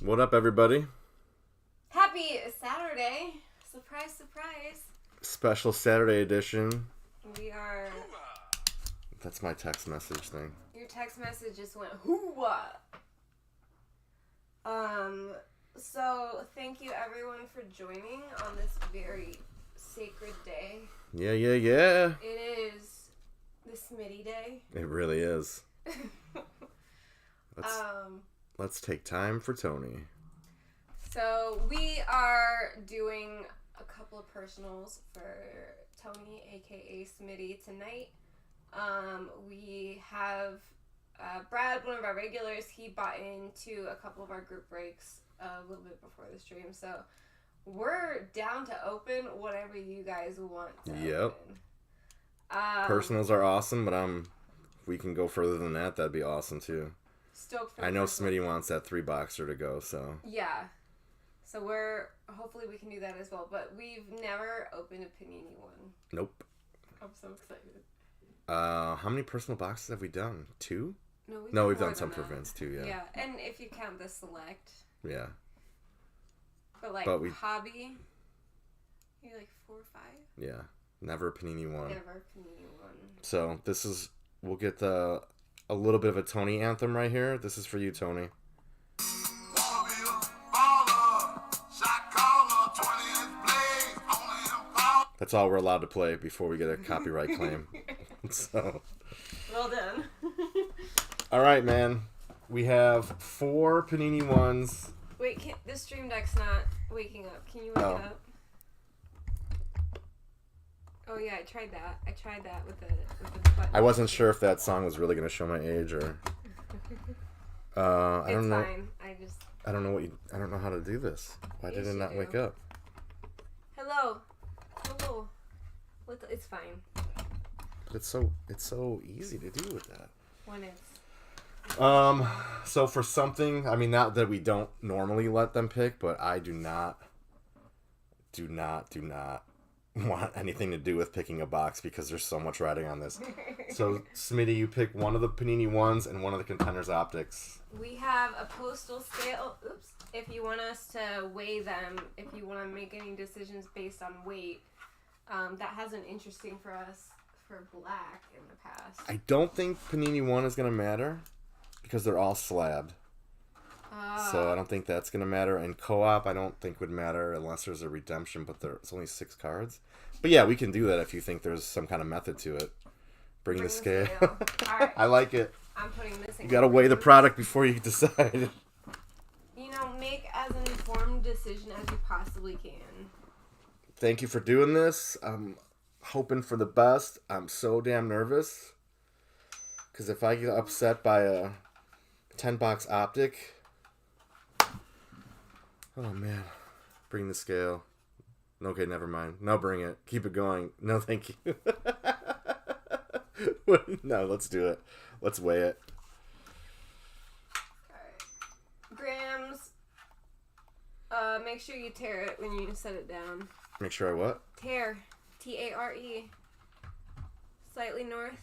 What up, everybody? Happy Saturday. Surprise, surprise. Special Saturday edition. We are... That's my text message thing. Your text message just went, hoo-wah. So, thank you everyone for joining on this very sacred day. Yeah. It is the Smitty Day. It really is. Let's take time for Tony. So, we are doing a couple of personals for Tony, aka Smitty, tonight. We have Brad, one of our regulars. He bought into a couple of our group breaks a little bit before the stream. So, we're down to open whatever you guys want to open. Personals are awesome, but if we can go further than that, that'd be awesome too. Stoked for I know Smitty wants that 3-boxer to go, so. Yeah. So hopefully we can do that as well. But we've never opened a Panini one. Nope. I'm so excited. How many personal boxes have we done? 2? No, we've done some for Vince too, yeah. Yeah, and if you count the select. Yeah. But hobby, maybe like 4 or 5. Yeah. Never a Panini one. Never a Panini one. So we'll get a little bit of a Tony anthem right here. This is for you, Tony. That's all we're allowed to play before we get a copyright claim. So. Well done. All right, man. We have 4 Panini ones. Wait, the stream deck's not waking up. Can you wake it up? Oh yeah, I tried that. with the button. I wasn't sure if that song was really going to show my age or. I don't know. It's fine. I don't know I don't know how to do this. Why did it not wake up? Hello. It's fine. But it's so easy to do with that. When it's. So for something, I mean, not that we don't normally let them pick, but I do not want anything to do with picking a box because there's so much riding on this. So, Smitty, you pick one of the Panini ones and one of the Contenders Optics. We have a postal scale. Oops. If you want us to weigh them, if you want to make any decisions based on weight, that has been interesting for us for black in the past. I don't think Panini 1 is going to matter because they're all slabbed. So I don't think that's going to matter. And co-op I don't think would matter unless there's a redemption, but there's only 6 cards. But yeah, we can do that if you think there's some kind of method to it. Bring the scale. All right. I like it. I'm putting this in. You got to weigh the product before you decide. Make as an informed decision as you possibly can. Thank you for doing this. I'm hoping for the best. I'm so damn nervous. Because if I get upset by a 10-box optic... Oh, man. Bring the scale. Okay, never mind. No, bring it. Keep it going. No, thank you. No, let's do it. Let's weigh it. Alright. Grams. Make sure you tear it when you set it down. Make sure I what? Tear. T-A-R-E. Slightly north.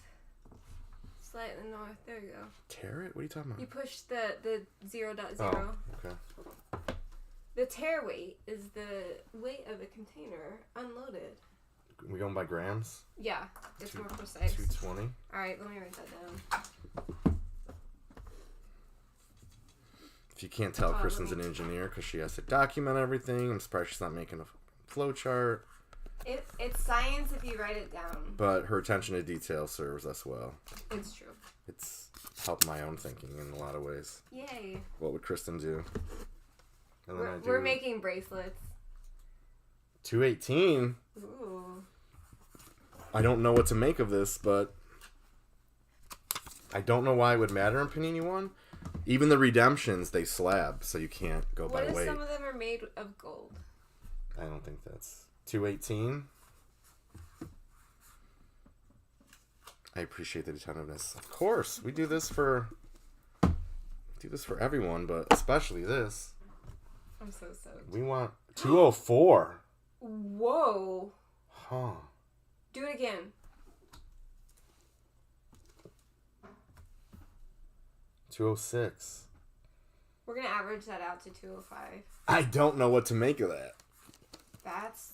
Slightly north. There you go. Tear it? What are you talking about? You push the 0.0. Oh, okay. The tear weight is the weight of the container unloaded. We going by grams? Yeah, it's more precise. 220. Alright, let me write that down. If you can't tell, Kristen's an engineer because she has to document everything. I'm surprised she's not making a flow chart. It's science if you write it down. But her attention to detail serves us well. It's true. It's helped my own thinking in a lot of ways. Yay. What would Kristen do? And then We're making bracelets. 218? Ooh. I don't know what to make of this, but I don't know why it would matter in Panini 1. Even the redemptions, they slab, so you can't go by weight. What if some of them are made of gold? I don't think that's... 218? I appreciate the attentiveness. Of course, we do this for everyone, but especially this. I'm so stoked. We want 204. Whoa. Huh. Do it again. 206. We're going to average that out to 205. I don't know what to make of that. That's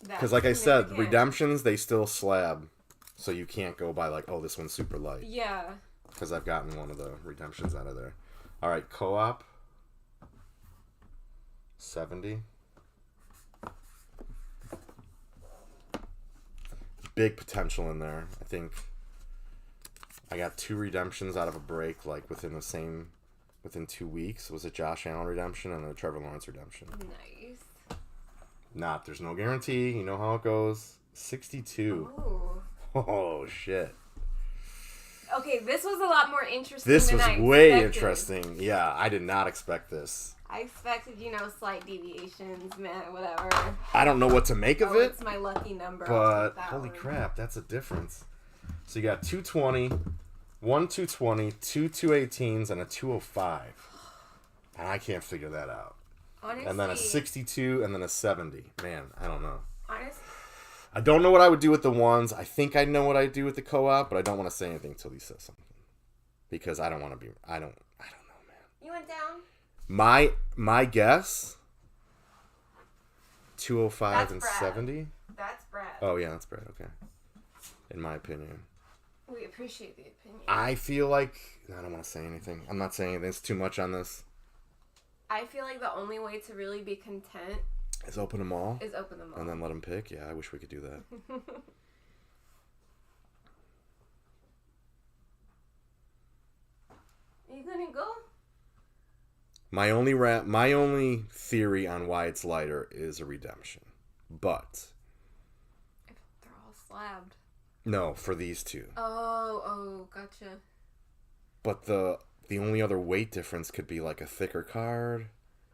because, like I said, redemptions, they still slab. So you can't go by like, oh, this one's super light. Yeah. Because I've gotten one of the redemptions out of there. All right, co-op. 70. Big potential in there. I think I got 2 redemptions out of a break, like within 2 weeks. It was a Josh Allen redemption and a Trevor Lawrence redemption. Nice. There's no guarantee. You know how it goes. 62. Ooh. Oh, shit. Okay, this was a lot more interesting This than was I way expected. interesting. Yeah, I did not expect this. I expected, slight deviations, man, whatever. I don't know what to make of it. It's my lucky number. But holy crap, that's a difference. So you got 220, 1 220, 2 218s, and a 205. And I can't figure that out. Honestly, And then a 62 and then a 70. Man, I don't know. Honestly, I don't know what I would do with the ones. I think I know what I'd do with the co-op, but I don't want to say anything until he says something. Because I don't want to be... I don't know, man. You went down? My guess... 205 That's and Brad. 70? That's Brad. Oh, yeah, that's Brad. Okay. In my opinion. We appreciate the opinion. I feel like... I don't want to say anything. I'm not saying anything. It's too much on this. I feel like the only way to really be content... Is open them all? Is open them all. And then let them pick? Yeah, I wish we could do that. Are you gonna go? My only theory on why it's lighter is a redemption. But... They're all slabbed. No, for these two. Oh, gotcha. But the only other weight difference could be like a thicker card.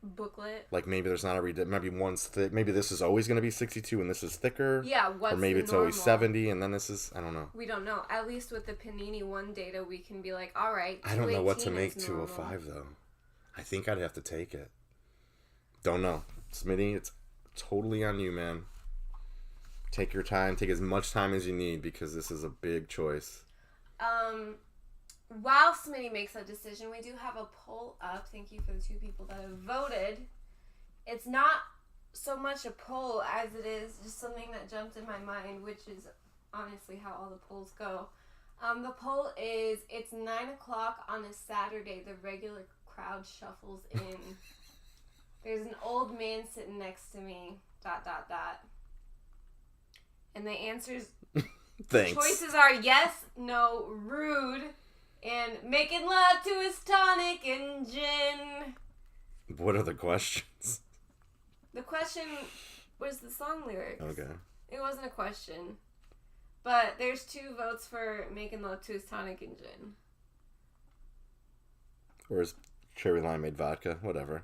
Booklet. Like maybe there's not a maybe one's thick. Maybe this is always going to be 62 and this is thicker. Yeah, what's Or maybe it's normal? always 70 and then this is, I don't know. We don't know. At least with the Panini One data, we can be like, all right, I don't know what to 218 make is 205 though. I think I'd have to take it. Don't know. Smitty, it's totally on you, man. Take your time. Take as much time as you need because this is a big choice. While Smitty makes that decision, we do have a poll up. Thank you for the 2 people that have voted. It's not so much a poll as it is just something that jumped in my mind, which is honestly how all the polls go. The poll is, it's 9 o'clock on a Saturday. The regular crowd shuffles in. There's an old man sitting next to me, ... And the answers, Thanks. choices are yes, no, rude, and making love to his tonic and gin. What are the questions? The question was the song lyrics. Okay. It wasn't a question. But there's 2 votes for making love to his tonic and gin. Or is cherry limeade vodka? Whatever.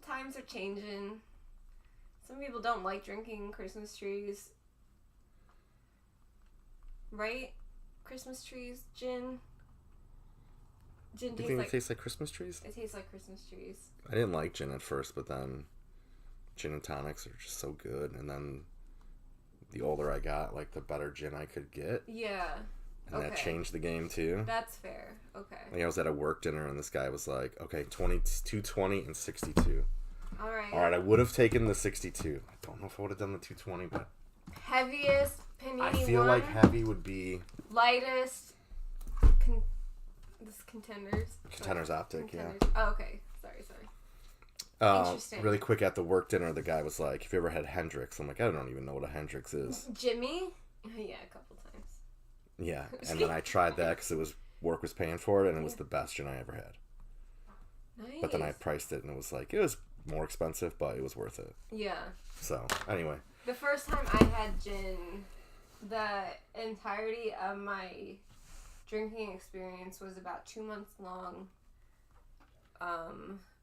Times are changing. Some people don't like drinking Christmas trees. Right? Christmas trees, gin. Gin You tastes think like... it tastes like Christmas trees? It tastes like Christmas trees. I didn't like gin at first, but then gin and tonics are just so good. And then the older I got, like the better gin I could get. Yeah. And that changed the game too. That's fair. Okay. Like I was at a work dinner and this guy was like, okay, 220 and 62. All right. I would have taken the 62. I don't know if I would have done the 220, but Heaviest Panini I feel one. like heavy would be Lightest contenders. Contenders Optic, Contenders. yeah. Oh, okay. Sorry. Interesting. Really quick at the work dinner, the guy was like, have you ever had Hendrix? I'm like, I don't even know what a Hendrix is. Jimmy? Yeah, a couple times. Yeah, and then I tried that because work was paying for it, and it was the best gin I ever had. Nice. But then I priced it, and it was more expensive, but it was worth it. Yeah. So, anyway. The first time I had gin, the entirety of my drinking experience was about 2 months long.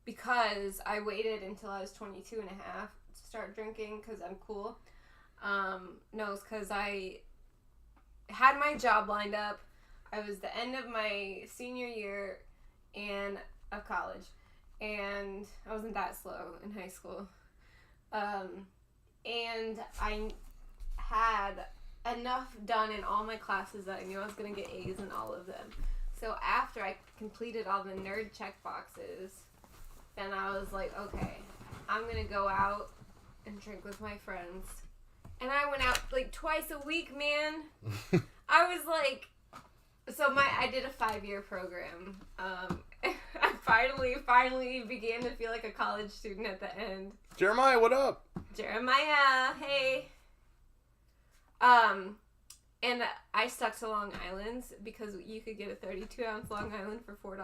Because I waited until I was 22 and a half to start drinking because I'm cool. No, it's because I had my job lined up. I was the end of my senior year of college, and I wasn't that slow in high school. And I had enough done in all my classes that I knew I was going to get A's in all of them. So after I completed all the nerd check boxes, then I was like, okay, I'm going to go out and drink with my friends. And I went out like twice a week, man. I was like, I did a 5-year program. I finally began to feel like a college student at the end. Jeremiah, what up? Jeremiah, hey. And I stuck to Long Island's because you could get a 32-ounce Long Island for $4.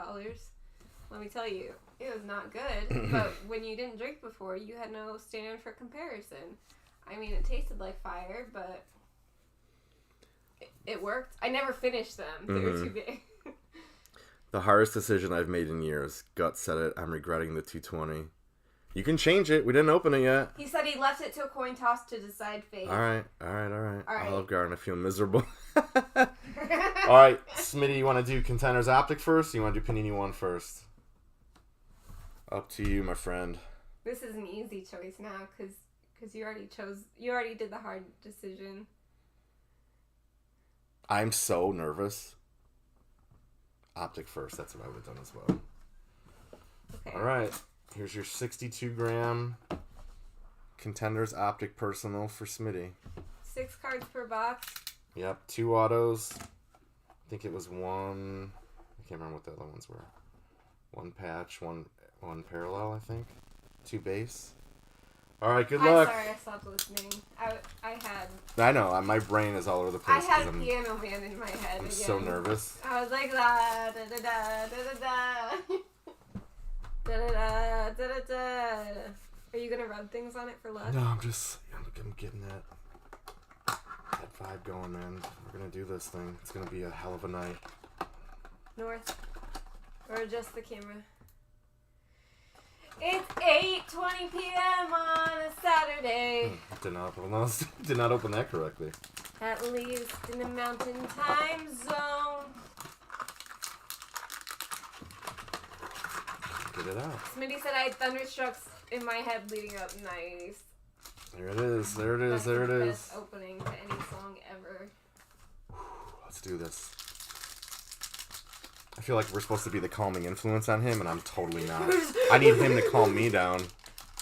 Let me tell you, it was not good. But when you didn't drink before, you had no standard for comparison. I mean, it tasted like fire, but it worked. I never finished them. They were too big. The hardest decision I've made in years. Gut said it. I'm regretting the 220. You can change it. We didn't open it yet. He said he left it to a coin toss to decide fate. All right. Olive Garden, I feel miserable. All right, Smitty, you want to do Contenders Optic first? Or you want to do Panini One first? Up to you, my friend. This is an easy choice now because you already did the hard decision. I'm so nervous. Optic first. That's what I would have done as well. Okay. All right. Here's your 62-gram Contenders Optic Personal for Smitty. 6 cards per box. Yep. 2 autos. I think it was 1. I can't remember what the other ones were. 1 patch, one parallel, I think. 2 base. All right. Good luck. I'm sorry, I stopped listening. I know. My brain is all over the place. I had Piano Man in my head. I'm so nervous. I was like, da da da da da da. Da, da, da, da, da. Are you gonna rub things on it for luck? No, I'm getting that vibe going, man. We're gonna do this thing. It's gonna be a hell of a night. North, or adjust the camera. It's 8:20 p.m. on a Saturday. Did not open that correctly. At least in the Mountain Time Zone. Get it out. Smitty said I had thunderstrucks in my head leading up. Nice. There it is. That's the best opening to any song ever. Let's do this. I feel like we're supposed to be the calming influence on him, and I'm totally not. I need him to calm me down.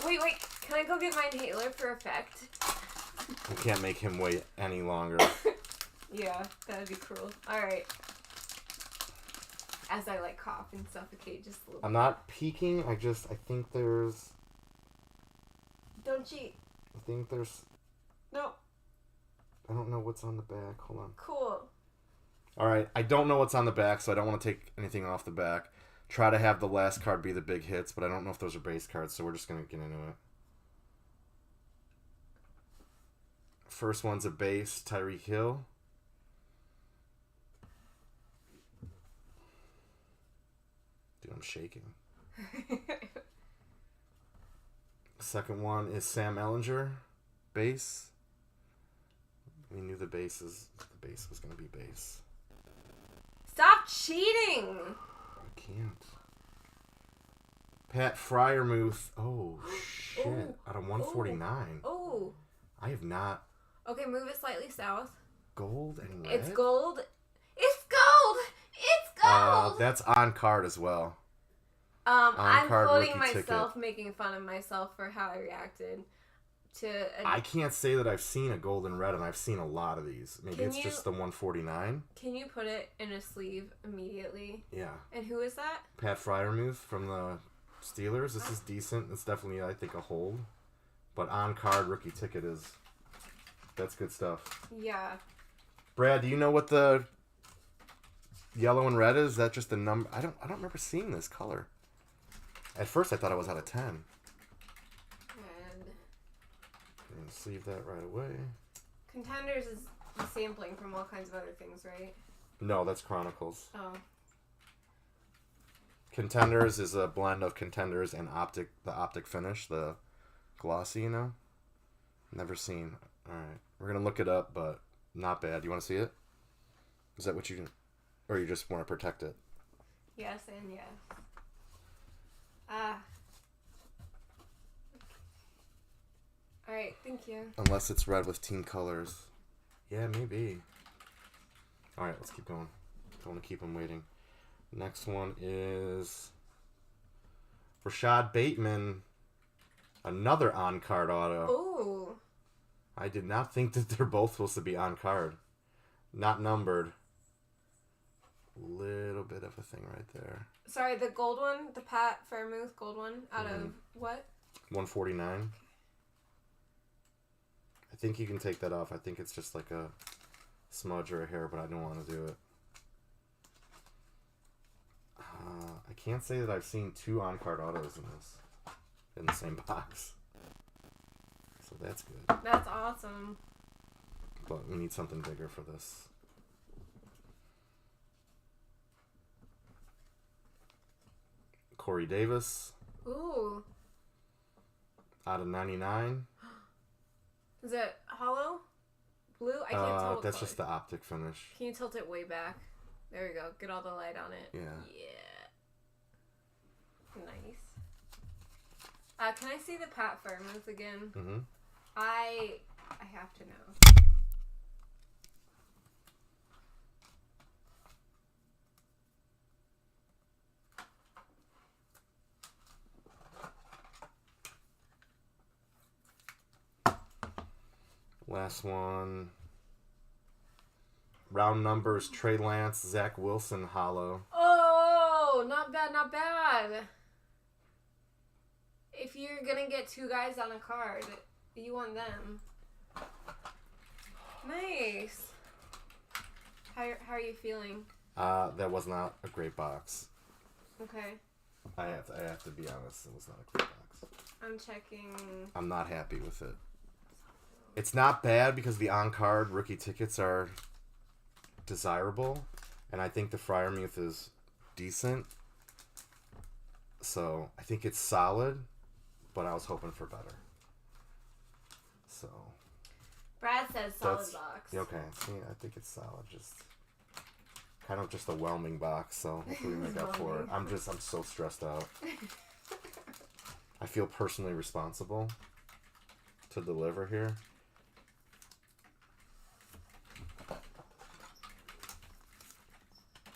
Wait. Can I go get my inhaler for effect? We can't make him wait any longer. Yeah, that would be cruel. Alright. As I cough and suffocate just a little bit. I'm not peeking. I think there's... Don't cheat. I think there's... No. I don't know what's on the back. Hold on. Cool. Alright, I don't know what's on the back, so I don't want to take anything off the back. Try to have the last card be the big hits, but I don't know if those are base cards, so we're just going to get into it. First one's a base, Tyreek Hill. Dude, I'm shaking. Second one is Sam Ellinger, base. We knew the base was going to be base. Stop cheating! I can't. Pat Fryermuth. Oh, shit. Ooh. Out of 149. Oh. I have not. Okay, move it slightly south. Gold and red? It's gold. It's gold! It's gold! That's on card as well. I'm card quoting rookie myself, ticket. making fun of myself for how I reacted to... I can't say that I've seen a gold and red, and I've seen a lot of these. Maybe it's just the 149. Can you put it in a sleeve immediately? Yeah. And who is that? Pat Fryermuth from the Steelers. This is decent. It's definitely, I think, a hold. But on card rookie ticket is... That's good stuff. Yeah. Brad, do you know what the yellow and red is? Is that just the number? I don't remember seeing this color. At first, I thought it was out of 10. And Sleeve that right away. Contenders is sampling from all kinds of other things, right? No, that's Chronicles. Oh. Contenders is a blend of Contenders and the optic finish, the glossy, you know? Never seen. Alright. We're going to look it up, but not bad. You want to see it? Is that what you... Or you just want to protect it? Yes and yes. Alright, thank you. Unless it's red with team colors. Yeah, maybe. Alright, let's keep going. Don't want to keep them waiting. Next one is Rashad Bateman. Another on-card auto. Ooh. I did not think that they're both supposed to be on-card. Not numbered. Little bit of a thing right there. Sorry, the gold one, the Pat Fairmouth gold one, out of what? 149. I think you can take that off. I think it's just like a smudge or a hair, but I don't want to do it. I can't say that I've seen 2 on-card autos in the same box. So that's good. That's awesome. But we need something bigger for this. Corey Davis. Ooh. Out of 99. Is it hollow? Blue? I can't tell what that's color. just the optic finish. Can you tilt it way back? There we go. Get all the light on it. Yeah. Nice. Can I see the Pat Fairmouth again? Mm-hmm. I have to know. Last one. Round numbers, Trey Lance, Zach Wilson, hollow. Oh, not bad, not bad. If you're going to get 2 guys on a card, you want them. Nice. How are you feeling? That was not a great box. Okay. I have to be honest, it was not a great box. I'm checking. I'm not happy with it. It's not bad because the on-card rookie tickets are desirable, and I think the Freiermuth is decent. So I think it's solid, but I was hoping for better. So Brad says solid box. Okay, see, I think it's solid. Just kind of just a whelming box. So hopefully we make up for it. I'm so stressed out. I feel personally responsible to deliver here.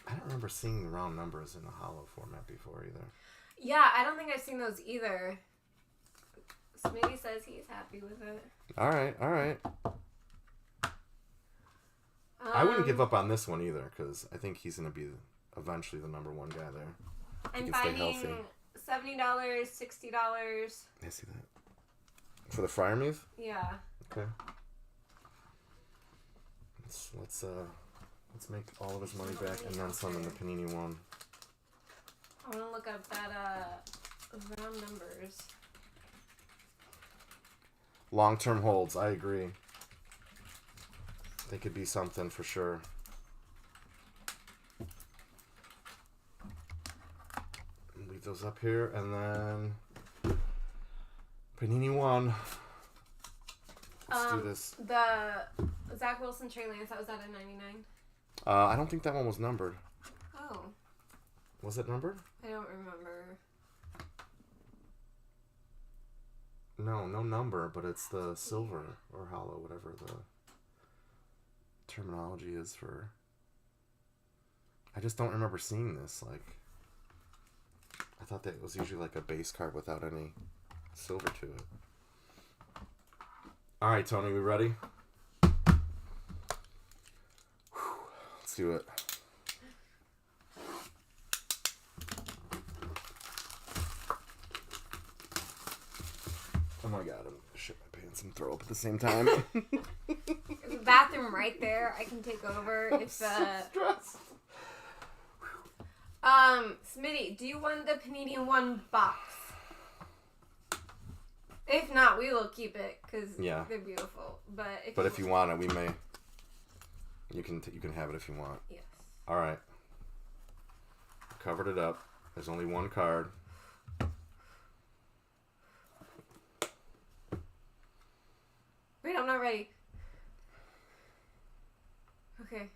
I don't remember seeing the round numbers in the hollow format before either. Yeah, I don't think I've seen those either. Smitty says he's happy with it. All right. I wouldn't give up on this one either because I think he's going to be eventually the number 1 guy there. I'm finding $70, $60. I see that. For the Freiermuth? Yeah. Okay. Let's make all of his money back and then some in the Panini one. I want to look up that round numbers. Long-term holds, I agree. They could be something for sure. Leave those up here and then Panini one. Let's do this. The Zach Wilson, Trey Lance, that was out of 99. I don't think that one was numbered. Oh. Was it numbered? I don't remember. No number, but it's the silver or hollow, whatever the terminology is for. I just don't remember seeing this. Like, I thought that it was usually like a base card without any silver to it. All right, Tony, we ready? Let's do it. Oh my god, I'm gonna shit my pants and throw up at the same time. There's a bathroom right there. I can take over if stressed. Smitty, do you want the Panini one box? If not, we will keep it because they're beautiful. But if you want it, we may. You can have it if you want. Yes. All right. Covered it up. There's only 1 card. Wait, I'm not ready. Okay.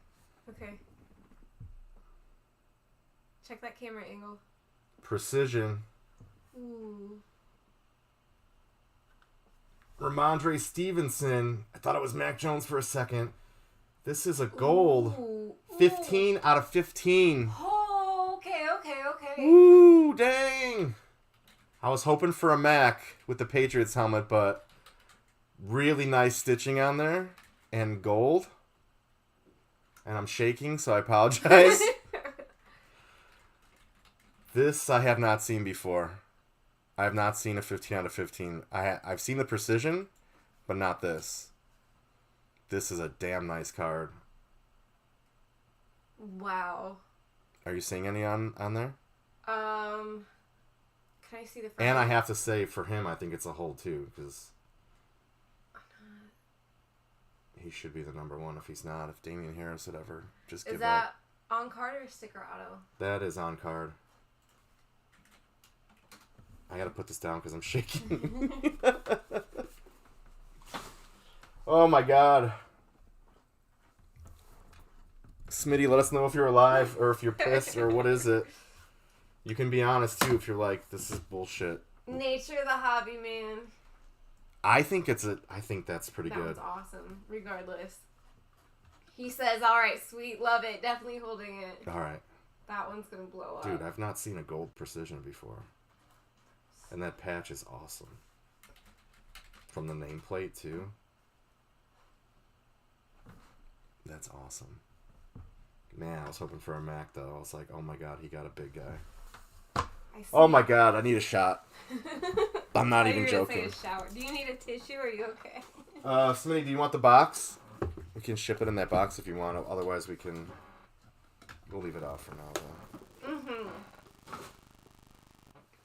Check that camera angle. Precision. Ooh. Ramondre Stevenson. I thought it was Mac Jones for a second. This is a gold. Ooh. 15 out of 15. Oh, okay. Woo, dang. I was hoping for a Mac with the Patriots helmet, but really nice stitching on there and gold. And I'm shaking, so I apologize. This I have not seen before. I have not seen a 15 out of 15. I've seen the precision, but not this. This is a damn nice card. Wow. Are you seeing any on there? Can I see the front? And I have to say, for him, I think it's a hold too, because he should be the number one. If he's not, if Damian Harris would ever just give up. Is that on card or sticker auto? That is on card. I gotta put this down because I'm shaking. Oh my god. Smitty, let us know if you're alive or if you're pissed or what is it. You can be honest too if you're like, this is bullshit. Nature of the hobby, man. I think that's pretty good. That's awesome, regardless. He says, alright, sweet, love it, definitely holding it. Alright. That one's gonna blow up. Dude, I've not seen a gold precision before. And that patch is awesome. From the nameplate too. That's awesome. Man, I was hoping for a Mac though. I was like, oh my god, he got a big guy. Oh my god, I need a shot. I'm not even joking. Say a shower. Do you need a tissue or are you okay? Smitty, do you want the box? We can ship it in that box if you want. Otherwise, we'll leave it out for now though. Mm-hmm.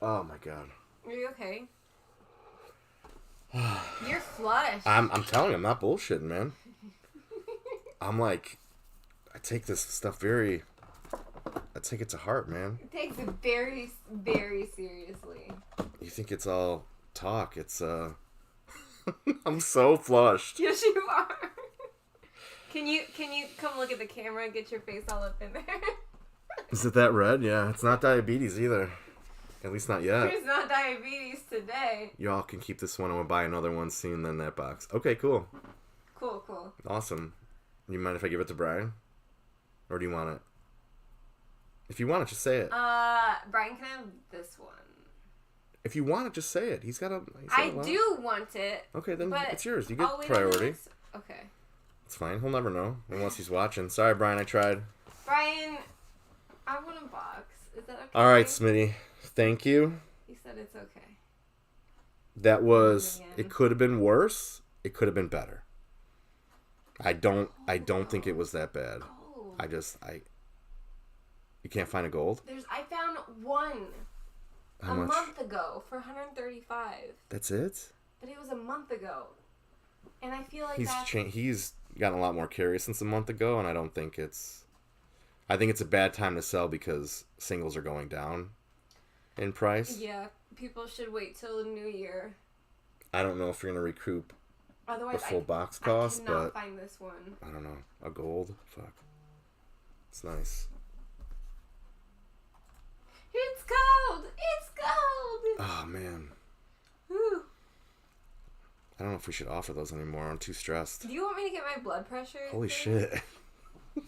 Oh my god. Are you okay? You're flushed. I'm telling you, I'm not bullshitting, man. I'm like, I take this stuff I take it to heart, man. It takes it very, very seriously. You think it's all talk. It's, I'm so flushed. Yes, you are. Can you come look at the camera and get your face all up in there? Is it that red? Yeah, it's not diabetes either. At least not yet. There's not diabetes today. Y'all can keep this one and we'll buy another one soon in that box. Okay, cool. Cool. Awesome. You mind if I give it to Brian? Or do you want it? If you want it, just say it. Brian can have this one. If you want it, just say it. He's got a do want it. Okay, then it's yours. You get priority. Okay. It's fine. He'll never know unless he's watching. Sorry, Brian, I tried. Brian, I want a box. Is that okay? All right, Smitty. Thank you. He said it's okay. That was... It could have been worse. It could have been better. I don't think it was that bad. Gold. You can't find a gold? I found one. How much? Month ago for $135. That's it? But it was a month ago. And I feel like he's gotten a lot more curious since a month ago, and I don't think it's... I think it's a bad time to sell because singles are going down in price. Yeah, people should wait till the new year. I don't know if you're going to recoup the full box cost, I cannot find this one. I don't know. A gold? Fuck. It's nice. It's gold! It's gold! Oh, man. Whew. I don't know if we should offer those anymore. I'm too stressed. Do you want me to get my blood pressure? Holy shit. Do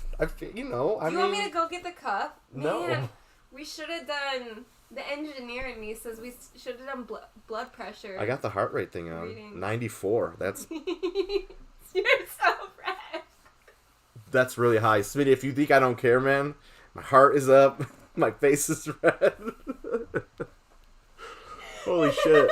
you want me to go get the cuff? No. Man, we should have done... The engineer in me says we should have done blood pressure. I got the heart rate thing on. 94. That's... You're so fresh. That's really high. Smitty, if you think I don't care, man, my heart is up. My face is red. Holy shit.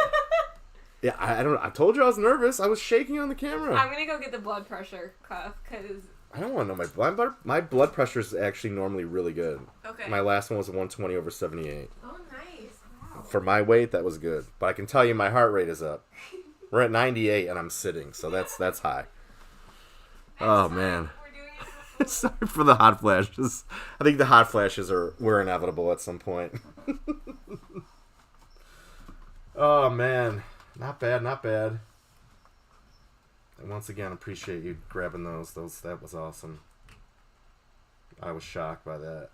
Yeah, I told you I was nervous. I was shaking on the camera. I'm going to go get the blood pressure cuff because... I don't want to know. My blood pressure is actually normally really good. Okay. My last one was a 120/78. Oh, nice. Wow. For my weight, that was good. But I can tell you my heart rate is up. We're at 98 and I'm sitting, so that's high. Oh, man. Sorry for the hot flashes. I think the hot flashes were inevitable at some point. Oh, man. Not bad. And once again, appreciate you grabbing those. That was awesome. I was shocked by that.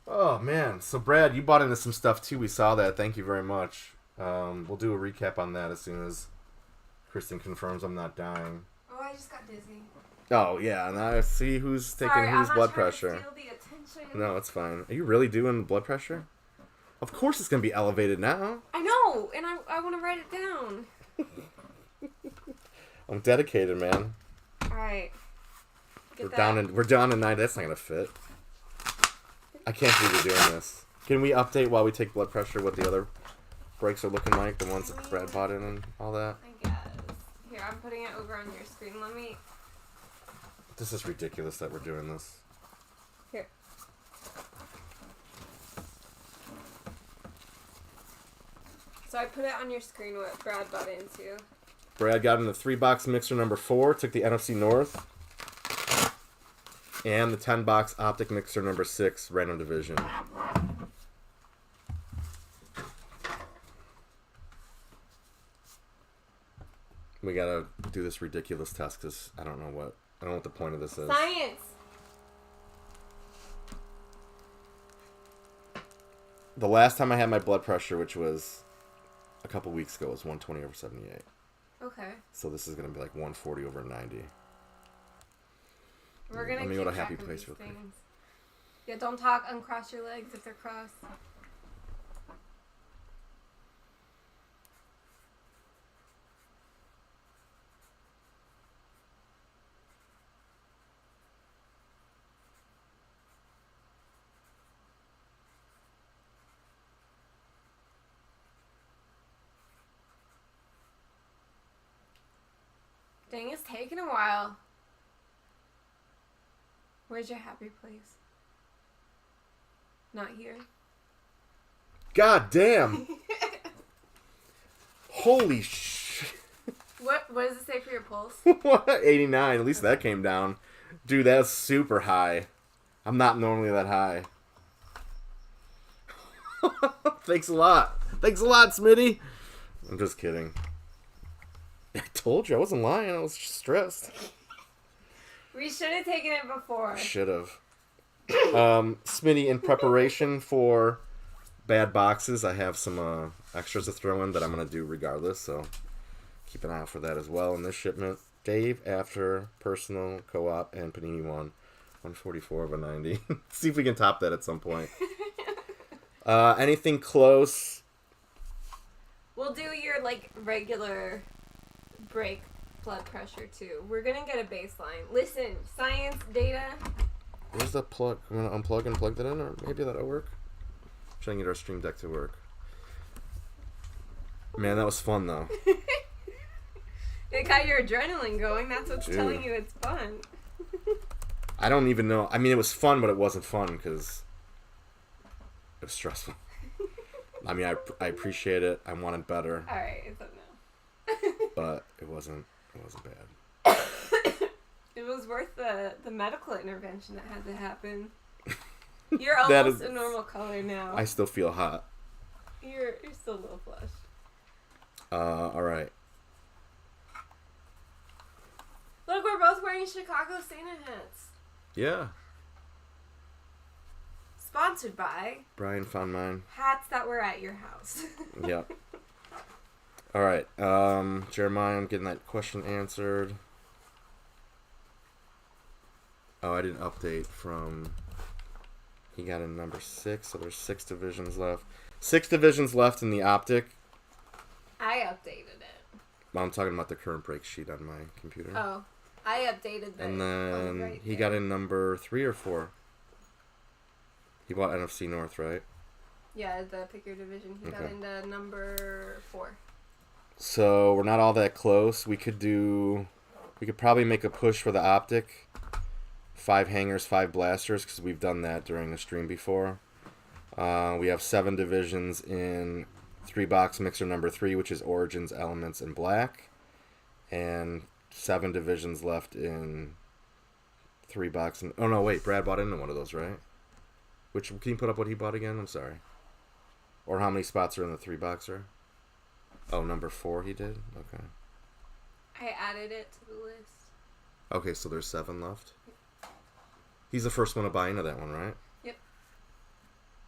Oh, man. So, Brad, you bought into some stuff, too. We saw that. Thank you very much. We'll do a recap on that as soon as Kristen confirms I'm not dying. Oh, I just got dizzy. Oh, yeah. And I see who's taking whose blood pressure. Steal the No, it's fine. Are you really doing blood pressure? Of course it's going to be elevated now. I know, and I want to write it down. I'm dedicated, man. Alright. We're down to 9. That's not going to fit. I can't believe we're doing this. Can we update while we take blood pressure what the other breaks are looking like? The ones that Brad bought in and all that? I guess. Here, I'm putting it over on your screen. Let me... This is ridiculous that we're doing this. Here. So I put it on your screen what Brad bought into. Brad got in the 3-box mixer number 4, took the NFC North, and the 10-box optic mixer number 6, random division. We gotta do this ridiculous test because I don't know what the point of this is. Science! The last time I had my blood pressure, which was a couple weeks ago, was 120/78. Okay. So this is gonna be like 140/90. We're gonna Let me keep go to happy track of place these real quick. things. Yeah, don't talk. Uncross your legs if they're crossed. Dang, it's taking a while. Where's your happy place? Not here. God damn! Holy shit! What does it say for your pulse? What? 89. At least that came down. Dude, that's super high. I'm not normally that high. Thanks a lot. Thanks a lot, Smitty. I'm just kidding. I told you, I wasn't lying. I was just stressed. We should have taken it before. Should have. Smitty, in preparation for bad boxes, I have some extras to throw in that I'm going to do regardless, so keep an eye out for that as well in this shipment. Dave, after personal, co-op, and Panini One. 144/90. See if we can top that at some point. Anything close? We'll do your, regular break blood pressure, too. We're going to get a baseline. Listen, science, data. Where's the plug? I'm going to unplug and plug that in, or maybe that'll work. Trying to get our stream deck to work. Man, that was fun, though. It got your adrenaline going. That's what's telling you it's fun. I don't even know. I mean, it was fun, but it wasn't fun because it was stressful. I mean, I appreciate it. I wanted better. All right, it's a no. But it wasn't bad. It was worth the medical intervention that had to happen. You're almost a normal color now. I still feel hot. You're still a little flushed. All right. Look, we're both wearing Chicago Santa hats. Yeah. Sponsored by Brian found mine. Hats that were at your house. Yep. All right. Jeremiah, I'm getting that question answered. Oh, I didn't update from... He got in number 6, so there's 6 divisions left. 6 divisions left in the optic. I updated it. Well, I'm talking about the current break sheet on my computer. Oh, I updated that. And then he got in number 3 or 4. He bought NFC North, right? Yeah, the pick your division. He got into number 4. So we're not all that close. We could probably make a push for the optic. 5 hangers, 5 blasters, because we've done that during the stream before. We have 7 divisions in 3-box mixer number 3, which is Origins, Elements, and Black. And 7 divisions left in 3-box. Oh, no, wait. Brad bought into one of those, right? Can you put up what he bought again? I'm sorry. Or how many spots are in the 3-boxer? Oh, number 4 he did? Okay. I added it to the list. Okay, so there's 7 left? He's the first one to buy into that one, right? Yep.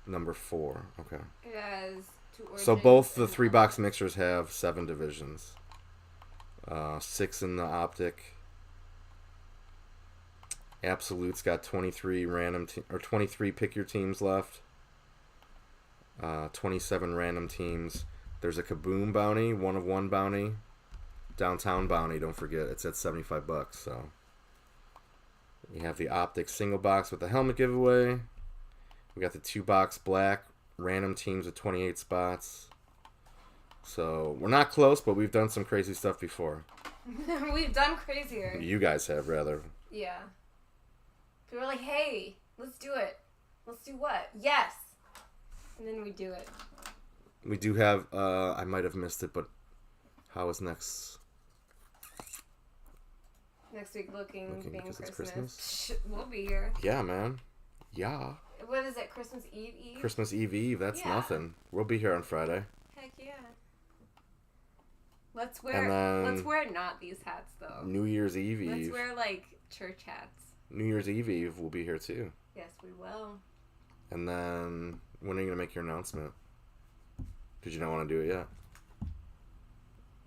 Number 4, okay. It has 2 Origins. So both the 3-box mixers have 7 divisions. 6 in the optic. Absolute's got 23 or 23 pick your teams left. 27 random teams. There's a Kaboom bounty, 1 of 1 bounty. Downtown bounty, don't forget, it's at $75, so. We have the Optic single box with the helmet giveaway. We got the 2-box black random teams with 28 spots. So, we're not close, but we've done some crazy stuff before. We've done crazier. You guys have, rather. Yeah. We were like, hey, let's do it. Let's do what? Yes. And then we do it. We do have, I might have missed it, but how is next week looking being because Christmas? it's Christmas? We'll be here. Yeah, man. Yeah. What is it, Christmas Eve? Christmas Eve. That's nothing. We'll be here on Friday. Heck yeah. Let's wear not these hats, though. New Year's Eve. Let's wear, like, church hats. New Year's Eve will be here, too. Yes, we will. And then, when are you going to make your announcement? Did you not want to do it yet?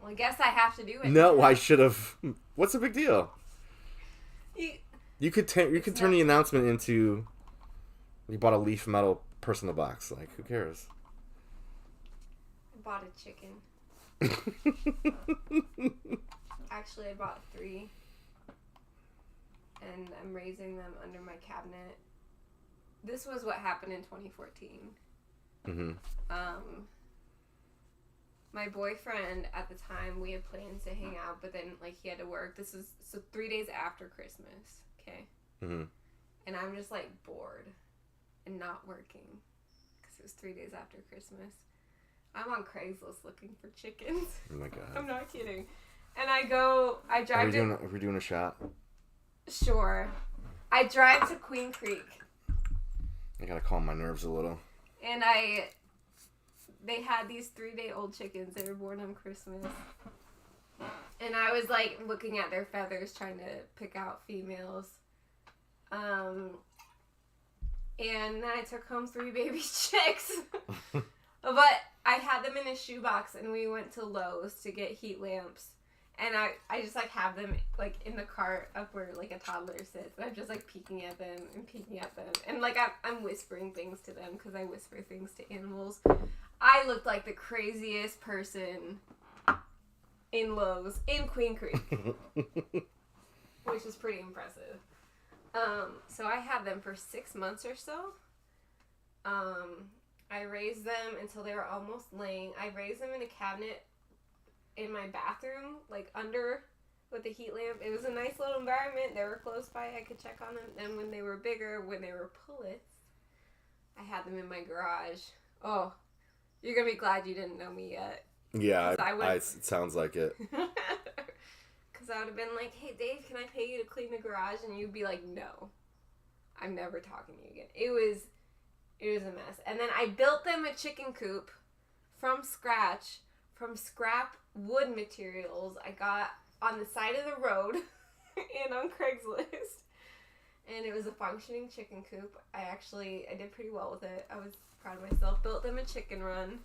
Well, I guess I have to do it. No, I should have. What's the big deal? You could turn the announcement into you bought a leaf metal personal box. Like, who cares? I bought a chicken. Actually, I bought 3. And I'm raising them under my cabinet. This was what happened in 2014. Mm-hmm. My boyfriend at the time, we had plans to hang out, but then like he had to work. This is 3 days after Christmas, okay? Mm-hmm. And I'm just like bored and not working because it was 3 days after Christmas. I'm on Craigslist looking for chickens. Oh my god! I'm not kidding. And I drive. Are we doing a shot? Sure. I drive to Queen Creek. I gotta calm my nerves a little. And they had these 3-day-old chickens. They were born on Christmas. And I was, like, looking at their feathers, trying to pick out females. And then I took home 3 baby chicks. But I had them in a shoebox, and we went to Lowe's to get heat lamps. And I just, like, have them, like, in the cart up where, like, a toddler sits. And I'm just, like, peeking at them. And, like, I'm whispering things to them because I whisper things to animals. I looked like the craziest person in Lowe's in Queen Creek. Which is pretty impressive. So I had them for 6 months or so. I raised them until they were almost laying. I raised them in a cabinet in my bathroom, like under with a heat lamp. It was a nice little environment. They were close by. I could check on them. Then when they were bigger, when they were pullets, I had them in my garage. Oh, you're going to be glad you didn't know me yet. Yeah, it sounds like it. Because I would have been like, hey, Dave, can I pay you to clean the garage? And you'd be like, no, I'm never talking to you again. It was a mess. And then I built them a chicken coop from scratch, from scrap wood materials I got on the side of the road and on Craigslist. And it was a functioning chicken coop. I did pretty well with it. I was proud of myself. Built them a chicken run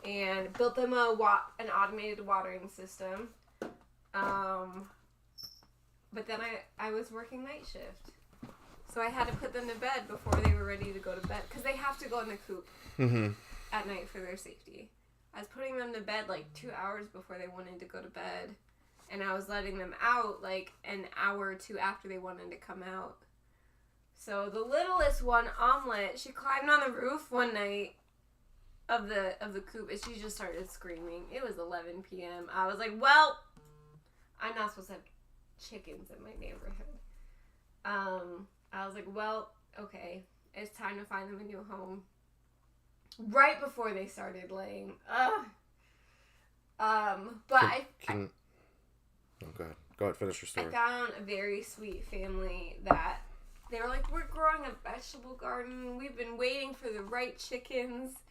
and built them an automated watering system. But then I was working night shift. So I had to put them to bed before they were ready to go to bed. Because they have to go in the coop at night for their safety. I was putting them to bed like 2 hours before they wanted to go to bed. And I was letting them out like an hour or 2 after they wanted to come out. So the littlest one, Omelet, she climbed on the roof one night of the coop and she just started screaming. It was 11 p.m. I was like, well, I'm not supposed to have chickens in my neighborhood. I was like, well, okay, it's time to find them a new home. Right before they started laying. Go ahead, finish your story. I found a very sweet family that they were like, we're growing a vegetable garden. We've been waiting for the right chickens.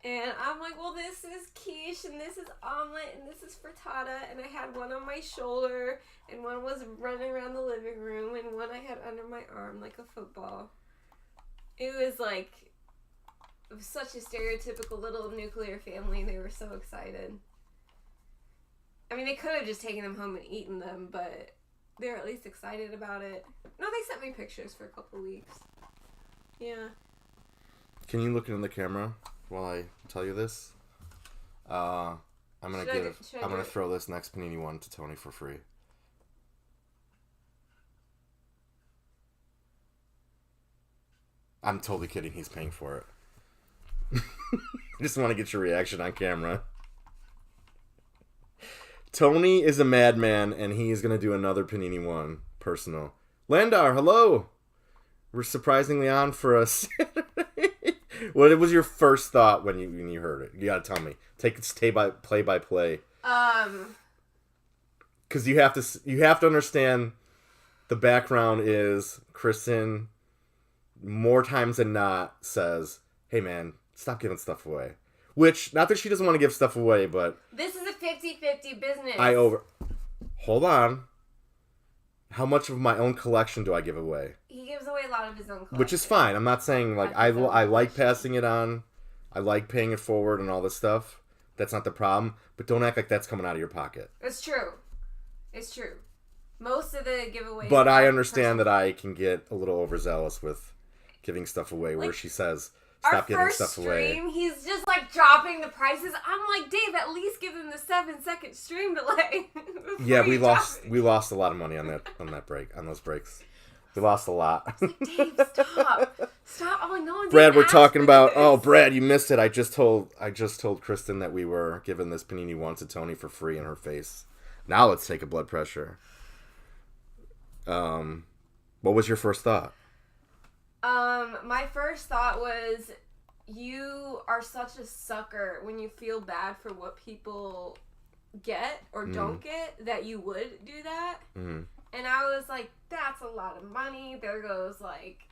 And I'm like, well, this is Quiche, and this is Omelet, and this is Frittata. And I had one on my shoulder, and one was running around the living room, and one I had under my arm like a football. It was such a stereotypical little nuclear family. They were so excited. I mean, they could have just taken them home and eaten them, but they're at least excited about it. No, they sent me pictures for a couple weeks. Yeah. Can you look into the camera while I tell you this? I'm gonna throw this next Panini one to Tony for free. I'm totally kidding. He's paying for it. I just want to get your reaction on camera. Tony is a madman, and he is going to do another Panini one personal. Landar, hello. We're surprisingly on for a Saturday. What was your first thought when you heard it? You got to tell me. Take it play by play. Because you have to understand. The background is Kristen, more times than not, says, "Hey man, stop giving stuff away." Which, not that she doesn't want to give stuff away, but... This is a 50-50 business. Hold on. How much of my own collection do I give away? He gives away a lot of his own collection. Which is fine. I'm not saying, like, I like passing it on. I like paying it forward and all this stuff. That's not the problem. But don't act like that's coming out of your pocket. It's true. It's true. Most of the giveaways... But I understand that I can get a little overzealous with giving stuff away, where she says... Stop giving stuff away. Our first stream, he's just like dropping the prices. I'm like, Dave, at least give him the 7-second stream delay. Yeah, we lost a lot of money on those breaks. We lost a lot. I was like, Dave, stop. I'm like, no one. Brad, we're talking about. Oh, Brad, you missed it. I just told Kristen that we were giving this Panini one to Tony for free in her face. Now let's take a blood pressure. What was your first thought? My first thought was, you are such a sucker when you feel bad for what people get or don't get, that you would do that. Mm. And I was like, that's a lot of money. There goes, like,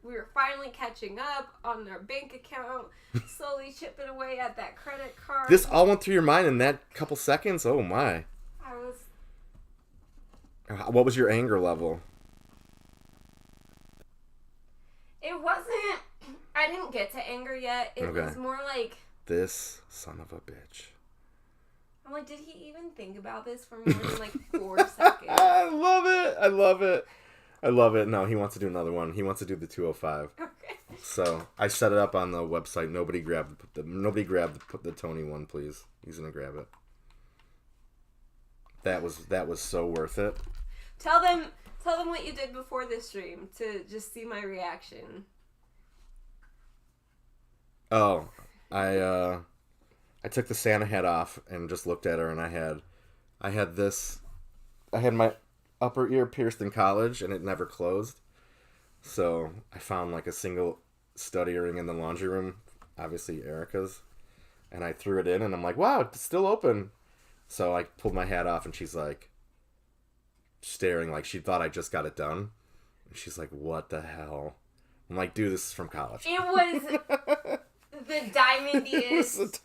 we were finally catching up on our bank account, slowly chipping away at that credit card. This all went through your mind in that couple seconds? Oh, my. What was your anger level? It wasn't... I didn't get to anger yet. It was more like... This son of a bitch. I'm like, did he even think about this for more than like 4 seconds? I love it. No, he wants to do another one. He wants to do the 205. Okay. So I set it up on the website. Nobody grab the Tony one, please. He's gonna grab it. That was so worth it. Tell them what you did before this stream to just see my reaction. Oh, I took the Santa hat off and just looked at her, and I had my upper ear pierced in college, and it never closed. So I found like a single stud earring in the laundry room, obviously Erica's, and I threw it in, and I'm like, wow, it's still open. So I pulled my hat off, and she's like staring like she thought I just got it done. And she's like, what the hell? I'm like, dude, this is from college. It was the diamondiest.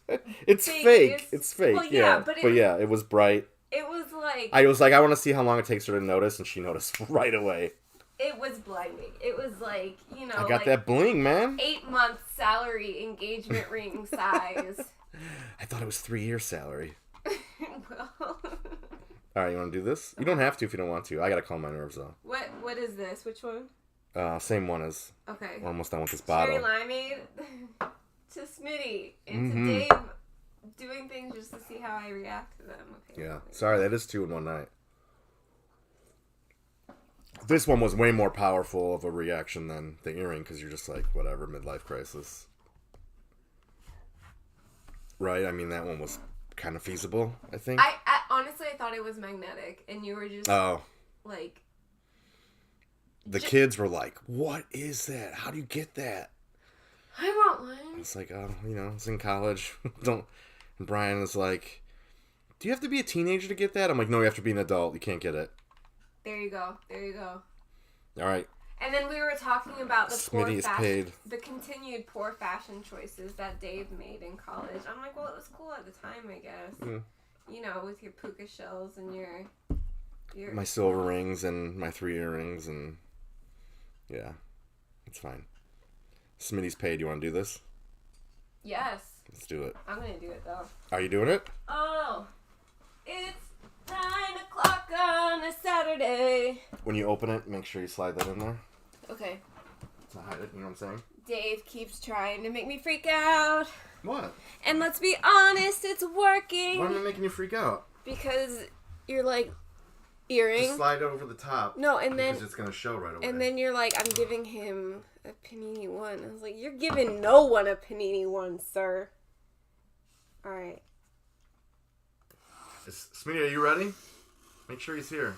It's fake. It's fake. Well, yeah, but it was bright. It was like... I was like, I want to see how long it takes her to notice, and she noticed right away. It was blinding. It was like, you know... I got that bling, man. 8-month salary engagement ring size. I thought it was 3-year salary. Well... Alright, you want to do this? You don't have to if you don't want to. I gotta calm my nerves, though. What is this? Which one? Same one as... Okay. We're almost done with this bottle. Cherry limeade to Smitty. And to Dave... doing things just to see how I react to them. Okay. Yeah. Sorry, that is 2 in one night. This one was way more powerful of a reaction than the earring, because you're just like, whatever, midlife crisis. Right? I mean, that one was kind of feasible, I think. I honestly, I thought it was magnetic, and you were just like... The kids were like, what is that? How do you get that? I want one. It's like, oh, it's in college. And Brian is like, do you have to be a teenager to get that? I'm like, no, you have to be an adult. You can't get it. There you go. All right. And then we were talking about the the continued poor fashion choices that Dave made in college. I'm like, well, it was cool at the time, I guess. Mm. With your puka shells and your my silver rings and my 3 earrings, and yeah, it's fine. Smitty's paid. You want to do this? Yes. Let's do it. I'm going to do it, though. Are you doing it? Oh. It's 9 o'clock on a Saturday. Saturday. When you open it, make sure you slide that in there. Okay. To hide it, you know what I'm saying? Dave keeps trying to make me freak out. What? And let's be honest, it's working. Why am I making you freak out? Because you're like, earring. Just slide it over the top. No, and then... Because it's going to show right away. And then you're like, I'm giving him a Panini One. I was like, you're giving no one a Panini One, sir. Alright. Smitty, are you ready? Make sure he's here.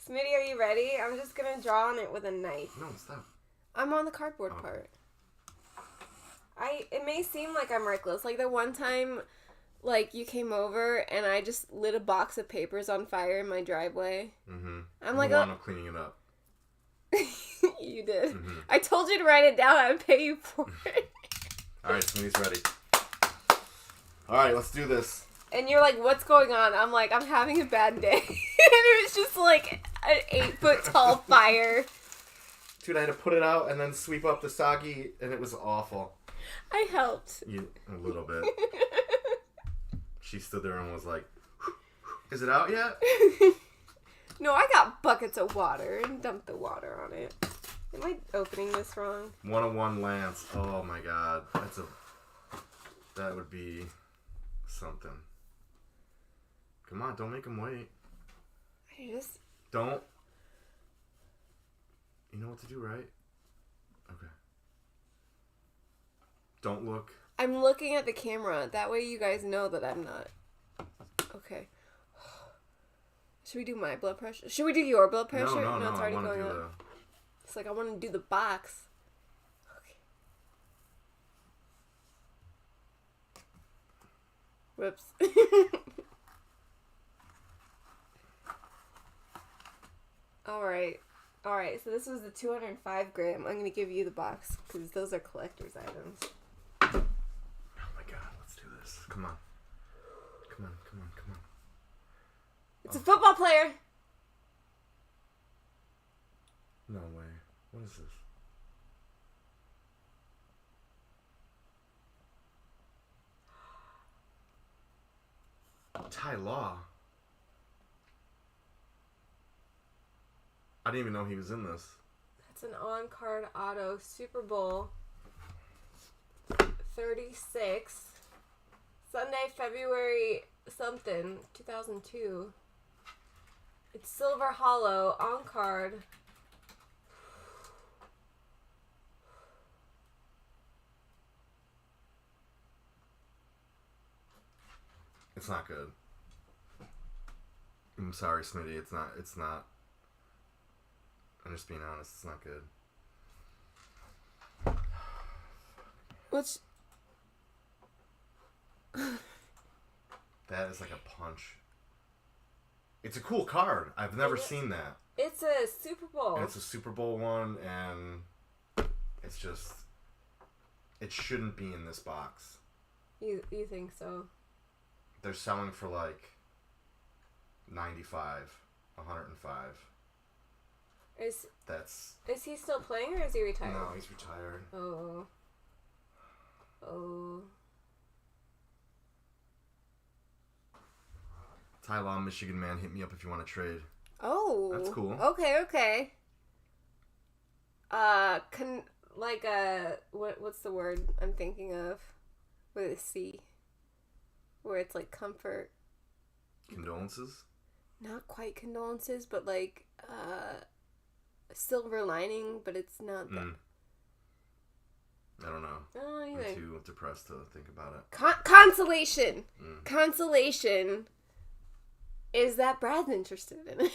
Smitty, are you ready? I'm just going to draw on it with a knife. No, stop. I'm on the cardboard part. It may seem like I'm reckless. Like the one time, like, you came over and I just lit a box of papers on fire in my driveway. Mm-hmm. I'm like, I'm cleaning it up. You did. Mm-hmm. I told you to write it down. I would pay you for it. All right, Smitty's ready. All right, let's do this. And you're like, what's going on? I'm like, I'm having a bad day. And it was just like an 8-foot tall fire. Dude, I had to put it out and then sweep up the soggy, and it was awful. I helped. A little bit. She stood there and was like, is it out yet? No, I got buckets of water and dumped the water on it. Am I opening this wrong? 101 Lance. Oh my god. That would be something. Come on, don't make him wait. Don't. You know what to do, right? Okay. Don't look. I'm looking at the camera. That way you guys know that I'm not. Okay. Should we do my blood pressure? Should we do your blood pressure? No, It's already going do up. It's like I want to do the box. Okay. Whoops. Alright, so this was the 205 gram. I'm going to give you the box because those are collector's items. Oh my god, let's do this. Come on. Come on. It's a football player! No way. What is this? Ty Law. I didn't even know he was in this. That's an on-card auto Super Bowl 36. Sunday, February something, 2002. It's Silver Hollow, on-card. It's not good. I'm sorry, Smitty. It's not. I'm just being honest. It's not good. What's... That is like a punch. It's a cool card. I've never seen that. It's a Super Bowl. And it's a Super Bowl one, and it's just... It shouldn't be in this box. You think so? They're selling for like 95, 105. Is he still playing or is he retired? No, he's retired. Oh. Ty Law, Michigan man, hit me up if you want to trade. Oh. That's cool. Okay. What's the word I'm thinking of? With a C. Where it's like comfort. Condolences? Not quite condolences, but like silver lining, but it's not that. I don't know. I'm too depressed to think about it. Consolation! Consolation is that Brad's interested in it.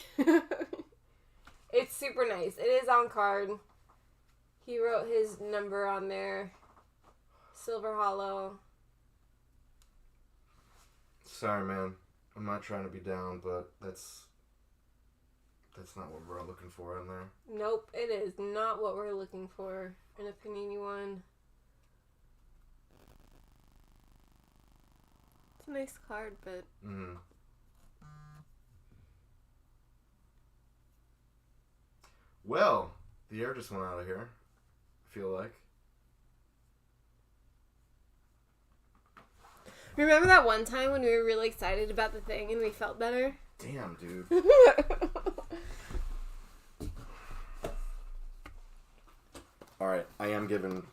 It's super nice. It is on card. He wrote his number on there. Silver Hollow. Sorry, man. I'm not trying to be down, but that's not what we're looking for in there. Nope, it is not what we're looking for in a Panini One. It's a nice card, but... Well, the air just went out of here, I feel like. Remember that one time when we were really excited about the thing and we felt better? Damn, dude. Alright, I am giving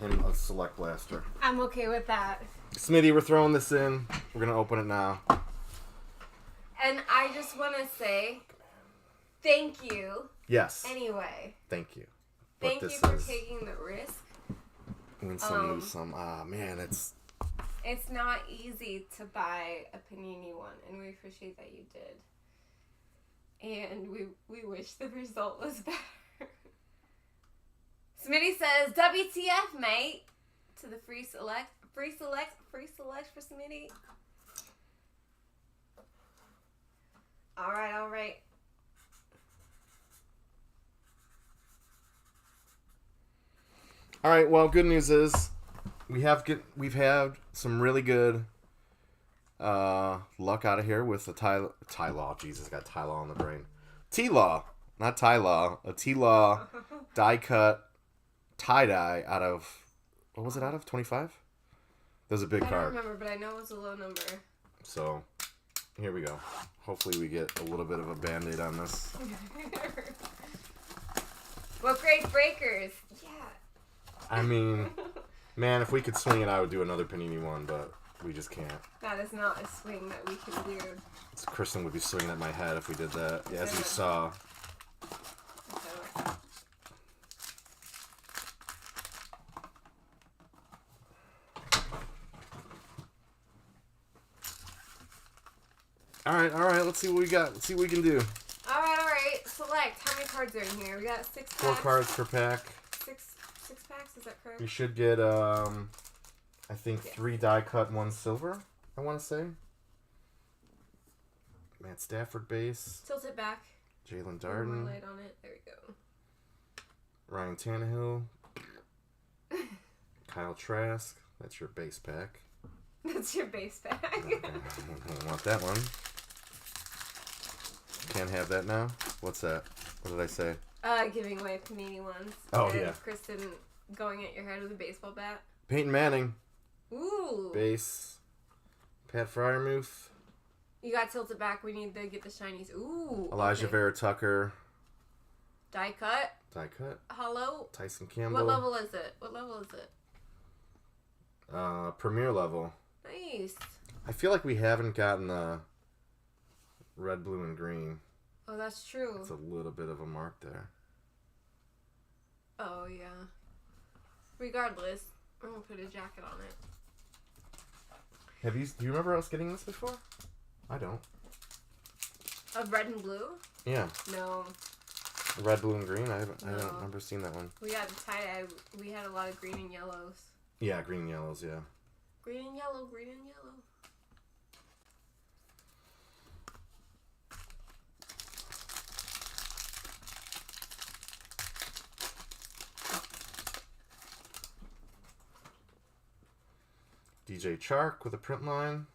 him a select blaster. I'm okay with that. Smitty, we're throwing this in. We're going to open it now. And I just want to say thank you. Yes. Anyway. Thank you. Thank you for taking the risk. Win some, lose some. Ah, man, it's not easy to buy a Panini one, and we appreciate that you did. And we wish the result was better. Smitty says, WTF, mate, to the free select for Smitty. All right. All right, well, good news is we've had some really good luck out of here with the Ty-Law. Jesus, got Ty-Law on the brain. T-Law, not Ty-Law. A T-Law die cut tie-dye out of, what was it out of? 25? That was a big card. I don't remember, but I know it was a low number. So, here we go. Hopefully we get a little bit of a Band-Aid on this. What great breakers. Yeah. I mean, man, if we could swing it, I would do another Panini one, but we just can't. That is not a swing that we can do. Kristen would be swinging at my head if we did that, as you saw. All right. Let's see what we got. Let's see what we can do. All right. Select. How many cards are in here? We got 6 packs. 4 cards per pack. Six packs. Is that correct? You should get, I think 3 die cut, 1 silver. I want to say. Matt Stafford base. Tilt it back. Jalen Darden. More light on it. There we go. Ryan Tannehill. Kyle Trask. That's your base pack. That's your base pack. Okay. I don't want that one. Can't have that now. What's that? What did I say? Giving away Panini ones. Oh, and yeah. Kristen going at your head with a baseball bat. Peyton Manning. Ooh. Base. Pat Fryermuth. You got tilted back. We need to get the shinies. Ooh. Elijah Vera Tucker. Die cut. Die cut. Hello. Tyson Campbell. What level is it? Premier level. Nice. I feel like we haven't gotten the red, blue, and green. Oh, that's true. It's a little bit of a mark there. Oh, yeah. Regardless, I'm going to put a jacket on it. Do you remember us getting this before? I don't. Of red and blue? Yeah. No. Red, blue, and green? I don't remember seeing that one. We had tie-dye. We had a lot of green and yellows. Yeah, green and yellows, yeah. Green and yellow, green and yellow. DJ Chark with a print line.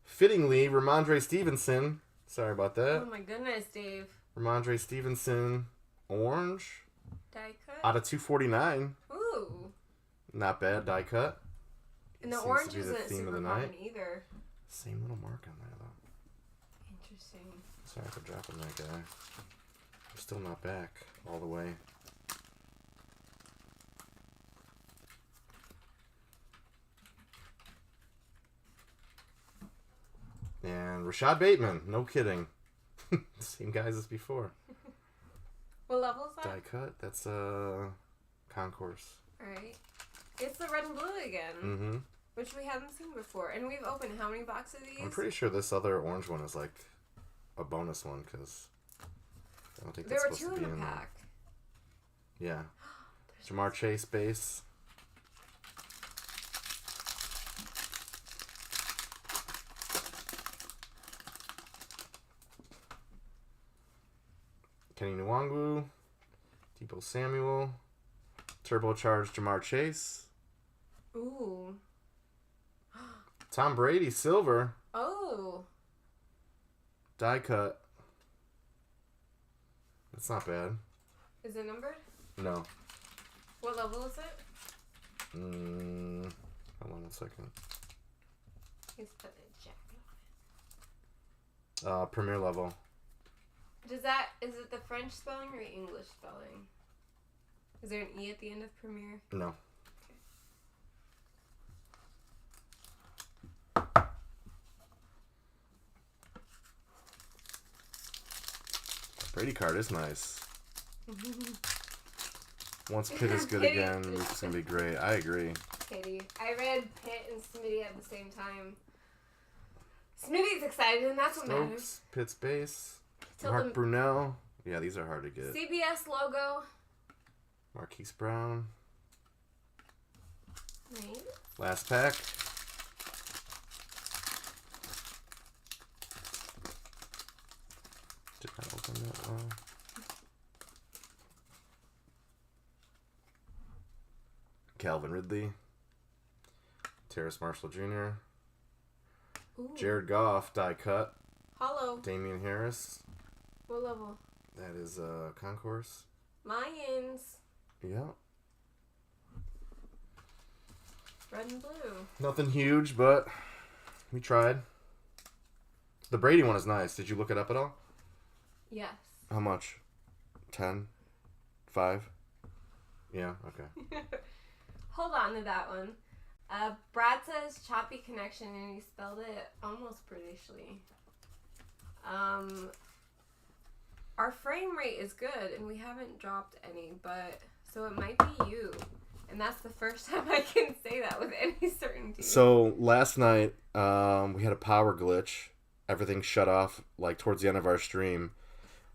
Fittingly, Ramondre Stevenson. Sorry about that. Oh my goodness, Dave. Ramondre Stevenson, orange. Die cut? Out of 249. Ooh. Not bad, die cut. And the Seems orange to be the isn't theme super of the common night. either. Same little mark on there, though. Interesting. Sorry for dropping that guy. I'm still not back all the way. And Rashad Bateman, no kidding. Same guys as before. What level is that? Die cut, that's Concourse. Alright. It's the red and blue again. Mm-hmm. Which we haven't seen before. And we've opened how many boxes of these? I'm pretty sure this other orange one is like a bonus one because I don't think there that's were supposed 2 to be in in a there. pack. Yeah. Jamar Chase base. Kenny Nwangwu, Debo Samuel, turbocharged Jamar Chase, Ooh. Tom Brady silver, Oh. die cut. That's not bad. Is it numbered? No. What level is it? Hold on 1 second. He's putting a jacket on it. Premier level. Is it the French spelling or English spelling? Is there an E at the end of Premier? No. Brady card is nice. Once Pitt is good again, it's going to be great. I agree. Pity. I read Pitt and Smitty at the same time. Smitty's excited, and that's what matters. Pitt's base. Mark Brunell. Yeah, these are hard to get. CBS logo. Marquise Brown. Nice. Last pack. Did not open that well. Calvin Ridley. Terrace Marshall Jr. Ooh. Jared Goff, die cut. Hollow. Damian Harris. What level? That is Concourse. Mayans. Yeah. Red and blue. Nothing huge, but we tried. The Brady one is nice. Did you look it up at all? Yes. How much? 10? 5? Yeah, okay. Hold on to that one. Brad says choppy connection, and he spelled it almost Britishly. Our frame rate is good, and we haven't dropped any, but so it might be you. And that's the first time I can say that with any certainty. So last night, we had a power glitch. Everything shut off like towards the end of our stream,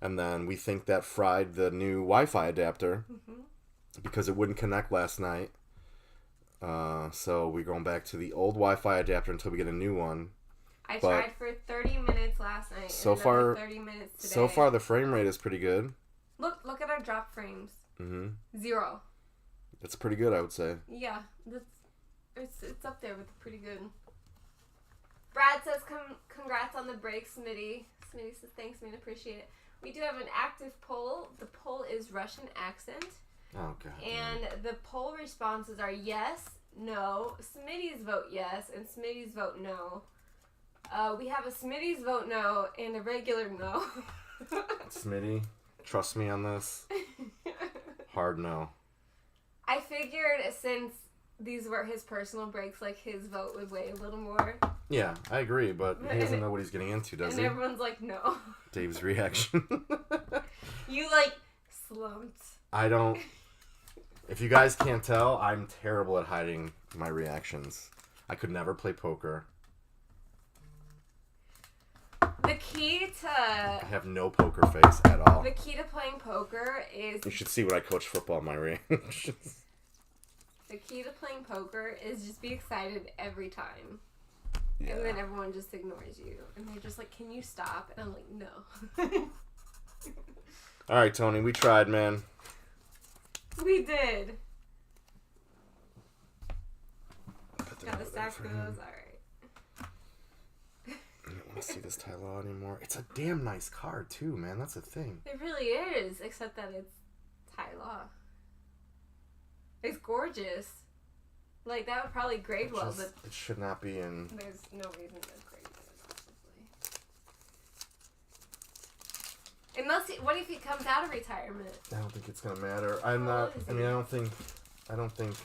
and then we think that fried the new Wi-Fi adapter because it wouldn't connect last night. So we're going back to the old Wi-Fi adapter until we get a new one. I tried for 30 minutes last night. So and far, 30 minutes today. So far the frame rate is pretty good. Look at our drop frames. 0. That's pretty good, I would say. Yeah, it's up there with pretty good. Brad says, congrats on the break, Smitty. Smitty says, thanks, man, appreciate it. We do have an active poll. The poll is Russian accent. Oh, God. And the poll responses are yes, no, Smitty's vote yes, and Smitty's vote no. We have a Smitty's vote no and a regular no. Smitty, trust me on this. Hard no. I figured since these were his personal breaks, like his vote would weigh a little more. Yeah, I agree, but he doesn't know what he's getting into, does he? And everyone's like, no. Dave's reaction. You, like, slumped. I don't... If you guys can't tell, I'm terrible at hiding my reactions. I could never play poker. The key to... I have no poker face at all. The key to playing poker is... You should see when I coach football, my reactions. The key to playing poker is just be excited every time. Yeah. And then everyone just ignores you. And they're just like, can you stop? And I'm like, no. All right, Tony, we tried, man. We did. Got a stack of those? Alright. I don't want to see this Ty Law anymore. It's a damn nice card, too, man. That's the thing. It really is, except that it's Ty Law. It's gorgeous. Like, that would probably grade well, but... It should not be in... There's no reason to grade it, honestly. Unless, what if he comes out of retirement? I don't think it's going to matter. I don't think...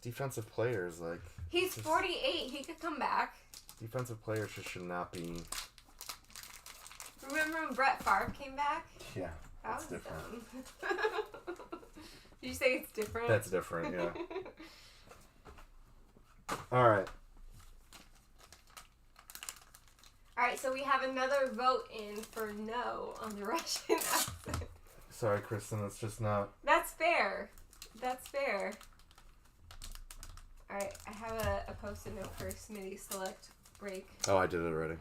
defensive players, like... He's 48. He could come back. Defensive players just should not be... Remember when Brett Favre came back? Yeah, That was different. dumb. Did you say it's different? That's different, yeah. All right. All right, so we have another vote in for no on the Russian accent. Sorry, Kristen, that's just not... That's fair. That's fair. All right, I have a post-it note for Smitty select break. Oh, I did it already.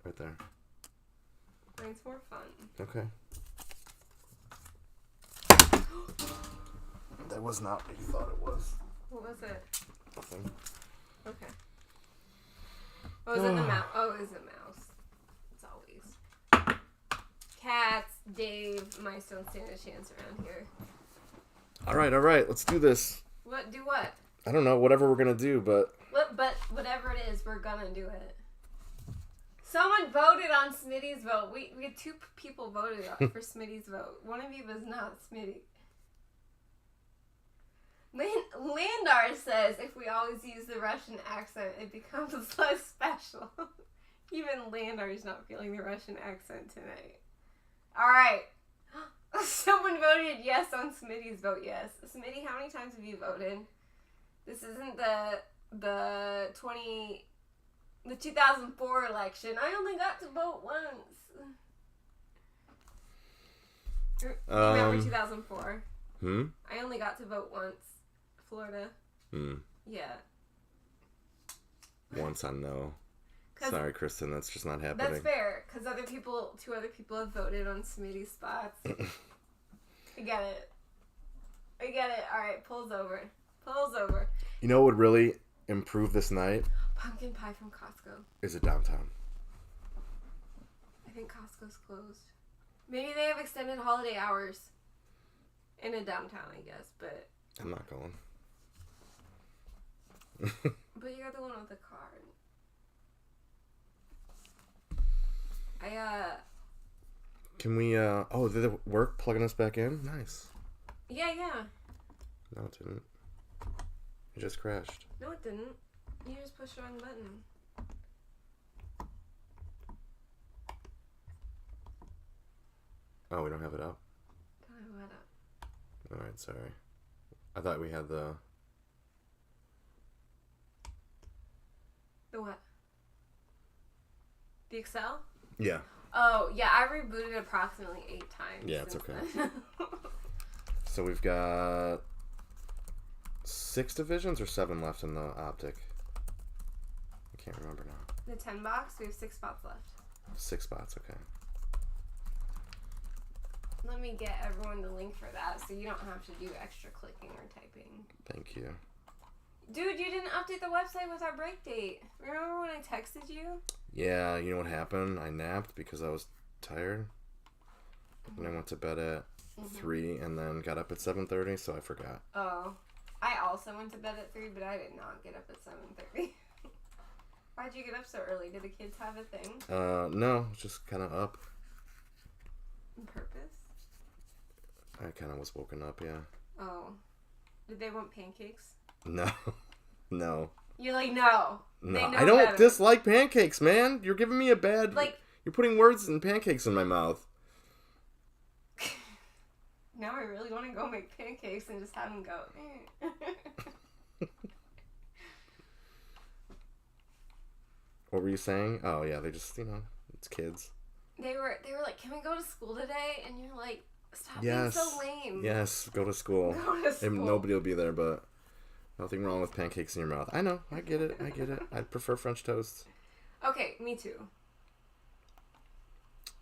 Right there. Mine's more fun. Okay. That was not what you thought it was. What was it? Nothing. Okay. Oh, is it the mouse? Oh, is it mouse? It's always. Cats, Dave, mice don't stand a chance around here. All right. Let's do this. What? Do what? I don't know. Whatever we're going to do, but... But whatever it is, we're gonna do it. Someone voted on Smitty's vote. We had 2 people voted for Smitty's vote. One of you was not Smitty. Landar says if we always use the Russian accent, it becomes less special. Even Landar is not feeling the Russian accent tonight. Alright. Someone voted yes on Smitty's vote, yes. Smitty, how many times have you voted? This isn't the 2004 election. I only got to vote once. Remember 2004? I only got to vote once. Florida. Yeah. Once I know. Sorry, Kristen, that's just not happening. That's fair, because 2 other people have voted on Smitty's spots. I get it. Alright, pulls over. You know what would really improve this night? Pumpkin pie from Costco. Is it downtown? I think Costco's closed. Maybe they have extended holiday hours in a downtown, I guess, but... I'm not going. But you're the one with the card. Can we, did it work plugging us back in? Nice. Yeah. No, it didn't. It just crashed. No, it didn't. You just pushed the wrong button. Oh, we don't have it up? Don't have it up. Alright, sorry. I thought we had the... The what? The Excel? Yeah. Oh, yeah, I rebooted approximately 8 times. Yeah, it's okay. So we've got 6 divisions or 7 left in the optic? I can't remember now. The 10 box, we have 6 spots left. 6 spots, okay. Let me get everyone the link for that so you don't have to do extra clicking or typing. Thank you. Dude, you didn't update the website with our break date. Remember when I texted you? Yeah, you know what happened? I napped because I was tired. And I went to bed at 3 and then got up at 7:30, so I forgot. Oh. I also went to bed at 3, but I did not get up at 7:30. Why'd you get up so early? Did the kids have a thing? No, just kind of up. On purpose? I kind of was woken up, yeah. Oh. Did they want pancakes? No. No. You're like, no. No, I don't dislike pancakes, man. You're giving me a bad... You're putting words and pancakes in my mouth. Now I really want to go make pancakes and just have them go. What were you saying? Oh, yeah, they just, it's kids. They were like, can we go to school today? And you're like, stop being so lame. Yes, go to school. Go to school. And nobody will be there, but nothing wrong with pancakes in your mouth. I know. I get it. I'd prefer French toast. Okay, me too.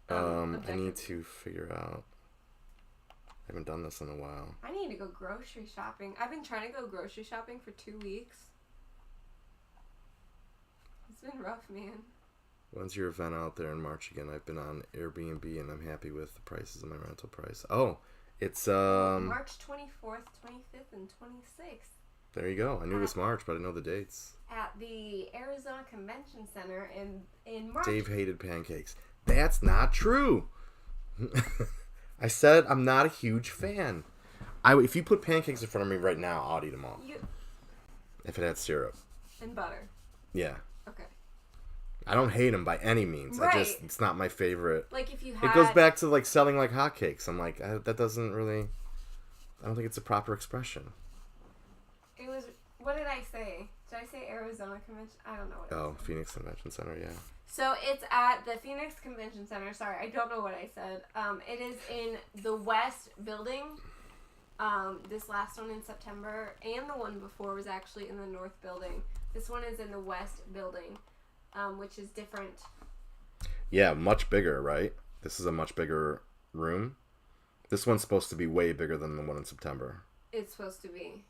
I need to figure out. I haven't done this in a while. I need to go grocery shopping. I've been trying to go grocery shopping for 2 weeks. It's been rough, man. When's your event out there in March again? I've been on Airbnb and I'm happy with the prices of my rental price. Oh, it's March 24th, 25th, and 26th. There you go. I knew it was March, but I didn't know the dates. At the Arizona Convention Center in March. Dave hated pancakes. That's not true. I said I'm not a huge fan. If you put pancakes in front of me right now, I'll eat them all. If it had syrup. And butter. Yeah. Okay. I don't hate them by any means. Right. It's not my favorite. Like if you had... It goes back to like selling like hotcakes. I'm like, that doesn't really... I don't think it's a proper expression. It was... What did I say? Did I say Arizona Convention? I don't know what it was. Phoenix Convention Center, yeah. So it's at the Phoenix Convention Center. Sorry, I don't know what I said. It is in the West Building. This last one in September and the one before was actually in the North Building. This one is in the West Building, which is different. Yeah, much bigger, right? This is a much bigger room. This one's supposed to be way bigger than the one in September. It's supposed to be.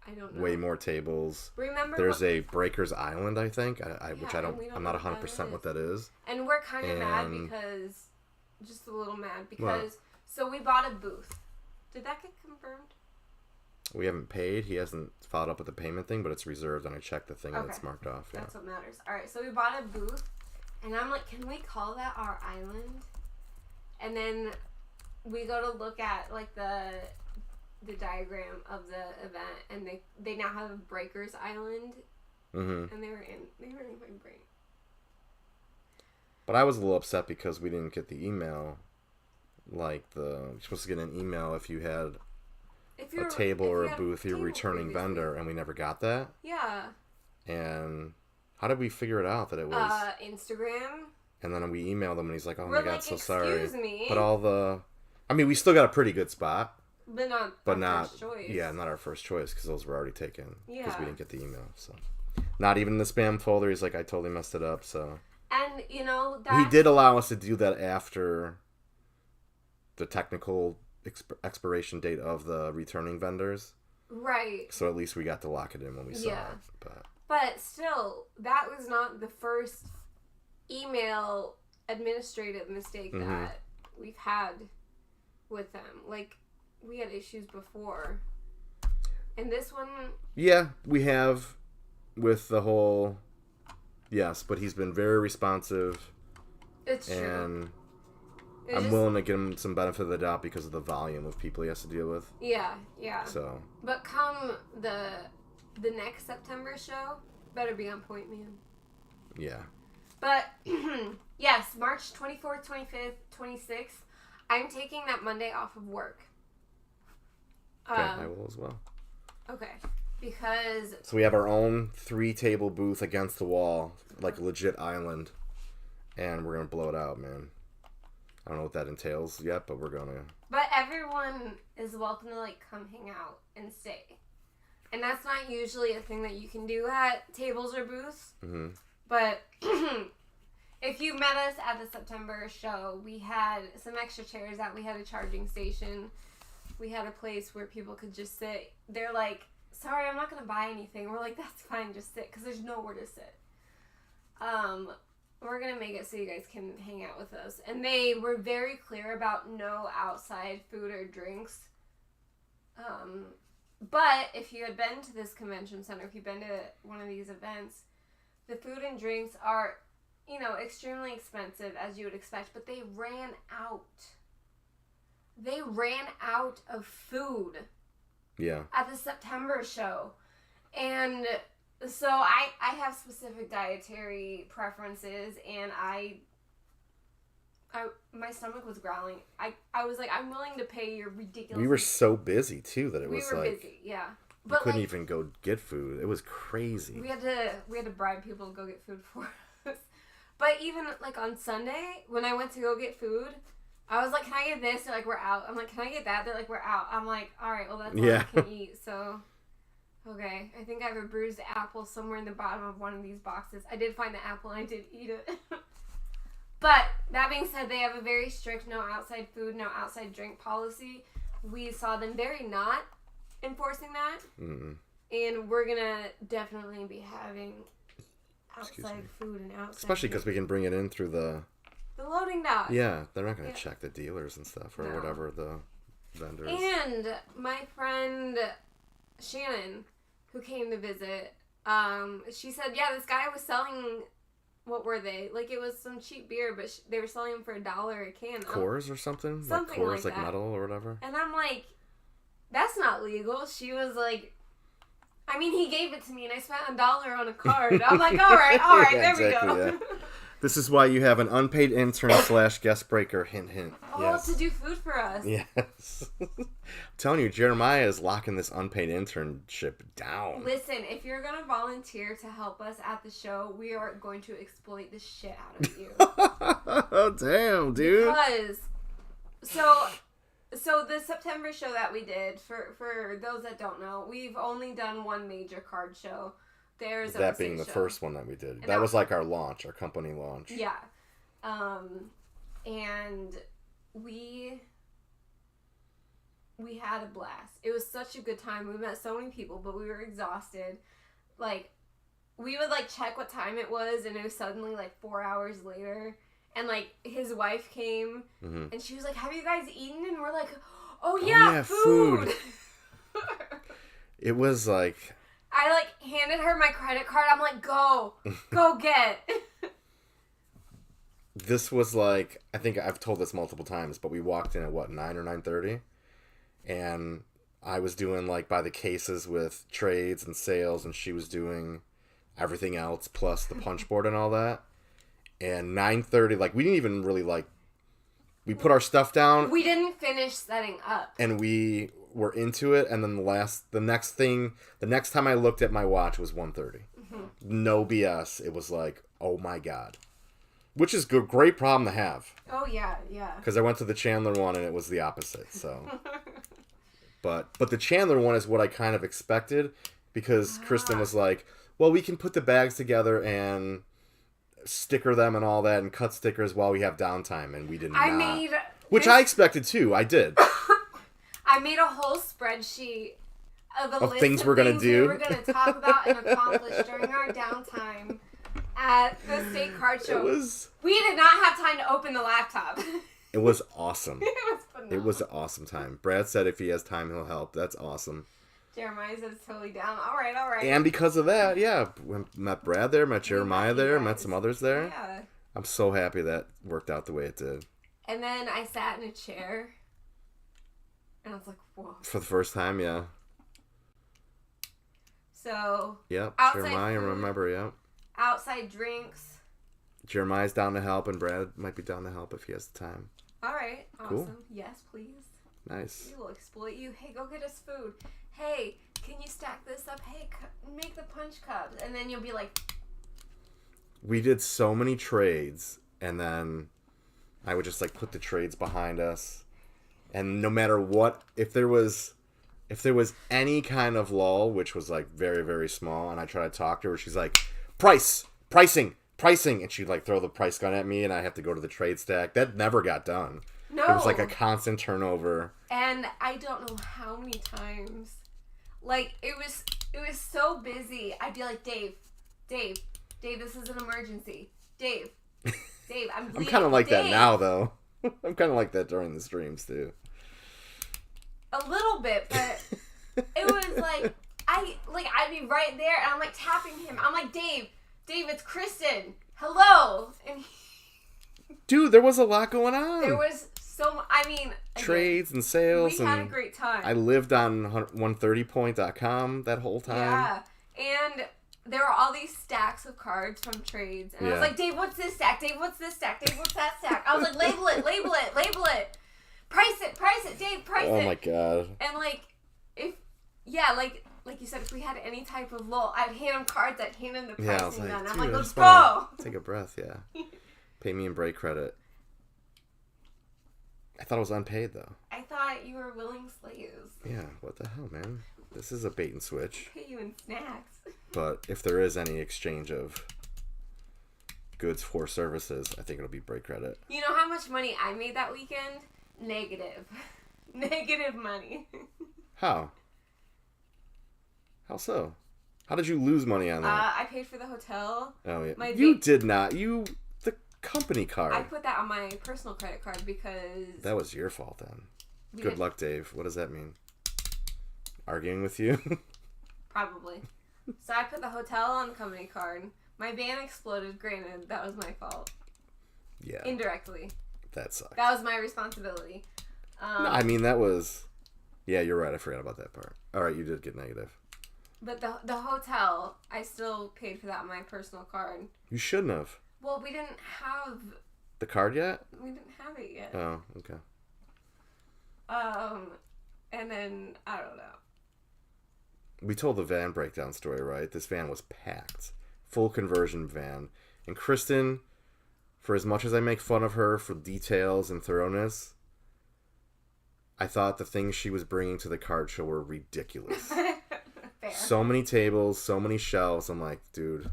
I don't know. Way more tables. Remember, there's a Breakers Island, I think, I'm not 100% what that is. And we're kind of mad because, just a little mad because, so we bought a booth. Did that get confirmed? We haven't paid. He hasn't followed up with the payment thing, but it's reserved, and I checked the thing and it's marked off. Yeah. That's what matters. All right, so we bought a booth, And I'm like, can we call that our island? And then we go to look at like the diagram of the event, and they now have Breakers Island, and they were in my brain. But I was a little upset because we didn't get the email. Like you're supposed to get an email if you had a table or a booth, you're a returning vendor, and we never got that. Yeah. And how did we figure it out that it was Instagram? And then we emailed him, and he's like, "Oh my God, so sorry." Excuse me. But we still got a pretty good spot. But not our first choice. Yeah, not our first choice because those were already taken. Yeah. Because we didn't get the email, so not even in the spam folder. He's like, "I totally messed it up." So. And he did allow us to do that after the technical expiration date of the returning vendors. Right. So at least we got to lock it in when we saw it. But still, that was not the first email administrative mistake that we've had with them. Like, we had issues before. And this one... Yeah, we have with the whole... Yes, but he's been very responsive. It's true. And I'm willing to give him some benefit of the doubt because of the volume of people he has to deal with. Yeah, yeah. So. But come the next September show, better be on point, man. Yeah. But, yes, March 24th, 25th, 26th, I'm taking that Monday off of work. Okay, I will as well. Okay. Because... So we have our own 3-table booth against the wall, like a legit island. And we're going to blow it out, man. I don't know what that entails yet, but we're going to... But everyone is welcome to, like, come hang out and stay. And that's not usually a thing that you can do at tables or booths. Mm-hmm. But if you met us at the September show, we had some extra chairs out. We had a charging station. We had a place where people could just sit. They're like, sorry, I'm not going to buy anything. We're like, that's fine, just sit, because there's nowhere to sit. We're going to make it so you guys can hang out with us. And they were very clear about no outside food or drinks. But if you had been to this convention center, if you've been to one of these events, the food and drinks are, extremely expensive, as you would expect, but they ran out. They ran out of food. Yeah. At the September show. And so I have specific dietary preferences, and my stomach was growling. I was like, I'm willing to pay your ridiculous... We were so busy, too, that it was like... We were busy, yeah. We couldn't even go get food. It was crazy. We had to bribe people to go get food for us. But even, like, on Sunday, when I went to go get food... I was like, can I get this? They're like, we're out. I'm like, can I get that? They're like, we're out. I'm like, all right, well, that's all I can eat. So, okay. I think I have a bruised apple somewhere in the bottom of one of these boxes. I did find the apple and I did eat it. But, that being said, they have a very strict no outside food, no outside drink policy. We saw them very not enforcing that. Mm-hmm. And we're going to definitely be having outside food and outside especially because we can bring it in through the loading dock. Yeah, they're not going to check the dealers and stuff or whatever the vendors. And my friend Shannon, who came to visit, she said, yeah, this guy was selling, what were they? Like, it was some cheap beer, but they were selling them for $1 a can. Coors or something? Something like Coors, like that. Metal or whatever? And I'm like, that's not legal. She was like, I mean, he gave it to me, and I spent $1 on a card. I'm like, all right, yeah, there exactly, we go. Yeah. This is why you have an unpaid intern / guest breaker, hint, hint. Oh, yes. To do food for us. Yes. I'm telling you, Jeremiah is locking this unpaid internship down. Listen, if you're going to volunteer to help us at the show, we are going to exploit the shit out of you. Oh, damn, dude. Because, so the September show that we did, for those that don't know, we've only done one major card show. That being the first one that we did. That was like our launch, our company launch. Yeah. And we had a blast. It was such a good time. We met so many people, but we were exhausted. Like, we would, like, check what time it was, and it was suddenly, like, 4 hours later. And, like, his wife came, and she was like, have you guys eaten? And we're like, oh yeah, food. It was, like... I, like, handed her my credit card. I'm like, go get. this was like, I think I've told this multiple times, but we walked in at what, 9 or 9:30, and I was doing like by the cases with trades and sales, and she was doing everything else plus the punch board and all that. And 9:30, like we didn't even really like. We put our stuff down. We didn't finish setting up. And we were into it, and then the next time I looked at my watch was 1:30. Mm-hmm. No BS. It was like, oh my God. Which is a great problem to have. Oh, yeah, yeah. Because I went to the Chandler one, and it was the opposite, so. But the Chandler one is what I kind of expected, because Kristen was like, well, we can put the bags together and sticker them and all that and cut stickers while we have downtime, and we did not. I expected too. I did. I made a whole spreadsheet of a list things of we're gonna things do. we were going to talk about and accomplish during our downtime at the state card show. We did not have time to open the laptop. It was awesome. It was phenomenal. It was an awesome time. Brad said if he has time, he'll help. That's awesome. Jeremiah says totally down. All right. And because of that, yeah, we met Brad there, met Jeremiah there, met some others there. Yeah. I'm so happy that worked out the way it did. And then I sat in a chair, and I was like, whoa. For the first time, yeah. So, yep, Jeremiah, food, remember, yep. Outside drinks. Jeremiah's down to help, and Brad might be down to help if he has the time. All right, awesome. Cool. Yes, please. Nice. We will exploit you. Hey, go get us food. Hey, can you stack this up? Hey, make the punch cups. And then you'll be like... We did so many trades, and then I would just like put the trades behind us. And no matter what, if there was any kind of lull, which was like very, very small, and I try to talk to her, she's like, pricing. And she'd like throw the price gun at me, and I have to go to the trade stack. That never got done. No. It was like a constant turnover. And I don't know how many times. Like, it was so busy. I'd be like, Dave, this is an emergency. Dave, I'm bleeding. I'm kind of like Dave. that now, though. I'm kind of like that during the streams, too. A little bit, but it was like, I'd be right there, and I'm like tapping him. I'm like, Dave, it's Kristen. Hello. And dude, there was a lot going on. There was again, trades and sales. We had a great time. I lived on 130point.com that whole time. Yeah, and there were all these stacks of cards from trades, and I was like, Dave, what's this stack? Dave, what's this stack? Dave, what's that stack? I was like, label it. Price it, Dave, price it. Oh my God. And like you said, if we had any type of lull, I'd hand him cards, I'd hand him the pricing gun. I'm like, let's go. Take a breath, yeah. Pay me in break credit. I thought it was unpaid, though. I thought you were willing slaves. Yeah, what the hell, man? This is a bait and switch. Pay you in snacks. But if there is any exchange of goods for services, I think it'll be break credit. You know how much money I made that weekend? Negative. Negative money. How? How so? How did you lose money on that? I paid for the hotel. Oh, yeah. You did not. The company card. I put that on my personal credit card because... That was your fault then. Good luck, Dave. What does that mean? Arguing with you? Probably. So I put the hotel on the company card. My van exploded. Granted, that was my fault. Yeah. Indirectly. That sucks. That was my responsibility. No, I mean, that was... Yeah, you're right. I forgot about that part. All right, you did get negative. But the hotel, I still paid for that on my personal card. You shouldn't have. Well, we didn't have... The card yet? We didn't have it yet. Oh, okay. And then, I don't know. We told the van breakdown story, right? This van was packed. Full conversion van. And Kristen, for as much as I make fun of her for details and thoroughness, I thought the things she was bringing to the card show were ridiculous. Fair. So many tables, so many shelves. I'm like, dude.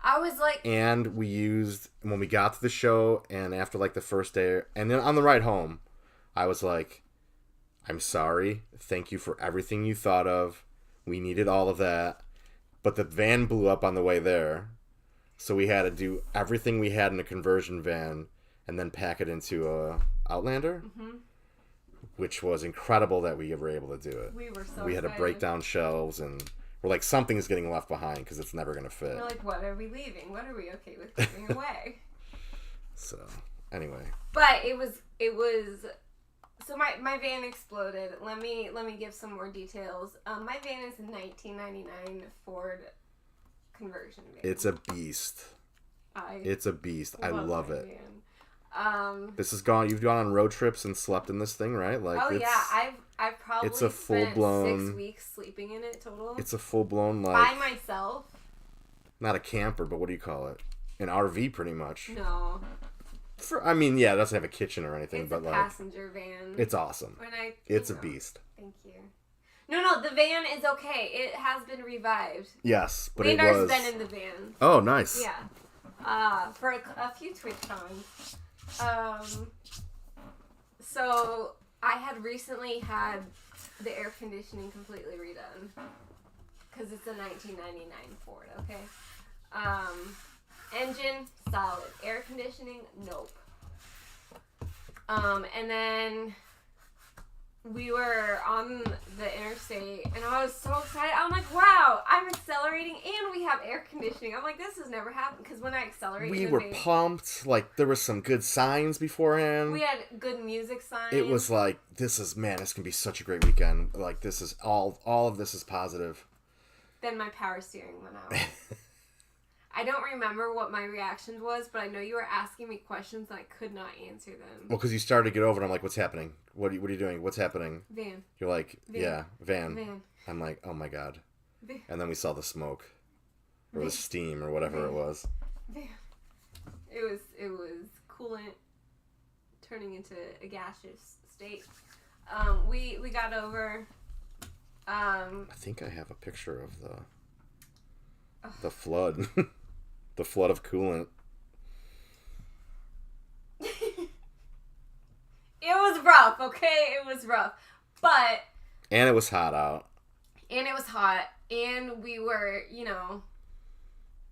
I was like... And we used, when we got to the show, and after like the first day, and then on the ride home, I was like, I'm sorry. Thank you for everything you thought of. We needed all of that. But the van blew up on the way there. So we had to do everything we had in a conversion van and then pack it into a Outlander. Mm-hmm. Which was incredible that we were able to do it. We were so We had to break down shelves, and we're like, something's getting left behind because it's never going to fit. We're like, what are we leaving? What are we okay with giving away? So, anyway. But it was so my van exploded. Let me give some more details. My van is a 1999 Ford conversion van. It's a beast. It's a beast. I love it. Van. This is gone. You've gone on road trips and slept in this thing, right? Like, oh yeah, I've probably it's a full-blown, spent 6 weeks sleeping in it total. It's a full-blown, like, by myself. Not a camper, but what do you call it? An RV, pretty much. No. I mean, yeah, it doesn't have a kitchen or anything, it's but a like, passenger van. It's awesome. It's a beast. Thank you. No, the van is okay. It has been revived. Yes, but Landar's been in the van. Oh, nice. Yeah. For a few TwitchCons. So I had recently had the air conditioning completely redone because it's a 1999 Ford. Okay. Engine solid. Air conditioning nope. And then we were on the interstate, and I was so excited. I'm like, wow, I'm accelerating, and we have air conditioning. I'm like, this has never happened, because when I accelerate... We were pumped. Like, there was some good signs beforehand. We had good music signs. It was like, this can be such a great weekend. Like, this is, all of this is positive. Then my power steering went out. I don't remember what my reaction was, but I know you were asking me questions and I could not answer them. Well, because you started to get over it. I'm like, what's happening? What are you doing? What's happening? Van. You're like, van. Yeah, van. Van. I'm like, oh my God. Van. And then we saw the smoke. Or van. the steam or whatever it was. Van. It was coolant turning into a gaseous state. We got over... I think I have a picture of the flood. The flood of coolant. It was rough, okay? It was rough. But... And it was hot out. And it was hot. And we were,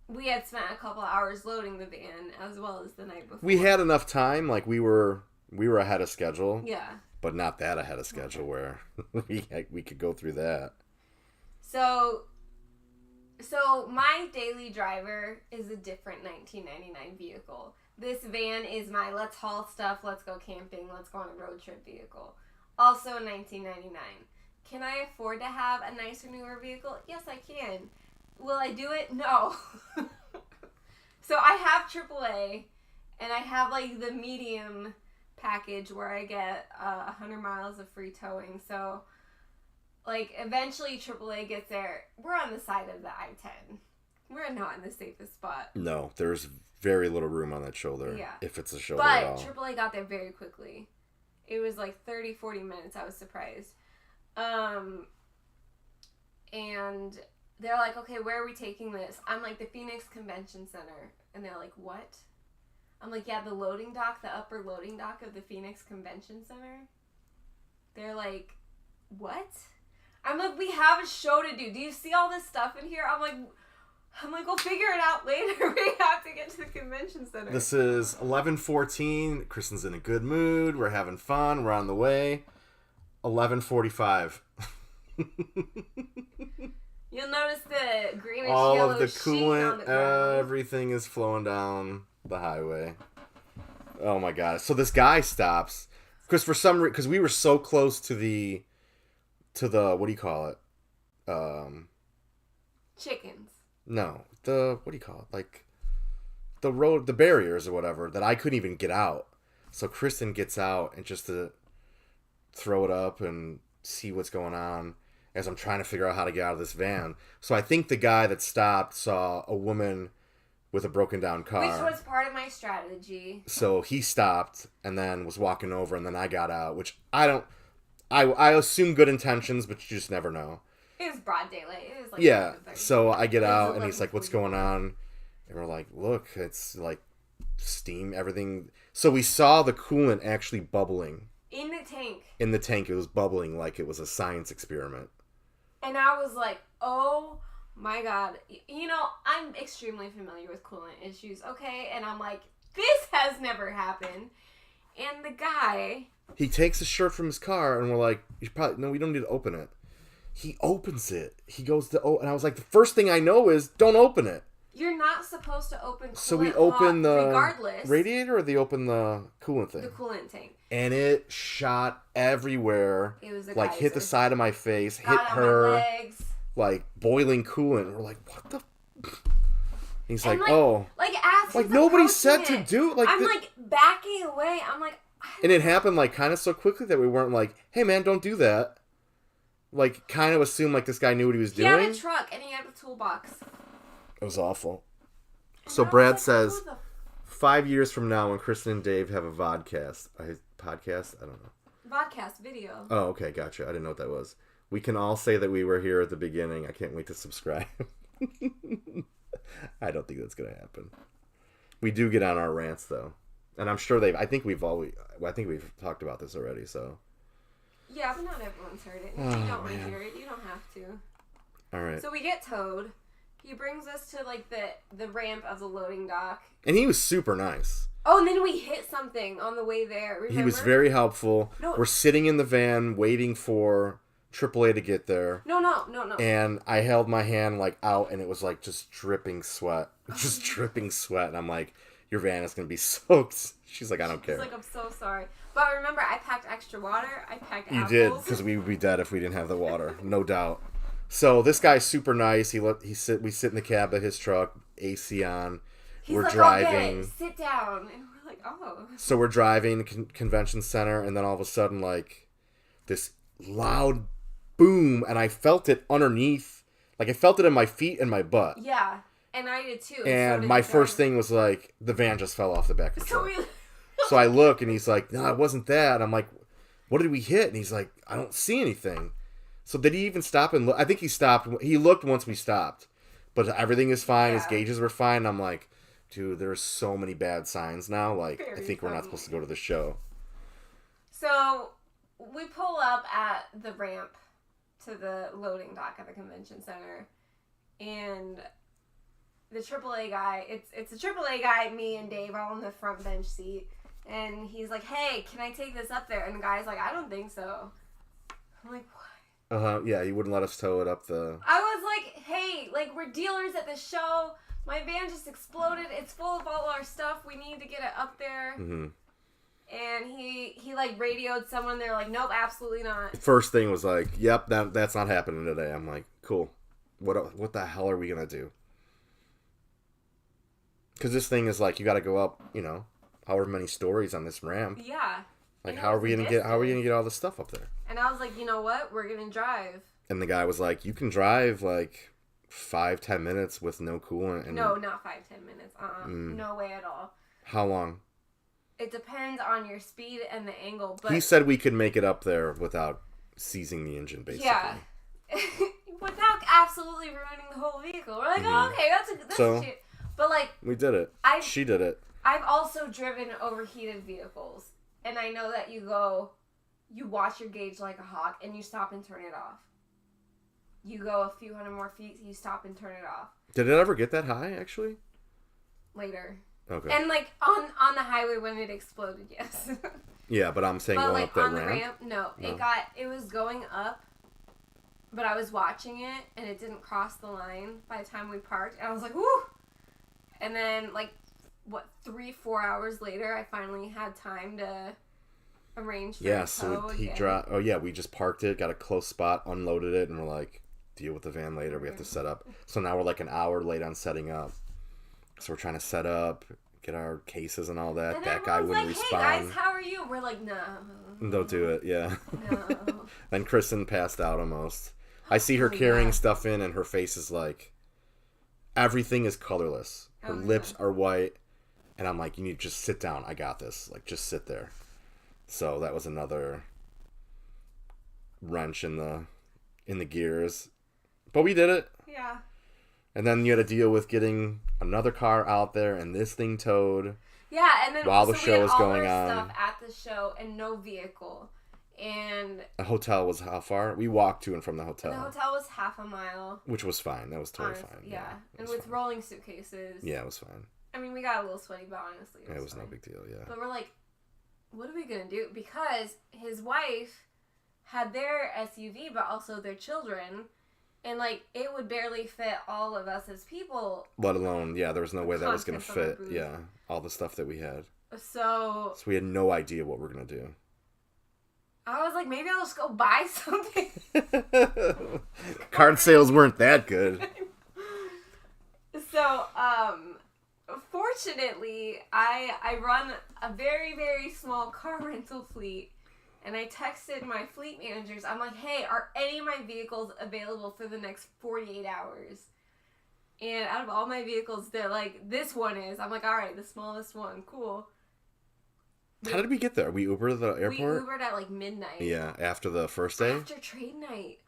we had spent a couple hours loading the van as well as the night before. We had enough time. Like, we were ahead of schedule. Yeah. But not that ahead of schedule where we could go through that. So my daily driver is a different 1999 vehicle. This van is my let's haul stuff, let's go camping, let's go on a road trip vehicle. Also 1999. Can I afford to have a nicer, newer vehicle? Yes, I can. Will I do it? No. So I have AAA, and I have like the medium package where I get 100 miles of free towing. So like eventually AAA gets there. We're on the side of the I-10. We're not in the safest spot. No, there's very little room on that shoulder. Yeah. If it's a shoulder at all. But AAA got there very quickly. It was like 30, 40 minutes. I was surprised. And they're like, okay, where are we taking this? I'm like, the Phoenix Convention Center. And they're like, what? I'm like, yeah, the loading dock, the upper loading dock of the Phoenix Convention Center. They're like, what? I'm like, we have a show to do. Do you see all this stuff in here? I'm like, we'll figure it out later. We have to get to the convention center. This is 11:14. Kristen's in a good mood. We're having fun. We're on the way. 11:45. You'll notice the greenish all yellow of the sheet coolant, on the ground. everything is flowing down the highway. Oh my God. So this guy stops. Because because we were so close to the, what do you call it? Chickens. No, what do you call it? Like, the road, the barriers or whatever, that I couldn't even get out. So Kristen gets out and just to throw it up and see what's going on as I'm trying to figure out how to get out of this van. So I think the guy that stopped saw a woman with a broken down car. Which was part of my strategy. So he stopped and then was walking over, and then I got out, which I assume good intentions, but you just never know. It was broad daylight. It was like... Yeah, so I get out, and he's like, what's going on? And we're like, look, it's like steam, everything. So we saw the coolant actually bubbling. In the tank. In the tank, it was bubbling like it was a science experiment. And I was like, oh my God. I'm extremely familiar with coolant issues, okay? And I'm like, this has never happened. And the guy... He takes a shirt from his car, and we're like, no, we don't need to open it. He opens it. He goes to, and I was like, the first thing I know is, don't open it. You're not supposed to open coolant so we opened the regardless. radiator, or they opened the coolant thing? The coolant tank. And it shot everywhere. It was a like geyser. Hit the side of my face, Got hit on her. My legs. Like boiling coolant. And we're like, what the? He's like, like, oh. Like as like nobody said to do it. Like I'm like backing away. I'm like. And it happened like kind of so quickly that we weren't like, hey man, don't do that. Like kind of assumed like this guy knew what he was doing. He had a truck and he had a toolbox. It was awful. So Brad says, 5 years from now when Kristen and Dave have a vodcast. Podcast? I don't know. Vodcast video. Oh, okay, gotcha. I didn't know what that was. We can all say that we were here at the beginning. I can't wait to subscribe. I don't think that's going to happen. We do get on our rants, though. And I'm sure I think we've talked about this already, so. Yeah, but not everyone's heard it. If you don't want to hear it, you don't have to. All right. So we get towed. He brings us to, like, the ramp of the loading dock. And he was super nice. Oh, and then we hit something on the way there. Remember? He was very helpful. No. We're sitting in the van waiting for AAA to get there. No. And I held my hand, like, out, and it was, like, just dripping sweat. Just dripping sweat. And I'm like, your van is going to be soaked. She's like, I don't care. She's like, I'm so sorry. But remember, I packed extra water. I packed apples. You did, because we would be dead if we didn't have the water. No doubt. So this guy's super nice. We sit in the cab of his truck, AC on. He's we're like, driving. Sit down. And we're like, oh. So we're driving convention center, and then all of a sudden, like, this loud boom, and I felt it underneath. Like, I felt it in my feet and my butt. Yeah, and I did too. And my first thing was like, the van just fell off the back of the truck. So I look, and he's like, no, it wasn't that. I'm like, what did we hit? And he's like, I don't see anything. So did he even stop and look? I think he stopped. He looked once we stopped. But everything is fine. Yeah. His gauges were fine. I'm like, dude, there's so many bad signs now. Like, I think we're not supposed to go to the show. So we pull up at the ramp to the loading dock at the convention center. And the AAA guy, it's a AAA guy, me and Dave are on the front bench seat. And he's like, hey, can I take this up there? And the guy's like, I don't think so. I'm like, what? Yeah, he wouldn't let us tow it up the... I was like, hey, like, we're dealers at the show. My van just exploded. It's full of all our stuff. We need to get it up there. Mm-hmm. And he like, radioed someone. They're like, nope, absolutely not. First thing was like, yep, that's not happening today. I'm like, cool. What the hell are we going to do? Because this thing is like, you got to go up, however many stories on this ramp. Yeah. Like, how are we gonna get all this stuff up there? And I was like, you know what? We're gonna drive. And the guy was like, you can drive like 5-10 minutes with no coolant. And no, not 5-10 minutes. No way at all. How long? It depends on your speed and the angle. But he said we could make it up there without seizing the engine, basically. Yeah. Without absolutely ruining the whole vehicle. We're like, oh, okay, that's shit. But like, we did it. She did it. I've also driven overheated vehicles. And I know that you watch your gauge like a hawk, and you stop and turn it off. You go a few hundred more feet, you stop and turn it off. Did it ever get that high, actually? Later. Okay. And, like, on the highway when it exploded, yes. Yeah, but I'm saying going up that ramp? on the ramp, no. It was going up, but I was watching it, and it didn't cross the line by the time we parked, and I was like, woo! And then, like, 3-4 hours later, I finally had time to arrange for a tow again. Oh yeah, we just parked it, got a close spot, unloaded it, and we're like, deal with the van later. We have to set up. So now we're like an hour late on setting up. So we're trying to set up, get our cases and all that. And that guy wouldn't respond. Hey guys, how are you? We're like, no. Don't do it. Yeah. No. Then Kristen passed out almost. I see her carrying stuff in, and her face is like, everything is colorless. Her lips are white. And I'm like, you need to just sit down. I got this. Like, just sit there. So that was another wrench in the gears. But we did it. Yeah. And then you had to deal with getting another car out there and this thing towed. Yeah, and then while the show was going on, stuff at the show and no vehicle. And the hotel was how far? We walked to and from the hotel. The hotel was half a mile. Which was fine. That was totally fine. Yeah. And with rolling suitcases. Yeah, it was fine. I mean, we got a little sweaty, but honestly, it was no big deal, yeah. But we're like, what are we going to do? Because his wife had their SUV, but also their children. And, like, it would barely fit all of us as people. Let alone, yeah, there was no way that was going to fit, all the stuff that we had. So we had no idea what we were going to do. I was like, maybe I'll just go buy something. Card sales weren't that good. So, fortunately, I run a very, very small car rental fleet. And I texted my fleet managers. I'm like, hey, are any of my vehicles available for the next 48 hours? And out of all my vehicles, they're like, this one is. I'm like, all right, the smallest one. Cool. How did we get there? We Ubered to the airport? We Ubered at like midnight. Yeah, after the first day? After trade night.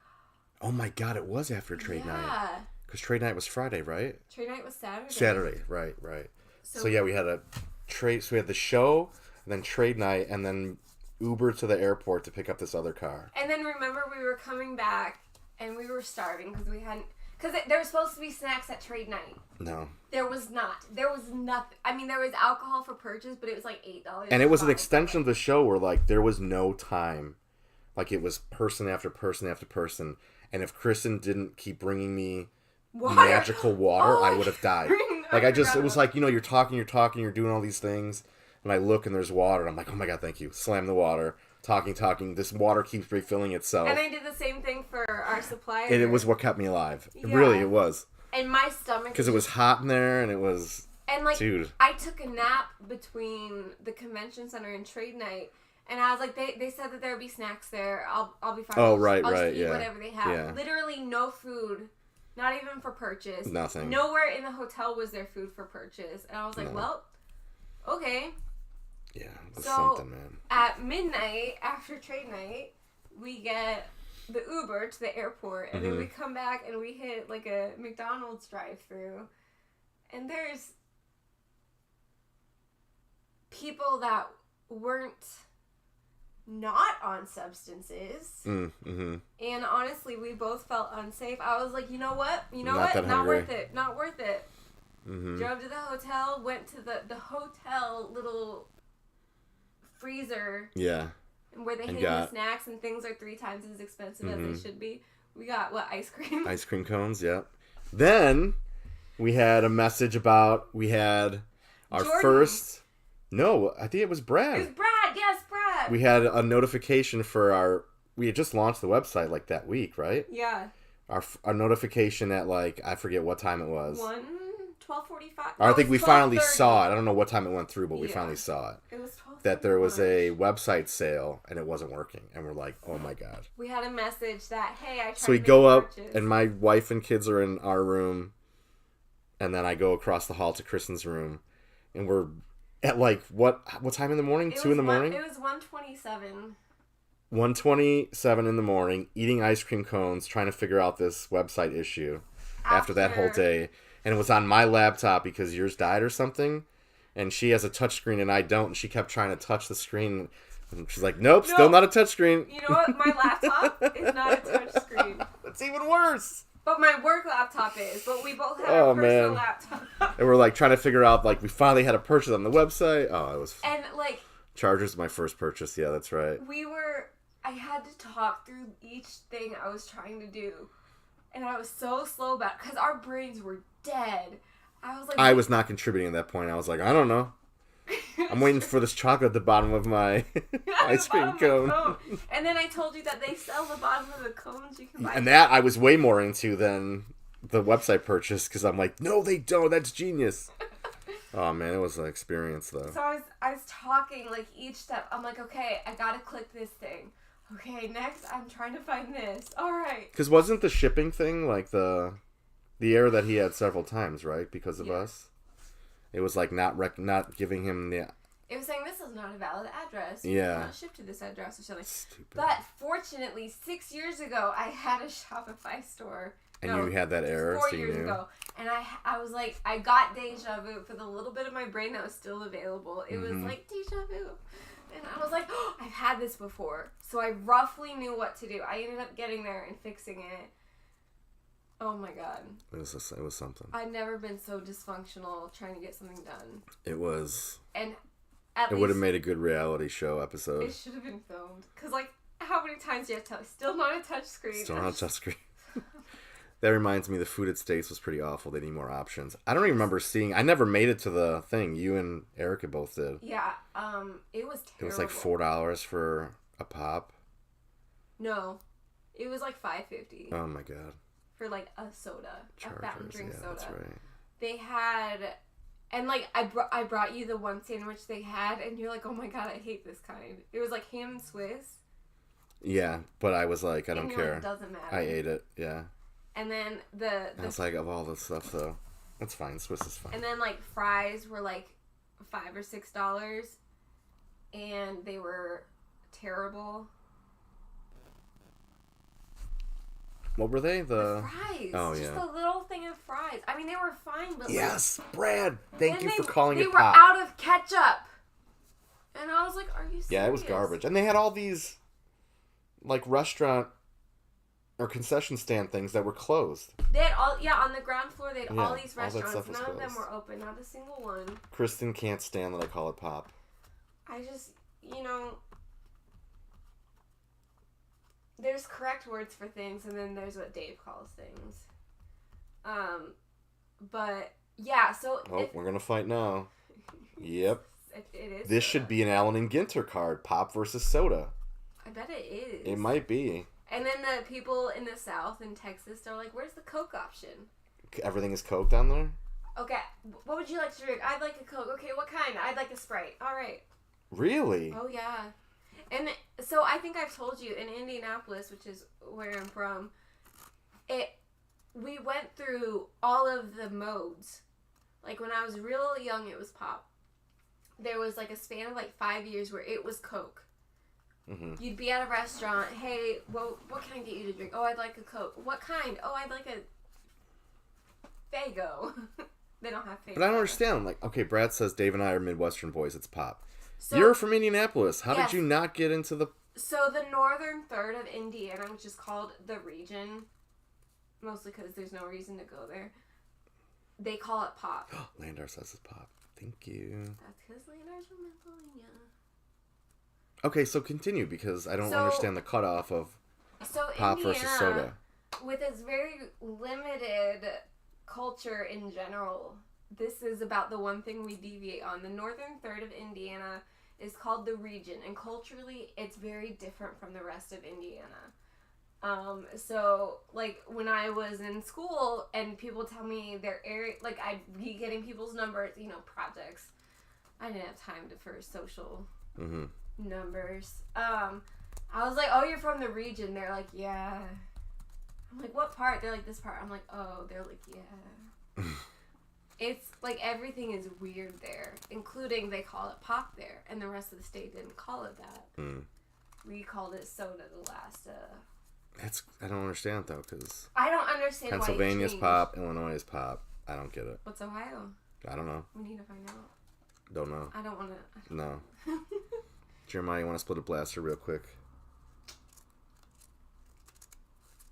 Oh my God, it was after trade night. Yeah. Because trade night was Friday, right? Trade night was Saturday. Saturday, right. So yeah, we had a trade. So we had the show, and then trade night, and then Uber to the airport to pick up this other car. And then remember we were coming back and we were starving because we hadn't... Because there was supposed to be snacks at trade night. No. There was not. There was nothing. I mean, there was alcohol for purchase, but it was like $8. And it was an extension of the show where, like, there was no time. Like, it was person after person after person. And if Kristen didn't keep bringing me magical water, I would have died. Like, it was like, you're talking, you're doing all these things. And I look and there's water. And I'm like, oh my God, thank you. Slam the water. Talking. This water keeps refilling itself. And I did the same thing for our supplier. And it was what kept me alive. Yeah. Really, it was. And my stomach... Because it was hot in there and it was... And, like, dude. I took a nap between the convention center and trade night. And I was like, they said that there would be snacks there. I'll be fine. Oh, right, I'll right, just eat whatever they have. Yeah. Literally no food. Not even for purchase. Nothing. Nowhere in the hotel was there food for purchase. And I was like, well, okay. Yeah, it was something, man. At midnight, after trade night, we get the Uber to the airport. And then we come back and we hit, like, a McDonald's drive-thru. And there's people that weren't not on substances. And honestly, we both felt unsafe. I was like, you know what? Not worth it. Not worth it. Drove to the hotel, went to the hotel little freezer. Yeah. Where they hid the snacks and things are 3 times as expensive as they should be. We got, ice cream? Ice cream cones, yep. Then we had a message about, we had our first... No, I think it was Brad. It was Brad, yes, Brad. We had a notification for we had just launched the website like that week, right? Yeah. Our notification at I forget what time it was. 12:45. I think we finally saw it. I don't know what time it went through, but we finally saw it. It was 12:30. That there was a website sale and it wasn't working. And we're like, oh my God. We had a message that, hey, I tried So we go up and my wife and kids are in our room. And then I go across the hall to Kristen's room. And we're at what time in the morning? 2 in the morning? It was 1:27. 1:27 in the morning, eating ice cream cones, trying to figure out this website issue after that whole day. And it was on my laptop because yours died or something. And she has a touchscreen and I don't. And she kept trying to touch the screen. And she's like, nope, still not a touchscreen. You know what? My laptop is not a touchscreen. It's even worse. But my work laptop is. But we both have a personal laptop. And we're trying to figure out, we finally had a purchase on the website. Oh, it was... And, Charger's my first purchase. Yeah, that's right. I had to talk through each thing I was trying to do. And I was so slow about it because our brains were dead. I was not contributing at that point. I was like, I don't know. I'm waiting for this chocolate at the bottom of my ice cream cone. And then I told you that they sell the bottom of the cones you can buy. And that I was way more into than the website purchase because I'm like, no, they don't. That's genius. Oh, man, it was an experience, though. So I was talking, each step. I'm like, okay, I gotta click this thing. Okay, next, I'm trying to find this. All right. Because wasn't the shipping thing, the error that he had several times, right? Because of us? It was, not giving him the... It was saying, this is not a valid address. Yeah. You cannot ship to this address or something. Stupid. But, fortunately, 6 years ago, I had a Shopify store. And you had that error, 4 years ago. And I was like, I got deja vu for the little bit of my brain that was still available. It was like, deja vu. And I was like, oh, I've had this before. So I roughly knew what to do. I ended up getting there and fixing it. Oh my God. It was something. I'd never been so dysfunctional trying to get something done. It was. And it would have made a good reality show episode. It should have been filmed. Because, how many times do you have to tell? Still not a touchscreen. Still not a touchscreen. That reminds me, the food at States was pretty awful. They need more options. I don't even remember seeing... I never made it to the thing. You and Erica both did. Yeah, it was terrible. It was like $4 for a pop. No, it was like $5.50. Oh my god. For like a soda, Chargers, a fountain drink soda. That's right. They had, and like I brought you the one sandwich they had, and you're like, oh my god, I hate this kind. It was like ham and Swiss. Yeah, but I was like, I don't care. Like, doesn't matter. I ate it. Yeah. And then the I was like, of all this stuff though, that's fine. Swiss is fine. And then like fries were like $5 or $6, and they were terrible. What were they? The fries. Oh, just a little thing of fries. I mean, they were fine, but yes, Brad. Thank you for calling it pop. They were out of ketchup, and I was like, "Are you serious?" Yeah, it was garbage. And they had all these, like, restaurant or concession stand things that were closed. They had all, on the ground floor. They had all these restaurants. None of them were open. Not a single one. Kristen can't stand that I call it pop. I just, there's correct words for things, and then there's what Dave calls things. But yeah, so we're gonna fight now. Yep. It is. This should be an Allen and Ginter card: pop versus soda. I bet it is. It might be. And then the people in the South in Texas, they're like, "Where's the Coke option?" Everything is Coke down there. Okay, what would you like to drink? I'd like a Coke. Okay, what kind? I'd like a Sprite. All right. Really? Oh yeah. And so I think I've told you, in Indianapolis, which is where I'm from, we went through all of the modes. Like when I was real young, it was pop. There was like a span of like 5 years where it was Coke. Mm-hmm. You'd be at a restaurant. Hey, what can I get you to drink? Oh, I'd like a Coke. What kind? Oh, I'd like a Faygo. They don't have Faygo. But I don't understand. Like, okay, Brad says Dave and I are Midwestern boys. It's pop. So, you're from Indianapolis. How did you not get into the... So the northern third of Indiana, which is called the region, mostly because there's no reason to go there, they call it pop. Landar says it's pop. Thank you. That's because Landar's from Pennsylvania. Okay, so continue, because I don't understand the cutoff of pop Indiana, versus soda. With its very limited culture in general, this is about the one thing we deviate on. The northern third of Indiana is called the region, and culturally it's very different from the rest of Indiana. So like when I was in school and people tell me their area, like I'd be getting people's numbers, projects. I didn't have time for social numbers. I was like, "Oh, you're from the region." They're like, "Yeah." I'm like, "What part?" They're like, "This part." I'm like, "Oh." They're like, "Yeah." It's like everything is weird there, including they call it pop there, and the rest of the state didn't call it that. We called it soda the last. I don't understand though, because I don't understand. Pennsylvania's pop, Illinois is pop. I don't get it. What's Ohio? I don't know. We need to find out. Don't know. I don't want to. No. Jeremiah, you want to split a blaster real quick?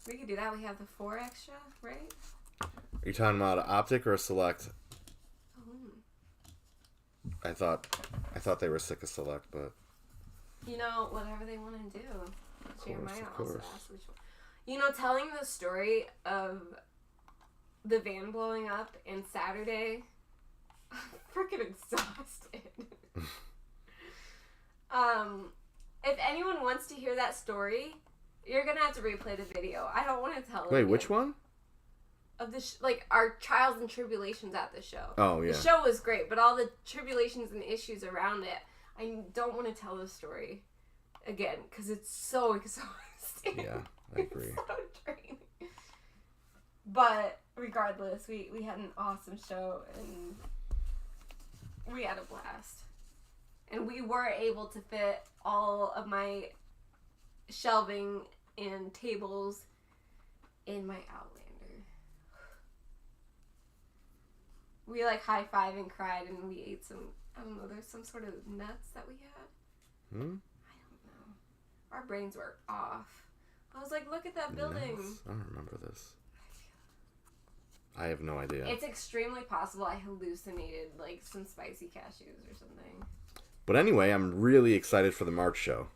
We could do that. We have the 4 extra, right? Are you talking about an optic or a select? I thought they were sick of select, but whatever they want to do. Jeremiah of course. Also asked which one. Telling the story of the van blowing up and Saturday, I'm freaking exhausted. If anyone wants to hear that story, you're gonna have to replay the video. I don't want to tell it. Wait, which one? Of the our trials and tribulations at the show. Oh yeah. The show was great, but all the tribulations and issues around it, I don't want to tell the story again because it's so exhausting. Yeah, I agree. It's so draining. But regardless, we had an awesome show and we had a blast. And we were able to fit all of my shelving and tables in my Outlander. We high-fived and cried, and we ate some, I don't know, there's some sort of nuts that we had. I don't know. Our brains were off. I was like, look at that building. Nuts? I don't remember this. I have no idea. It's extremely possible I hallucinated some spicy cashews or something. But anyway, I'm really excited for the March show.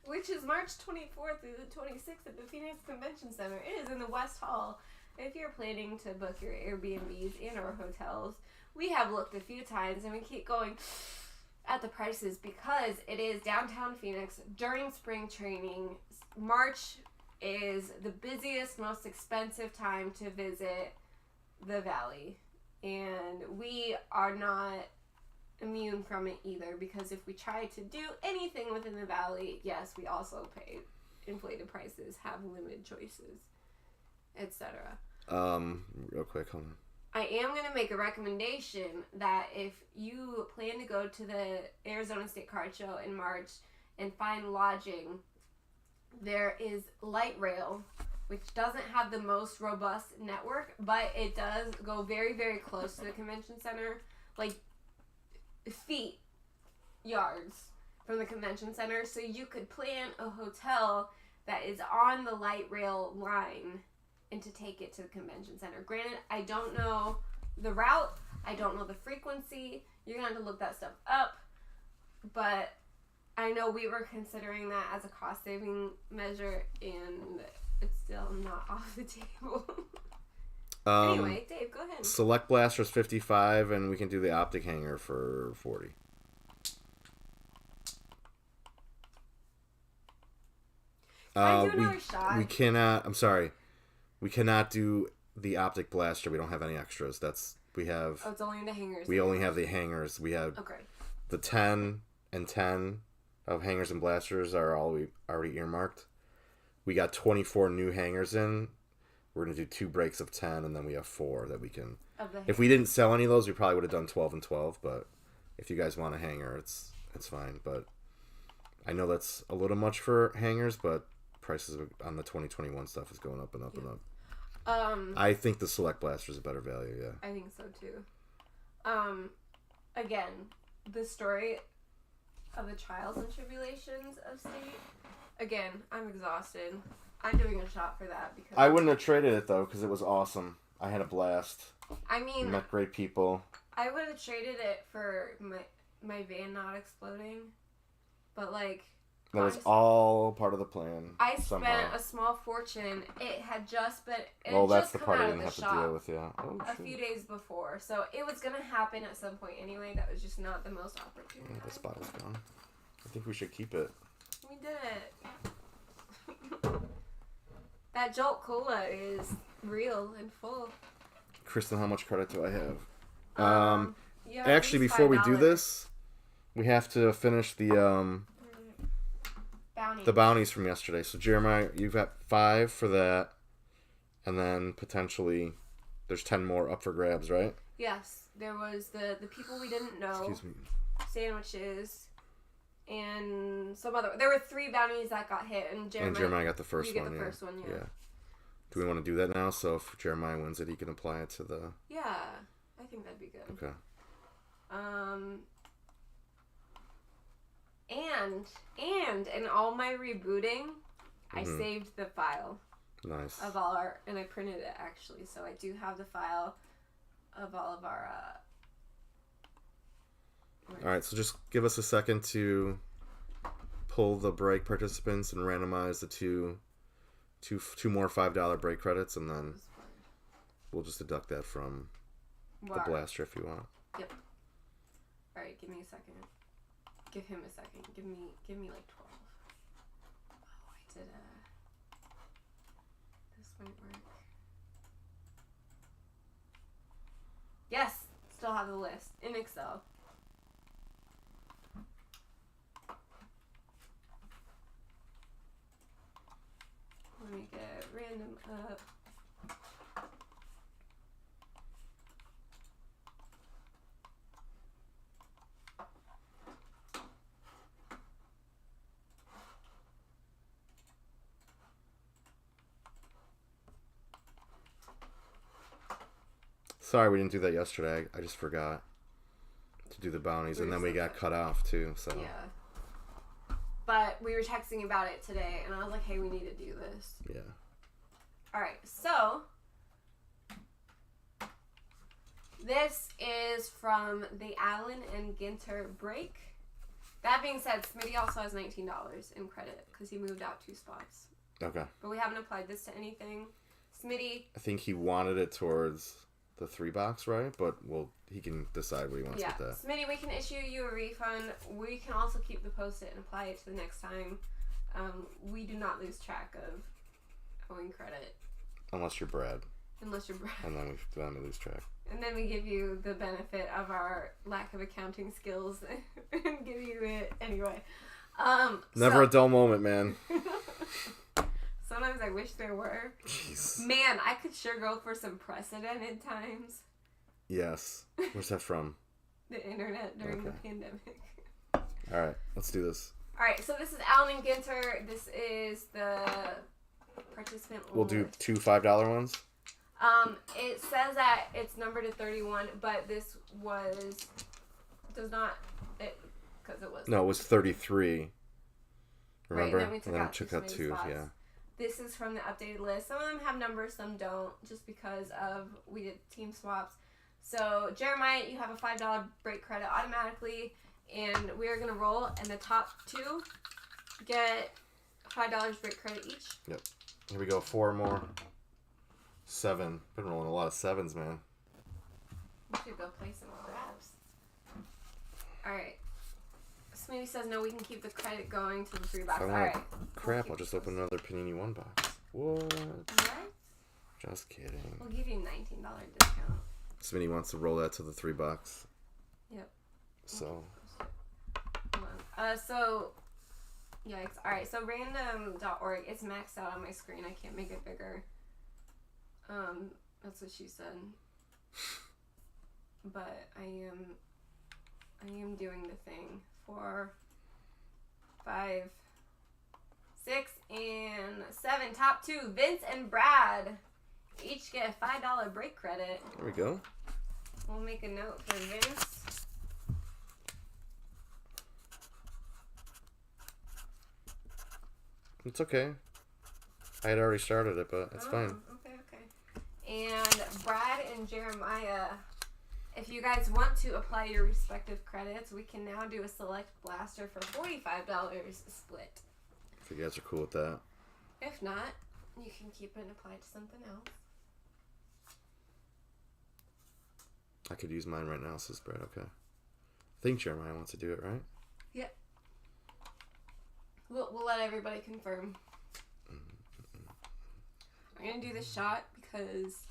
Which is March 24th through the 26th at the Phoenix Convention Center. It is in the West Hall. if you're planning to book your Airbnbs and or hotels, we have looked a few times and we keep going at the prices because it is downtown Phoenix during spring training. March is the busiest, most expensive time to visit the Valley. And we are not immune from it either, because if we try to do anything within the Valley, yes, we also pay inflated prices, have limited choices, etc. Real quick, hold on. I am going to make a recommendation that if you plan to go to the Arizona State Card Show in March and find lodging, there is Light Rail, which doesn't have the most robust network, but it does go very, very close to the convention center, like feet, yards from the convention center. So you could plan a hotel that is on the Light Rail line and to take it to the convention center. Granted, I don't know the route. I don't know the frequency. You're going to have to look that stuff up. But I know we were considering that as a cost-saving measure, and it's still not off the table. Anyway, Dave, go ahead. Select Blaster's $55, and we can do the optic hanger for $40. Can I do another shot? We cannot. I'm sorry. We cannot do the optic blaster. We don't have any extras. We have. Oh, it's only the hangers. We only have the hangers. We have the 10 and 10 of hangers and blasters are all we already earmarked. We got 24 new hangers in. We're gonna do 2 breaks of 10, and then we have 4 that we can. If we didn't sell any of those, we probably would have done 12 and 12. But if you guys want a hanger, it's fine. But I know that's a little much for hangers, but prices on the 2021 stuff is going up and up and up. I think the Select Blaster is a better value. Yeah, I think so too. Again, the story of the trials and tribulations of state. Again, I'm exhausted. I'm doing a shot for that because I wouldn't have traded it though, because it was awesome. I had a blast. I mean, met great people. I would have traded it for my van not exploding, but like. That was all part of the plan. I spent a small fortune. It had just been. That's the part I didn't have to deal with. Yeah. A few days before, so it was gonna happen at some point anyway. That was just not the most opportune. Yeah, this bottle's gone. I think we should keep it. We did it. That Jolt Cola is real and full. Kristen, how much credit do I have? Yeah, actually, before we do this, we have to finish the bounties. The bounties from yesterday. So Jeremiah, you've got 5 for that, and then potentially there's 10 more up for grabs, right? Yes, there was the people we didn't know. Excuse me. Sandwiches, and some other. There were 3 bounties that got hit, and Jeremiah got the first one. The first one, yeah. Do we want to do that now? So if Jeremiah wins it, he can apply it to the. Yeah, I think that'd be good. Okay. And in all my rebooting, I saved the file. Nice. Of all our, and I printed it actually, so I do have the file of all of our. All right, so just give us a second to pull the break participants and randomize the two more $5 break credits, and then we'll just deduct that from the blaster if you want. Yep. All right, give me a second. Give him a second. Give me like 12. Oh, I did this might work. Yes, still have the list in Excel. Let me get random up. Sorry we didn't do that yesterday. I just forgot to do the bounties, and then we got cut off too. So yeah. But we were texting about it today, and I was like, "Hey, we need to do this." Yeah. All right. So this is from the Allen and Ginter break. That being said, Smitty also has $19 in credit because he moved out 2 spots. Okay. But we haven't applied this to anything. Smitty. I think he wanted it towards the 3 box, right? But he can decide what he wants with that. Smitty, we can issue you a refund. We can also keep the post-it and apply it to the next time. We do not lose track of owing credit. Unless you're Brad. And then we lose track. And then we give you the benefit of our lack of accounting skills and give you it anyway. Never a dull moment, man. Sometimes I wish there were. Jeez. Man, I could sure go for some precedented times. Yes. Where's that from? The internet during the pandemic. All right, let's do this. All right, so this is Alan and Ginter. This is the participant. We'll do 2 $5 ones. It says that it's numbered to 31, but this does not, because it was. No, it was 33. Remember? Right, and then we took out 2, spots. yeah. This is from the updated list. Some of them have numbers, some don't, just because we did team swaps. So, Jeremiah, you have a $5 break credit automatically, and we are going to roll, and the top 2 get $5 break credit each. Yep. Here we go, 4 more. 7. Been rolling a lot of 7s, man. We should go play some craps. Alright. Smitty says no, we can keep the credit going to the 3 box. Alright. Crap, I'll just open another Panini 1 box. What? Just kidding. We'll give you a $19 discount. Smitty wants to roll that to the 3 box. Yep. So. Hold on. Yikes. Alright, so random.org, it's maxed out on my screen. I can't make it bigger. That's what she said. But I am doing the thing. 4, 5, 6, and 7. Top 2, Vince and Brad. Each get a $5 break credit. There we go. We'll make a note for Vince. It's okay. I had already started it, but it's fine. Okay. And Brad and Jeremiah, if you guys want to apply your respective credits, we can now do a select blaster for $45 split. If you guys are cool with that. If not, you can keep it and apply it to something else. I could use mine right now, says Brad. Okay. I think Jeremiah wants to do it, right? Yep. We'll let everybody confirm. I'm going to do the shot because...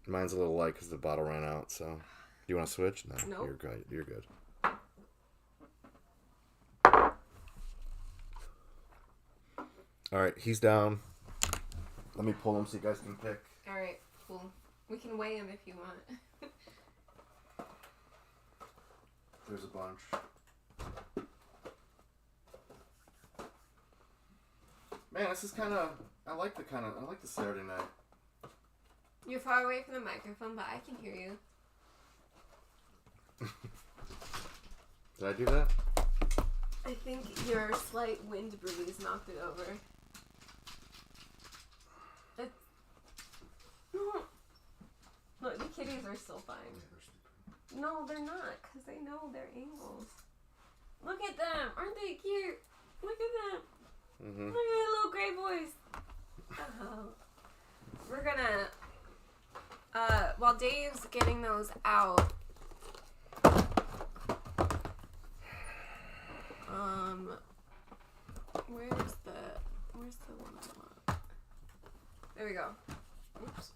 Mine's a little light because the bottle ran out, so... Do you want to switch? No, nope. You're good. You're good. Alright, he's down. Let me pull him so you guys can pick. Alright, cool. We can weigh him if you want. There's a bunch. Man, this is kind of... I like the Saturday night. You're far away from the microphone, but I can hear you. Did I do that? I think your slight wind breeze knocked it over. Look, the kitties are still fine. No, they're not, because they know their angles. Look at them! Aren't they cute? Look at them! Mm-hmm. Look at the little gray boys! We're gonna... while Dave's getting those out... Where's the one I want? There we go. Oops.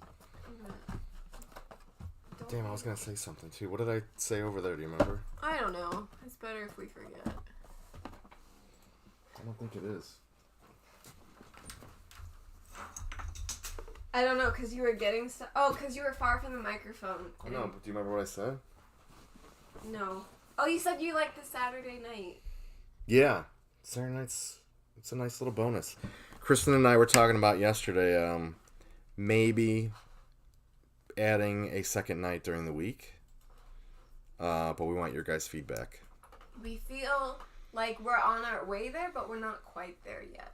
Damn, I was going to say something too. What did I say over there? Do you remember? I don't know. It's better if we forget. I don't think it is. I don't know, because you were getting stuff. Oh, because you were far from the microphone. I know, but do you remember what I said? No. Oh, you said you liked the Saturday night. Yeah. Saturday night's... It's a nice little bonus. Kristen and I were talking about yesterday, maybe adding a second night during the week. But we want your guys' feedback. We feel like we're on our way there, but we're not quite there yet.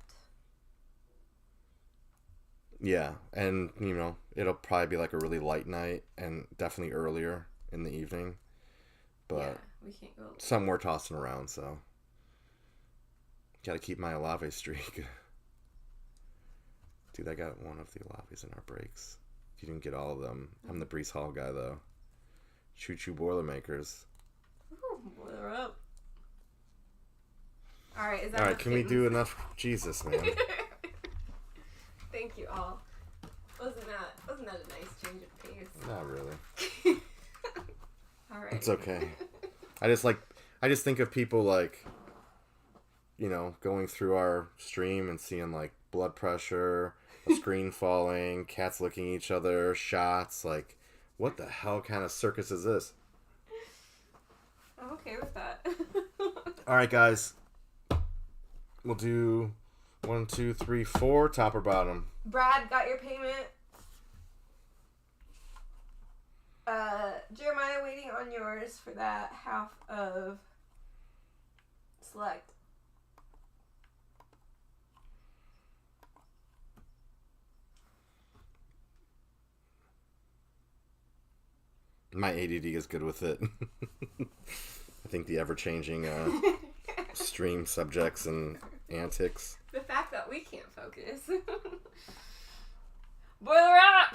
Yeah, and, you know, it'll probably be like a really light night and definitely earlier in the evening. But yeah, we can't go. Something we're tossing around, so... Gotta keep my Olave streak. Dude, I got one of the Olavis in our breaks. You didn't get all of them. I'm the Brees Hall guy, though. Choo Choo Boilermakers. Ooh, boiler up. Alright, is that Alright, can we do enough? Jesus, man. Thank you all. Wasn't that a nice change of pace? Not really. Alright. It's okay. I just think of people like, you know, going through our stream and seeing like blood pressure, a screen falling, cats licking each other, shots, like, what the hell kind of circus is this? I'm okay with that. Alright, guys. We'll do 1, 2, 3, 4, top or bottom. Brad, got your payment. Jeremiah, waiting on yours for that half of Select. My ADD is good with it. I think the ever-changing stream subjects and antics. The fact that we can't focus. Boiler up!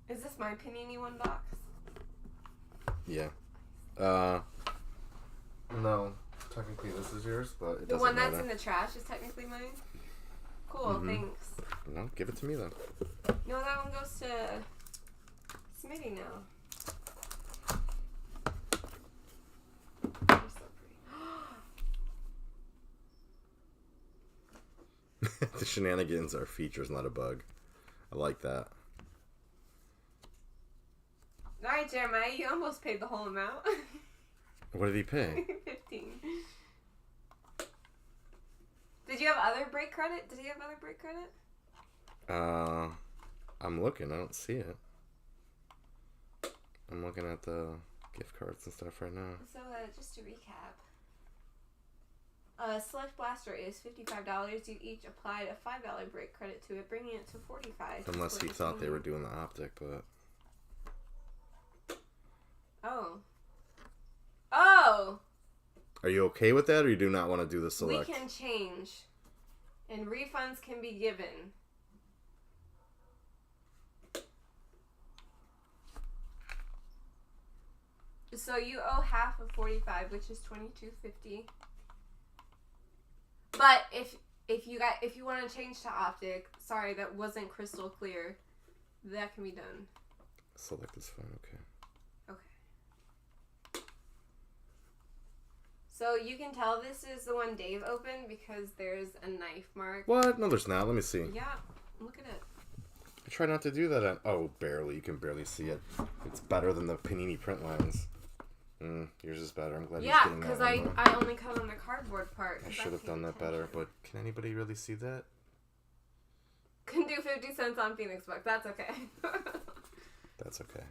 Is this my Panini one box? Yeah. No. Technically this is yours, but it doesn't matter. The one that's in the trash is technically mine? Cool, thanks. No, give it to me then. No, that one goes to Smitty now. You're so pretty. The shenanigans are features, not a bug. I like that. Alright, Jeremiah, you almost paid the whole amount. What did he pay? 15. Did you have other break credit? Did he have other break credit? I'm looking. I don't see it. I'm looking at the gift cards and stuff right now. So, just to recap. Select Blaster is $55. You each applied a $5 break credit to it, bringing it to $45. Unless he thought they were doing the optic, but... Oh. Oh! Are you okay with that, or you do not want to do the select? We can change. And refunds can be given. So you owe half of $45, which is $22.50. But if you want to change to optic, sorry, that wasn't crystal clear. That can be done. Select is fine. Okay. So you can tell this is the one Dave opened because there's a knife mark. What? No, there's not. Let me see. Yeah, look at it. I try not to do that. Oh, barely. You can barely see it. It's better than the Panini print lines. Yours is better. I'm glad you're getting that one. Yeah, because I only cut on the cardboard part. I should have done that better, but can anybody really see that? Can do 50 cents on Phoenix Bucks. That's okay. That's okay.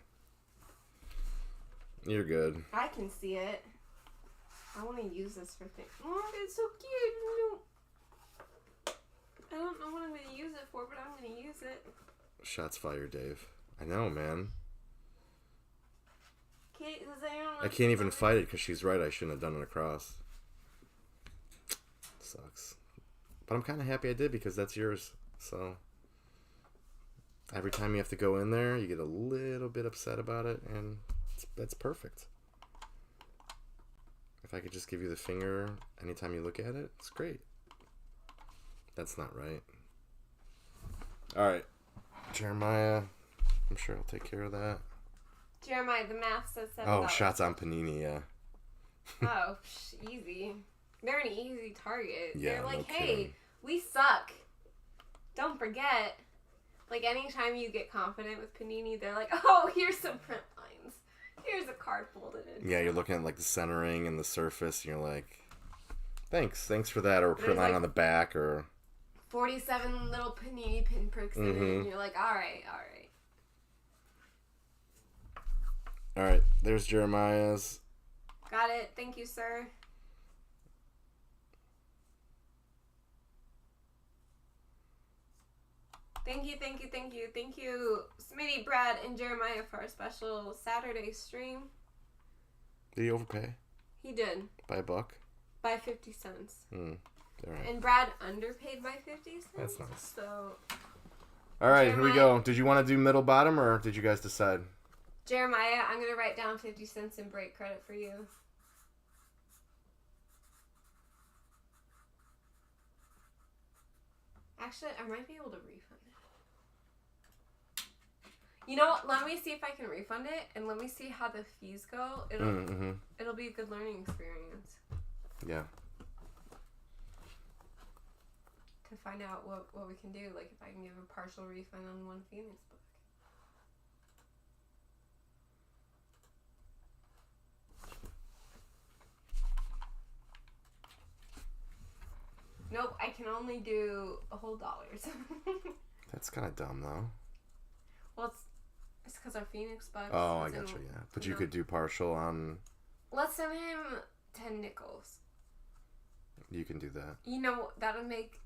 You're good. I can see it. I want to use this for things. Oh, it's so cute. No. I don't know what I'm going to use it for, but I'm going to use it. Shots fired, Dave. I know, man. I can't even fight it because she's right. I shouldn't have done it across. Sucks. But I'm kind of happy I did because that's yours. So every time you have to go in there, you get a little bit upset about it, and that's perfect. If I could just give you the finger anytime you look at it, it's great. That's not right. Alright. Jeremiah, I'm sure I'll take care of that. Jeremiah, the math says $7. Oh, shots on Panini, yeah. Oh, easy. They're an easy target. Yeah, they're like, no hey, kidding. we suck. Don't forget. Like, anytime you get confident with Panini, they're like, oh, here's some print lines. Here's a card folded in. Yeah, you're looking at like the centering and the surface, and you're like, thanks for that, or a print line like on the back, or 47 little Panini pinpricks in it, and you're like, all right. All right, there's Jeremiah's. Got it. Thank you, sir. Thank you, Smitty, Brad, and Jeremiah for our special Saturday stream. Did he overpay? He did. By $1? by 50 cents. Right. And Brad underpaid by 50 cents. That's nice. So. All right, here we go. Did you want to do middle bottom or did you guys decide? Jeremiah, I'm going to write down 50 cents in break credit for you. Actually, I might be able to refund it. You know what? Let me see if I can refund it, and let me see how the fees go. It'll be a good learning experience. Yeah. To find out what we can do, like if I can give a partial refund on one Phoenix book. Nope, I can only do a whole $. That's kind of dumb, though. Well, it's because our Phoenix bucks. Oh, I got you, yeah. But you could do partial on... Let's send him 10 nickels. You can do that. You know, that'll make...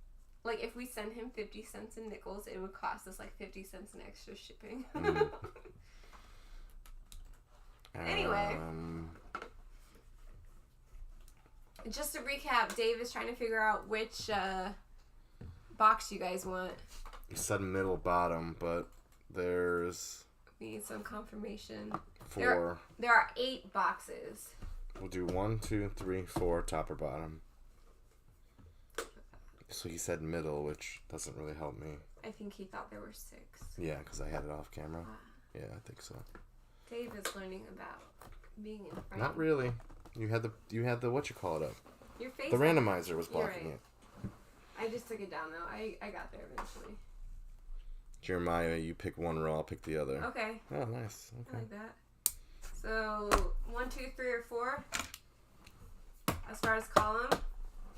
Like, if we send him 50 cents in nickels, it would cost us, like, 50 cents in extra shipping. Anyway. Just to recap, Dave is trying to figure out which box you guys want. You said middle bottom, but there's... We need some confirmation. 4. There are 8 boxes. We'll do 1, 2, 3, 4, top or bottom. So he said middle, which doesn't really help me. I think he thought there were 6. Yeah, because I had it off camera. Yeah, I think so. Dave is learning about being in front. Not really. You had the what you call it up. Your face. The randomizer was blocking it. I just took it down though. I got there eventually. Jeremiah, you pick one row, I'll pick the other. Okay. Oh, nice. Okay. I like that. So 1, 2, 3, or 4. As far as column,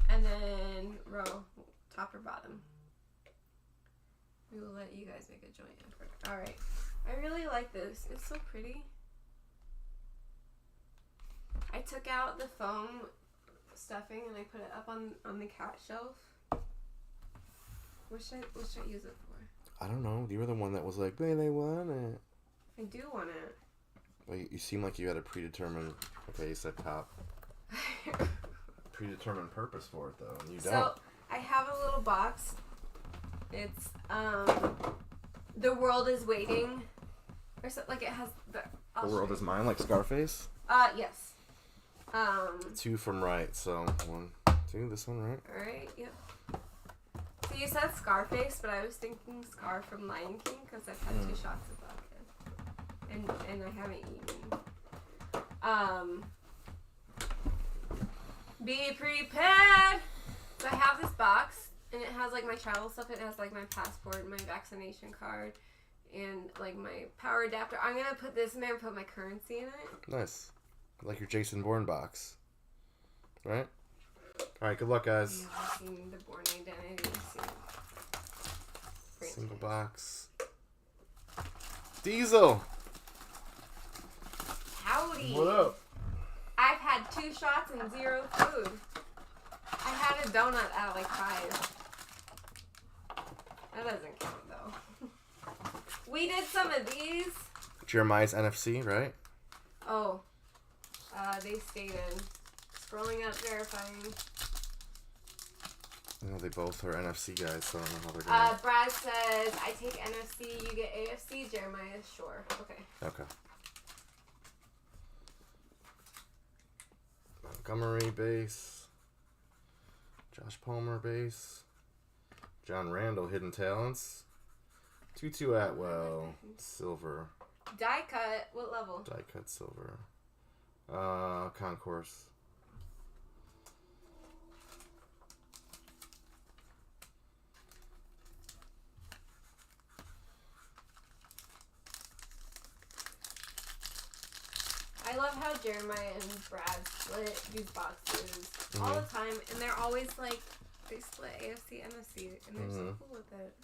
and then row, top or bottom. We will let you guys make a joint effort. All right. I really like this. It's so pretty. I took out the foam stuffing and I put it up on the cat shelf. What should I use it for? I don't know. You were the one that was like, they want it. I do want it. Well, you seem like you had a predetermined... Okay, you said top. Predetermined purpose for it, though, and you don't. So, I have a little box. It's, The World is Waiting. Or so, like, it has the... The World is Mine, like Scarface? Yes. 2 from right, so 1, 2, this one, right? Alright, yep. So you said Scarface, but I was thinking Scar from Lion King, because I've had 2 shots of vodka. And I haven't eaten. Be prepared! So I have this box, and it has, like, my travel stuff. It has, like, my passport, my vaccination card, and, like, my power adapter. I'm going to put this in there and put my currency in it. Nice. Like your Jason Bourne box. Right? Alright, good luck, guys. Yeah, I've seen the Bourne Identity. Single box. Diesel! Howdy! What up? I've had 2 shots and 0 food. I had a donut at like 5. That doesn't count though. We did some of these. Jeremiah's NFC, right? Oh. They stated. Scrolling up, verifying. I know they both are NFC guys, so I don't know how they're going. Brad says, I take NFC, you get AFC. Jeremiah, sure. Okay. Okay. Montgomery base. Josh Palmer base. John Randall, Hidden Talents. Tutu Atwell, silver. Die cut, what level? Die cut silver. Concourse. I love how Jeremiah and Brad split these boxes all the time, and they're always like, they split AFC, NFC, and they're so cool with it.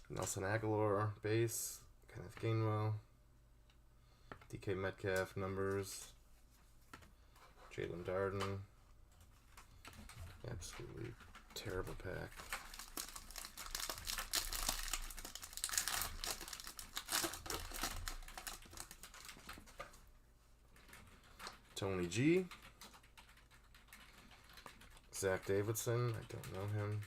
Nelson Aguilar, base. Kenneth Gainwell. DK Metcalf, numbers. Jalen Darden. Absolutely terrible pack. Tony G. Zach Davidson. I don't know him.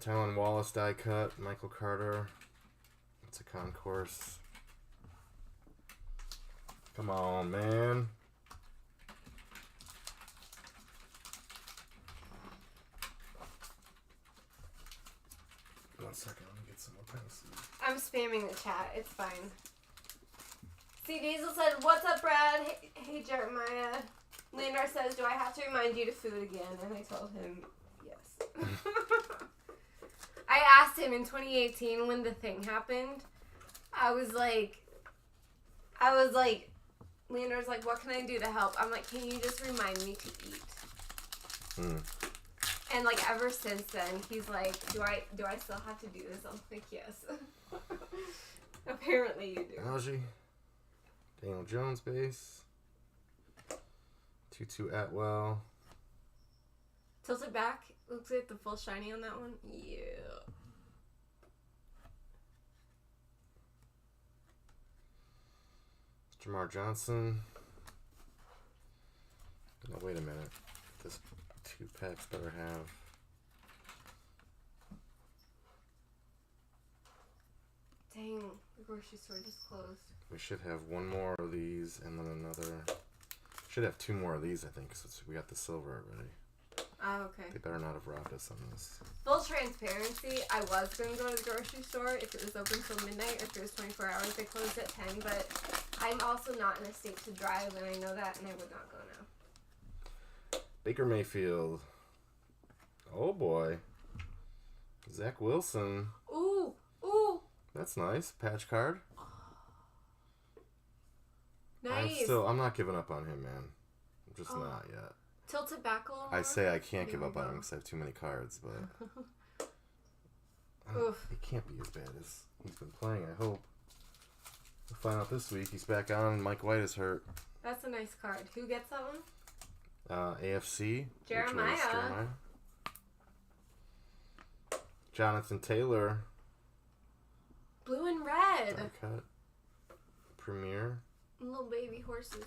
Tylen Wallace die cut. Michael Carter. It's a concourse. Come on, man. One second, let me get some more pencils. I'm spamming the chat. It's fine. See, Diesel said, "What's up, Brad? Hey, Jeremiah." Landar says, "Do I have to remind you to food again?" And I told him, yes. I asked him in 2018 when the thing happened. I was like, Landar's like, "What can I do to help?" I'm like, "Can you just remind me to eat?" And like ever since then, he's like, "Do I still have to do this?" I'm like, "Yes." Apparently you do. Algie. Daniel Jones base. 2-2 Atwell. Tilted back. Looks like the full shiny on that one. Yeah. Jamar Johnson. No, wait a minute. This 2 packs better have. Dang, the grocery store just closed. We should have one more of these and then another. Should have 2 more of these, I think, since we got the silver already. Oh, okay. They better not have robbed us on this. Full transparency, I was going to go to the grocery store if it was open till midnight or if it was 24 hours. They closed at 10, but I'm also not in a state to drive, and I know that, and I would not go now. Baker Mayfield. Oh, boy. Zach Wilson. Ooh, ooh. That's nice. Patch card. Nice. I'm not giving up on him, man. I'm just not yet. Tilted back a little I more? say I can't give up on him because I have too many cards, but it can't be as bad as he's been playing, I hope. We'll find out this week. He's back on and Mike White is hurt. That's a nice card. Who gets that one? AFC. Jeremiah. Jonathan Taylor. Blue and red. Die cut. Premier. Little baby horses.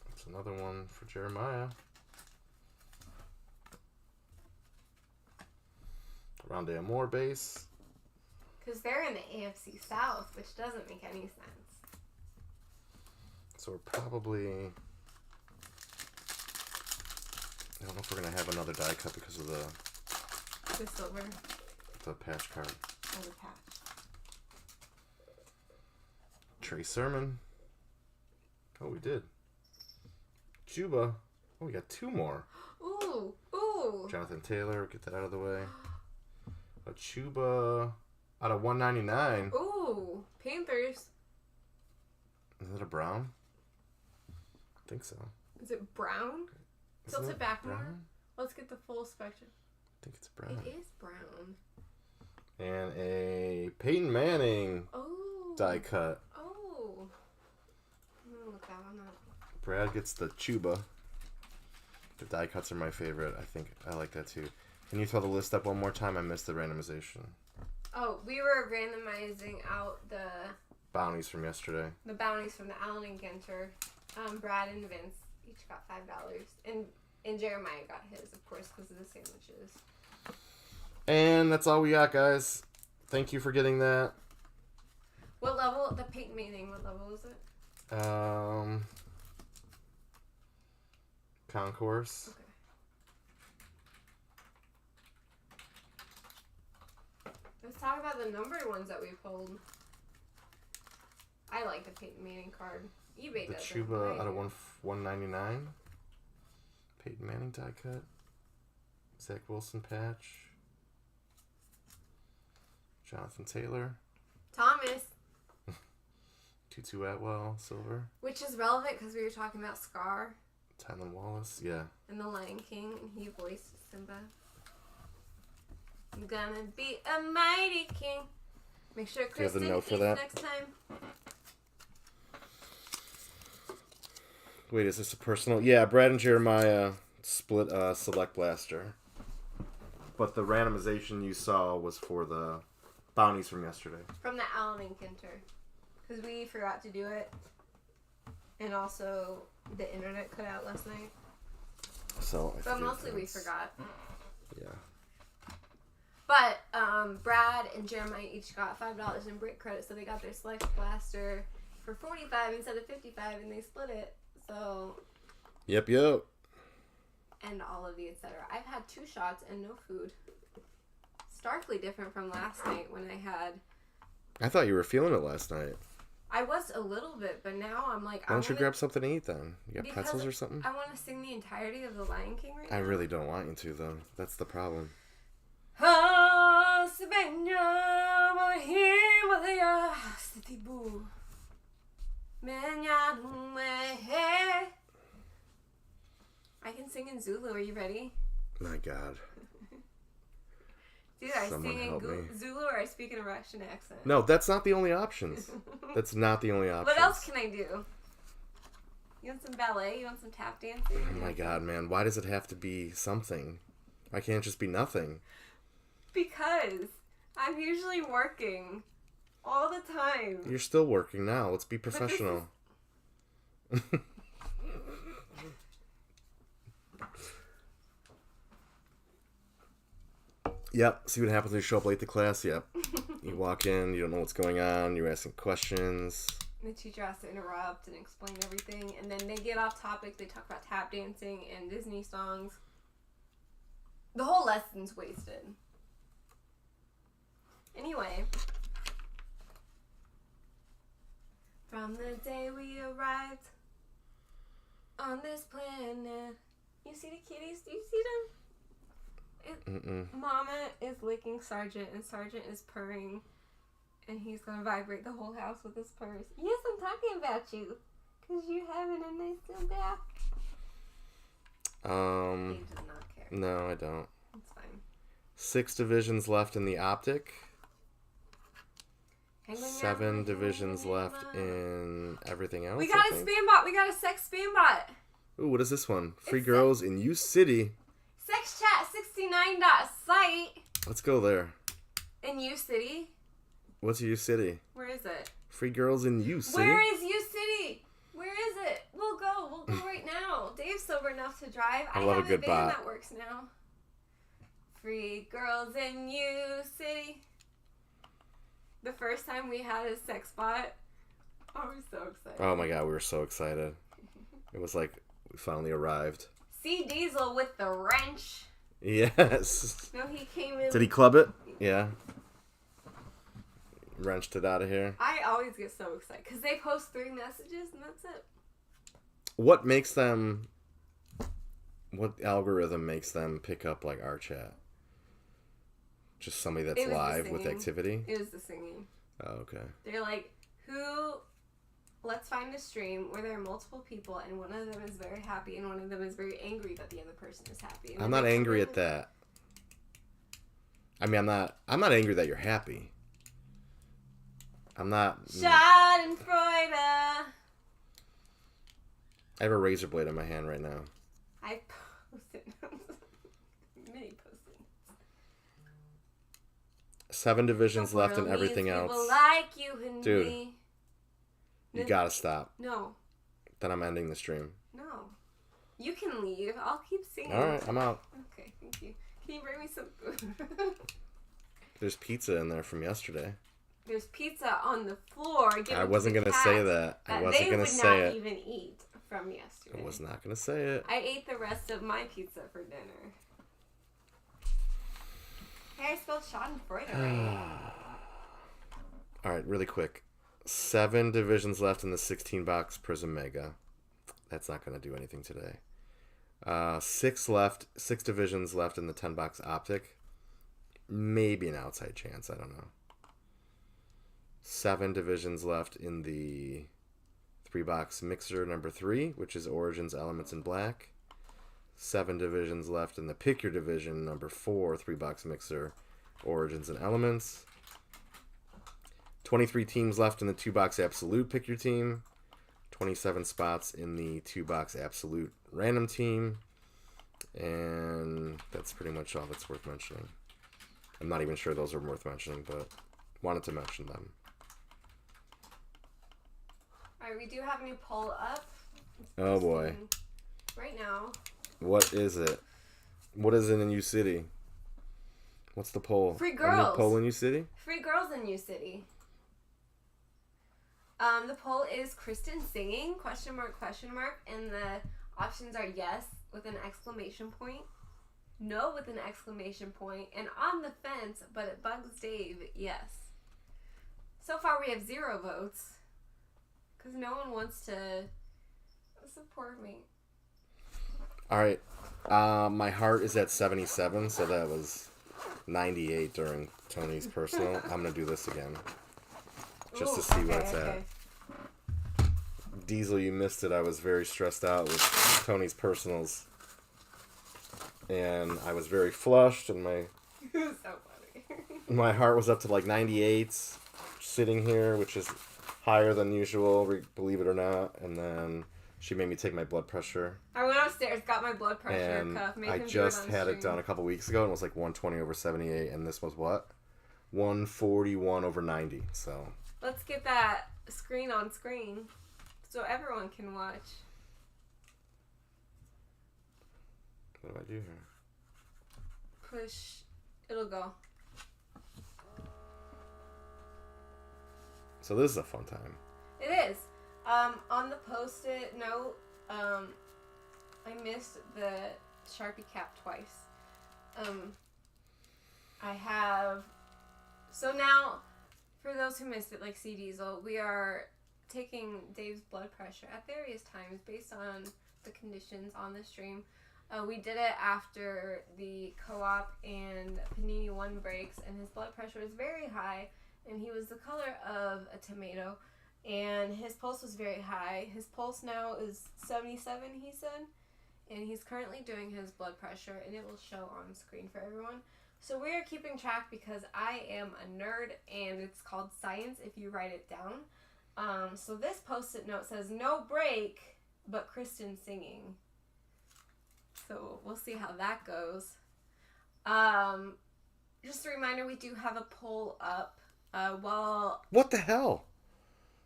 That's another one for Jeremiah. Rondale Moore base. Because they're in the AFC South, which doesn't make any sense. So we're probably... I don't know if we're going to have another die cut because of The silver. the patch card. Oh, the patch. Trey Sermon. Oh, we did. Juba. Oh, we got 2 more. Ooh, ooh. Jonathan Taylor, get that out of the way. A Chuba out of 199. Ooh, Panthers. Is it a Brown? I think so. Is it brown? Tilt it back more. Let's get the full spectrum. I think it's brown. It is brown. And a Peyton Manning die cut. Oh. I'm going to look that one up. Brad gets the Chuba. The die cuts are my favorite. I think I like that too. Can you throw the list up one more time? I missed the randomization. Oh, we were randomizing out the Bounties from yesterday. The bounties from the Allen and Ginter. Brad and Vince each got $5. And Jeremiah got his, of course, because of the sandwiches. And that's all we got, guys. Thank you for getting that. What level? The Peyton Manning, what level is it? Concourse. Okay. Let's talk about the numbered ones that we pulled. I like the Peyton Manning card. eBay The does. Chuba out of 199. Peyton Manning die cut. Zach Wilson patch. Jonathan Taylor. Thomas. 2-2 Atwell, silver. Which is relevant because we were talking about Scar. Tylen Wallace, yeah. And the Lion King, and he voiced Simba. I'm gonna be a mighty king. Make sure Kristen eats next time. Wait, is this a personal? Yeah, Brad and Jeremiah split Select Blaster. But the randomization you saw was for the bounties from yesterday. From the Allen and Ginter. Because we forgot to do it. And also, The internet cut out last night. So mostly we forgot. Yeah. But Brad and Jeremiah each got $5 in break credit, so they got their Select Blaster for $45 instead of $55, and they split it. So. Yep. And all of the etc. I've had 2 shots and no food. Starkly different from last night when I had. I thought you were feeling it last night. I was a little bit, but now I'm like. Why don't you grab something to eat then? You got pretzels or something? I want to sing the entirety of The Lion King right now. I really don't want you to, though. That's the problem. I can sing in Zulu. Are you ready? My God. Dude, I sing in Zulu or I speak in a Russian accent? No, that's not the only options. That's not the only options. What else can I do? You want some ballet? You want some tap dancing? Oh my God, man. Why does it have to be something? Why can't it just be nothing? Because I'm usually working all the time. You're still working now. Let's be professional. Yep. See what happens when you show up late to class? Yep. You walk in, you don't know what's going on, you're asking questions. The teacher has to interrupt and explain everything, and then they get off topic. They talk about tap dancing and Disney songs. The whole lesson's wasted. Anyway. From the day we arrived on this planet. You see the kitties? Do you see them? Mama is licking Sergeant, and Sergeant is purring, and he's gonna vibrate the whole house with his purrs. Yes, I'm talking about you, cause you're having a nice little bath. He does not care. No, I don't. It's fine. 6 divisions left in the optic. 7 divisions left in everything else. We got a spam bot. We got a sex spam bot. Ooh, what is this one? Free girls in U City. Sexchat69.site. Let's go there. In U City? What's U City? Where is it? Free girls in U City. Where is U City? Where is it? We'll go. We'll go right now. Dave's sober enough to drive. I love have a good bot. that works now. Free girls in U City. The first time we had a sex bot, I was so excited. Oh my God, we were so excited. It was like we finally arrived. See Diesel with the wrench. Yes. No, he came in. Did he club it? Yeah. Wrenched it out of here. I always get so excited because they post 3 messages and that's it. What makes them... What algorithm makes them pick up like our chat? Just somebody that's live with activity? It was the singing. Oh, okay. They're like, let's find a stream where there are multiple people and one of them is very happy and one of them is very angry that the other person is happy. I'm not angry at that. I mean, I'm not angry that you're happy. I'm not... Schadenfreude! I have a razor blade in my hand right now. I posted mini posting. 7 divisions left and everything else. Like you and Dude, me. You gotta stop. No. Then I'm ending the stream. No. You can leave. I'll keep singing. Alright, I'm out. Okay, thank you. Can you bring me some food? There's pizza in there from yesterday. There's pizza on the floor. I wasn't going to say that. I wasn't going to say it. They would not even eat from yesterday. I was not going to say it. I ate the rest of my pizza for dinner. Hey, I spelled Schadenfreude right. Alright, really quick. 7 divisions left in the 16-box Prism Mega. That's not going to do anything today. 6 divisions left in the 10-box Optic. Maybe an outside chance. I don't know. 7 divisions left in the 3-box Mixer number 3, which is Origins, Elements, and Black. 7 divisions left in the Pick Your Division number 4, 3-box Mixer, Origins, and Elements. 23 teams left in the 2-box Absolute Pick Your Team. 27 spots in the 2-box Absolute Random Team. And that's pretty much all that's worth mentioning. I'm not even sure those are worth mentioning, but wanted to mention them. Alright, we do have a new poll up. Oh boy. Right now. What is it? What is it in U City? What's the poll? Free girls. A new poll in U City? Free girls in U City. The poll is Kristen singing, question mark, and the options are yes with an exclamation point, no with an exclamation point, and on the fence, but it bugs Dave, yes. So far we have 0 votes, because no one wants to support me. Alright, my heart is at 77, so that was 98 during Tony's personal. I'm going to do this again. Just to see where it's at. Diesel, you missed it. I was very stressed out with Tony's personals. And I was very flushed, and my so funny. my heart was up to like 98, sitting here, which is higher than usual, believe it or not. And then she made me take my blood pressure. I went upstairs, got my blood pressure cuff. I just had it done a couple weeks ago, and it was like 120/78, and this was what? 141/90, so... Let's get that screen on screen so everyone can watch. What do I do here? Push. It'll go. So this is a fun time. It is. On the post-it note, I missed the Sharpie cap twice. I have... So now... For those who missed it, like C. Diesel, we are taking Dave's blood pressure at various times based on the conditions on the stream. We did it after the co-op and Panini One breaks, and his blood pressure was very high, and he was the color of a tomato, and his pulse was very high. His pulse now is 77, he said, and he's currently doing his blood pressure, and it will show on screen for everyone. So we are keeping track because I am a nerd, and it's called science if you write it down. So this post-it note says, no break, but Kristen singing. So we'll see how that goes. Just a reminder, we do have a poll up. What the hell?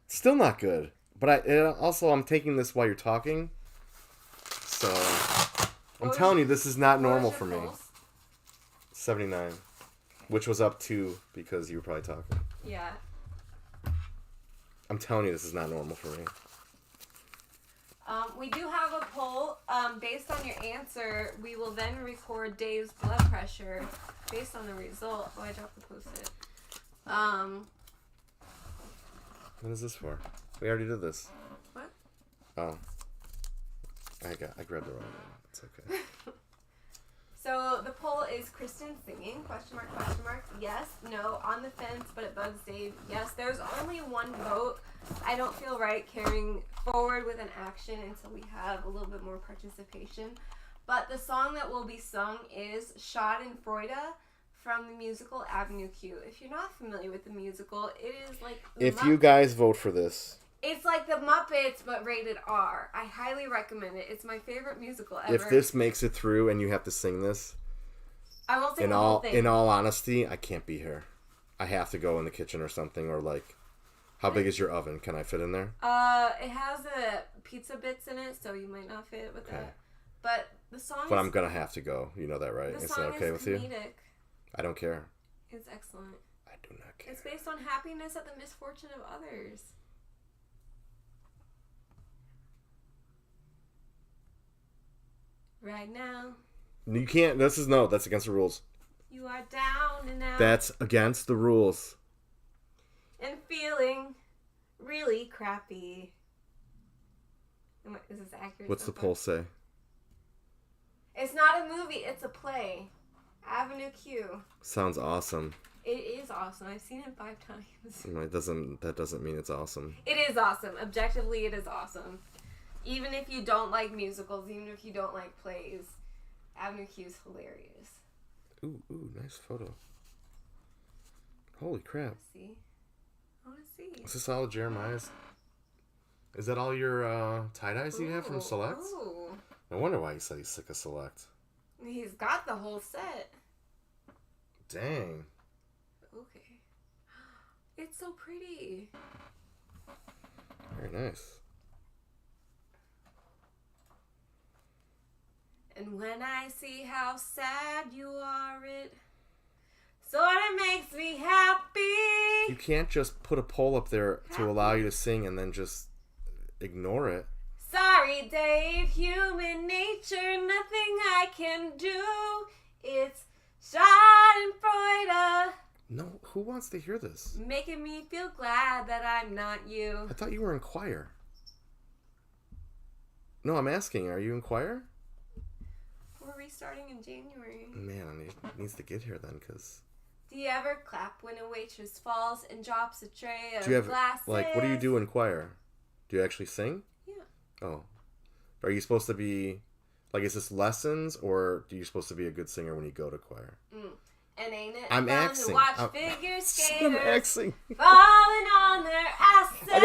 Still not good. But I'm taking this while you're talking. So I'm telling you, this is not normal for me. Pulse? 79, which was up 2 because you were probably talking. Yeah. I'm telling you, this is not normal for me. We do have a poll. Based on your answer, we will then record Dave's blood pressure based on the result. Oh, I dropped the post-it. What is this for? We already did this. What? Oh. I grabbed the wrong one. It's okay. So the poll is Kristen singing, question mark, yes, no, on the fence, but it bugs Dave, yes. There's only 1 vote. I don't feel right carrying forward with an action until we have a little bit more participation. But the song that will be sung is Schadenfreude from the musical Avenue Q. If you're not familiar with the musical, it is like... If you guys vote for this... It's like the Muppets, but rated R. I highly recommend it. It's my favorite musical ever. If this makes it through and you have to sing this... I won't sing the whole thing. In all honesty, I can't be here. I have to go in the kitchen or something, or like... How big is your oven? Can I fit in there? It has pizza bits in it, so you might not fit with that. But the song But I'm gonna have to go. You know that, right? Is that okay with you? I don't care. It's excellent. I do not care. It's based on happiness at the misfortune of others. Right now. You can't. That's against the rules. You are down and out. That's against the rules. And feeling really crappy. Is this accurate? What's the poll say? It's not a movie, it's a play. Avenue Q. Sounds awesome. It is awesome. I've seen it 5 times. That doesn't mean it's awesome. It is awesome. Objectively, it is awesome. Even if you don't like musicals, even if you don't like plays, Avenue Q is hilarious. Ooh, nice photo. Holy crap. See? I want to see. Is this all Jeremiah's? Is that all your tie-dyes you have from Select? Ooh. No wonder why he said he's sick of Select. He's got the whole set. Dang. Okay. It's so pretty. Very nice. And when I see how sad you are, it sort of makes me happy. You can't just put a poll up there to allow you to sing and then just ignore it. Sorry, Dave, human nature, nothing I can do. It's Schadenfreude. No, who wants to hear this? Making me feel glad that I'm not you. I thought you were in choir. No, I'm asking, are you in choir? We're restarting in January. Man, it needs to get here then, because... Do you ever clap when a waitress falls and drops a tray of glasses? Like, what do you do in choir? Do you actually sing? Yeah. Oh. Are you supposed to be... Like, is this lessons, or are you supposed to be a good singer when you go to choir? And ain't it I'm fun axing. to watch figure skaters I'm axing. falling on their asses? I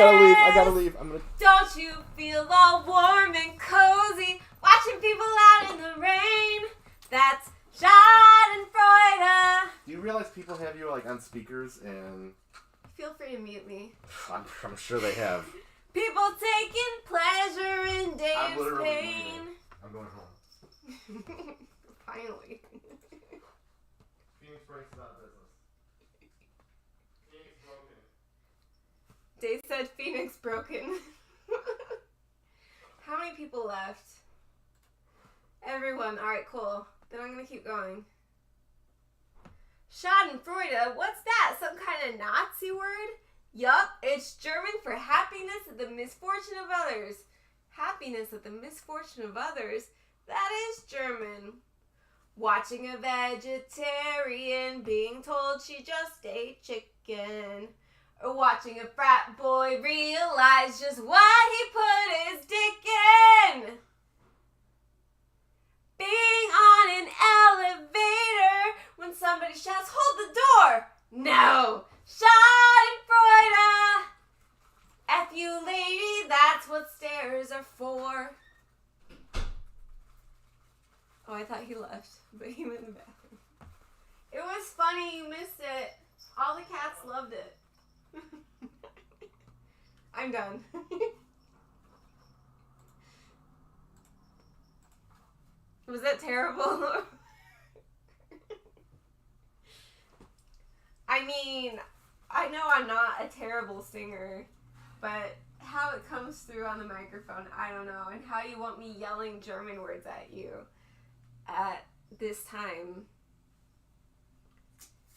gotta leave. Don't you feel all warm and cozy watching people out in the rain? That's Schadenfreude. Do you realize people have you, like, on speakers and... Feel free to mute me. I'm sure they have. People taking pleasure in Dave's pain. I'm going home. Finally. Phoenix breaks out of business. Phoenix broken. Dave said Phoenix broken. How many people left? Everyone. Alright, cool. Then I'm going to keep going. Schadenfreude, what's that? Some kind of Nazi word? Yup, it's German for happiness at the misfortune of others. Happiness at the misfortune of others? That is German. Watching a vegetarian being told she just ate chicken. Or watching a frat boy realize just what he put his dick in. Being on an elevator when somebody shouts, "Hold the door!" No! Schadenfreude! F you, lady, that's what stairs are for. Oh, I thought he left, but he went in the bathroom. It was funny, you missed it. All the cats loved it. I'm done. Was that terrible? I mean, I know I'm not a terrible singer, but how it comes through on the microphone, I don't know. And how you want me yelling German words at you at this time,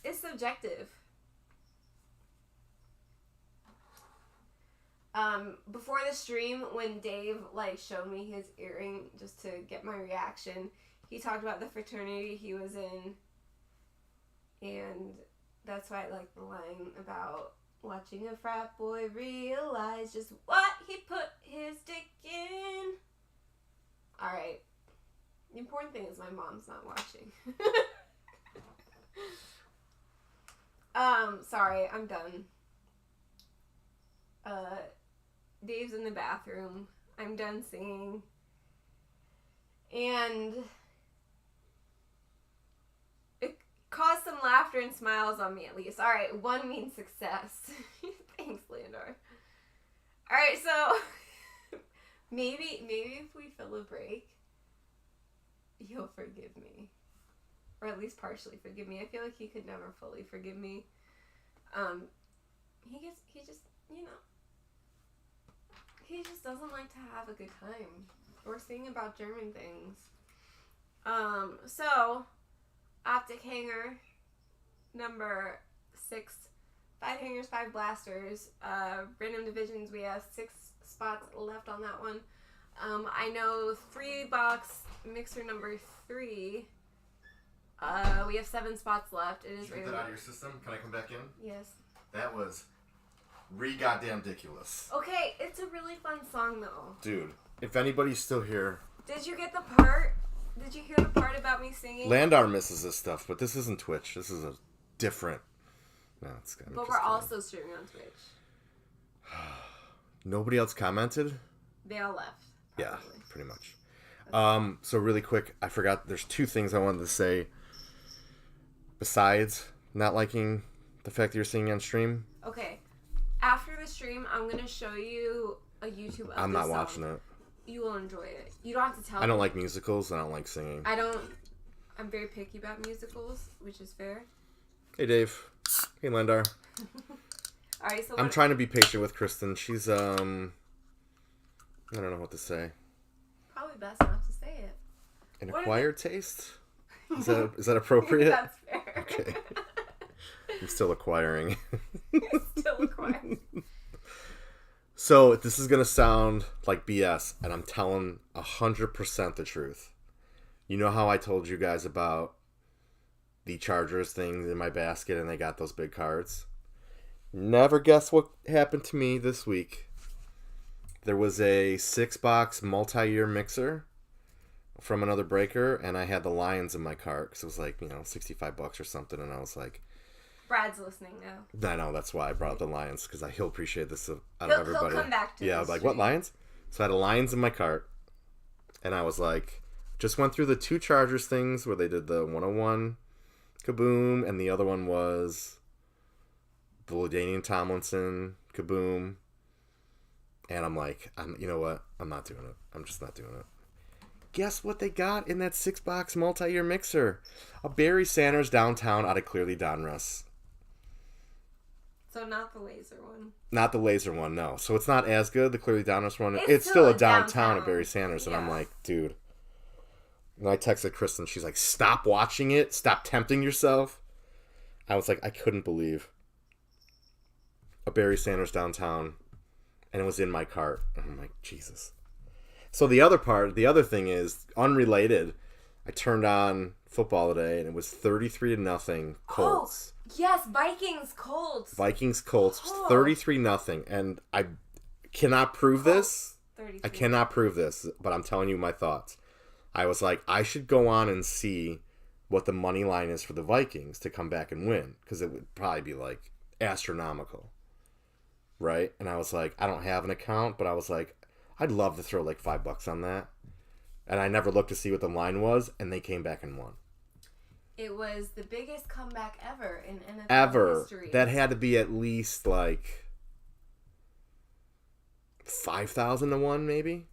it's subjective. Before the stream, when Dave showed me his earring just to get my reaction, he talked about the fraternity he was in, and that's why I like the line about watching a frat boy realize just what he put his dick in. Alright. The important thing is my mom's not watching. Sorry, I'm done. Dave's in the bathroom. I'm done singing. And it caused some laughter and smiles on me at least. Alright, 1 means success. Thanks, Landor. Alright, so maybe if we fill a break, he'll forgive me. Or at least partially forgive me. I feel like he could never fully forgive me. He just doesn't like to have a good time. Or sing about German things. So, Optic Hanger, number 6. 5 hangers, 5 blasters. Random divisions, we have 6 spots left on that one. I know 3-box mixer number 3. We have 7 spots left. It is. Get that out of your system. Can I come back in? Yes. That was goddamn ridiculous. Okay, it's a really fun song though. Dude, if anybody's still here. Did you get the part? Did you hear the part about me singing? Landar misses this stuff, but this isn't Twitch. This is a different. No, it's kind of. But we're also streaming on Twitch. Nobody else commented? They all left. Probably. Yeah, pretty much. So really quick, I forgot. There's 2 things I wanted to say. Besides not liking the fact that you're singing on stream. Okay. After the stream, I'm gonna show you a YouTube of I'm not song. watching it. you will enjoy it. You don't have to tell me. I don't like musicals. I don't like singing. I'm very picky about musicals, which is fair. Hey, Dave. Hey, Landar. All right, so I'm trying to be patient with Kristen. She's, I don't know what to say. Probably best not to say it. An acquired taste? Is that appropriate? That's fair. Okay. I'm still acquiring. Still acquiring. So, this is going to sound like BS, and I'm telling 100% the truth. You know how I told you guys about the Chargers thing in my basket and they got those big cards? Never guess what happened to me this week. There was a 6-box multi-year mixer from another breaker, and I had the Lions in my cart because it was like, $65 or something, and I was like... Brad's listening now. I know, that's why I brought up the Lions, because he'll appreciate this out of everybody. He'll come back to I was like, what, Lions? So I had a Lions in my cart, and I was like, just went through the 2 Chargers things where they did the 101 Kaboom, and the other one was the LaDainian Tomlinson Kaboom. And I'm like, you know what? I'm not doing it. I'm just not doing it. Guess what they got in that 6-box multi-year mixer? A Barry Sanders Downtown out of Clearly Donruss. So not the laser one. Not the laser one, no. So it's not as good, the Clearly Donruss one. It's still a downtown of Barry Sanders. And I'm like, dude. And I texted Kristen. She's like, stop watching it. Stop tempting yourself. I was like, I couldn't believe. A Barry Sanders Downtown. And it was in my cart. And I'm like, Jesus. So the other thing is, unrelated, I turned on football today, and it was 33-0 Colts. Oh, yes, Vikings Colts. Vikings Colts, 33-0. And I cannot prove this. I cannot prove this, but I'm telling you my thoughts. I was like, I should go on and see what the money line is for the Vikings to come back and win, because it would probably be like astronomical. Right? And I was like, I don't have an account, but I was like, I'd love to throw like $5 on that. And I never looked to see what the line was, and they came back and won. It was the biggest comeback ever in NFL history. That had to be at least like 5,000 to 1, maybe.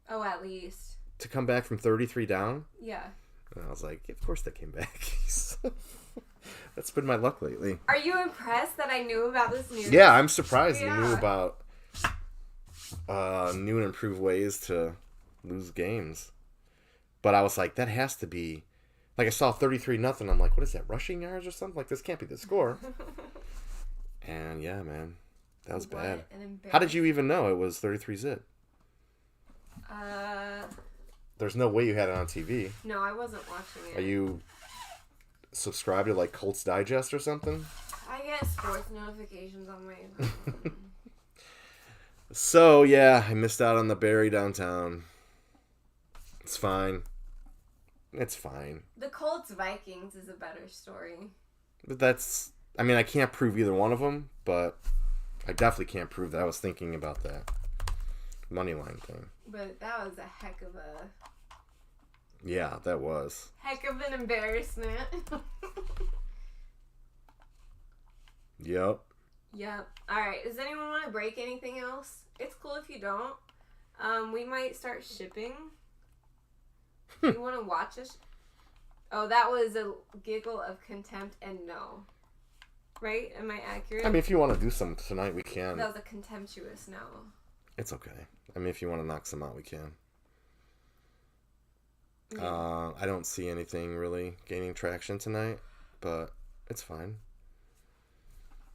Oh, at least. To come back from 33 down? Yeah. And I was like, of course they came back. That's been my luck lately. Are you impressed that I knew about this news? Yeah, I'm surprised you knew about new and improved ways to lose games. But I was like, that has to be... Like, I saw 33-0. I'm like, what is that, rushing yards or something? Like, this can't be the score. And, yeah, man. That was bad. How did you even know it was 33-zip? There's no way you had it on TV. No, I wasn't watching it. Are you subscribed to, like, Colts Digest or something? I get sports notifications on my phone. So, yeah, I missed out on the Barry Downtown. It's fine. It's fine. The Colts Vikings is a better story. But that's... I mean, I can't prove either one of them, but I definitely can't prove that I was thinking about that moneyline thing. But that was a heck of a... Yeah, that was. Heck of an embarrassment. Yep. Yep. Alright, does anyone want to break anything else? It's cool if you don't. We might start shipping. Do you want to watch us? Oh, that was a giggle of contempt and no. Right? Am I accurate? I mean, if you want to do some tonight, we can. That was a contemptuous no. It's okay. I mean, if you want to knock some out, we can. Yeah. I don't see anything really gaining traction tonight, but it's fine.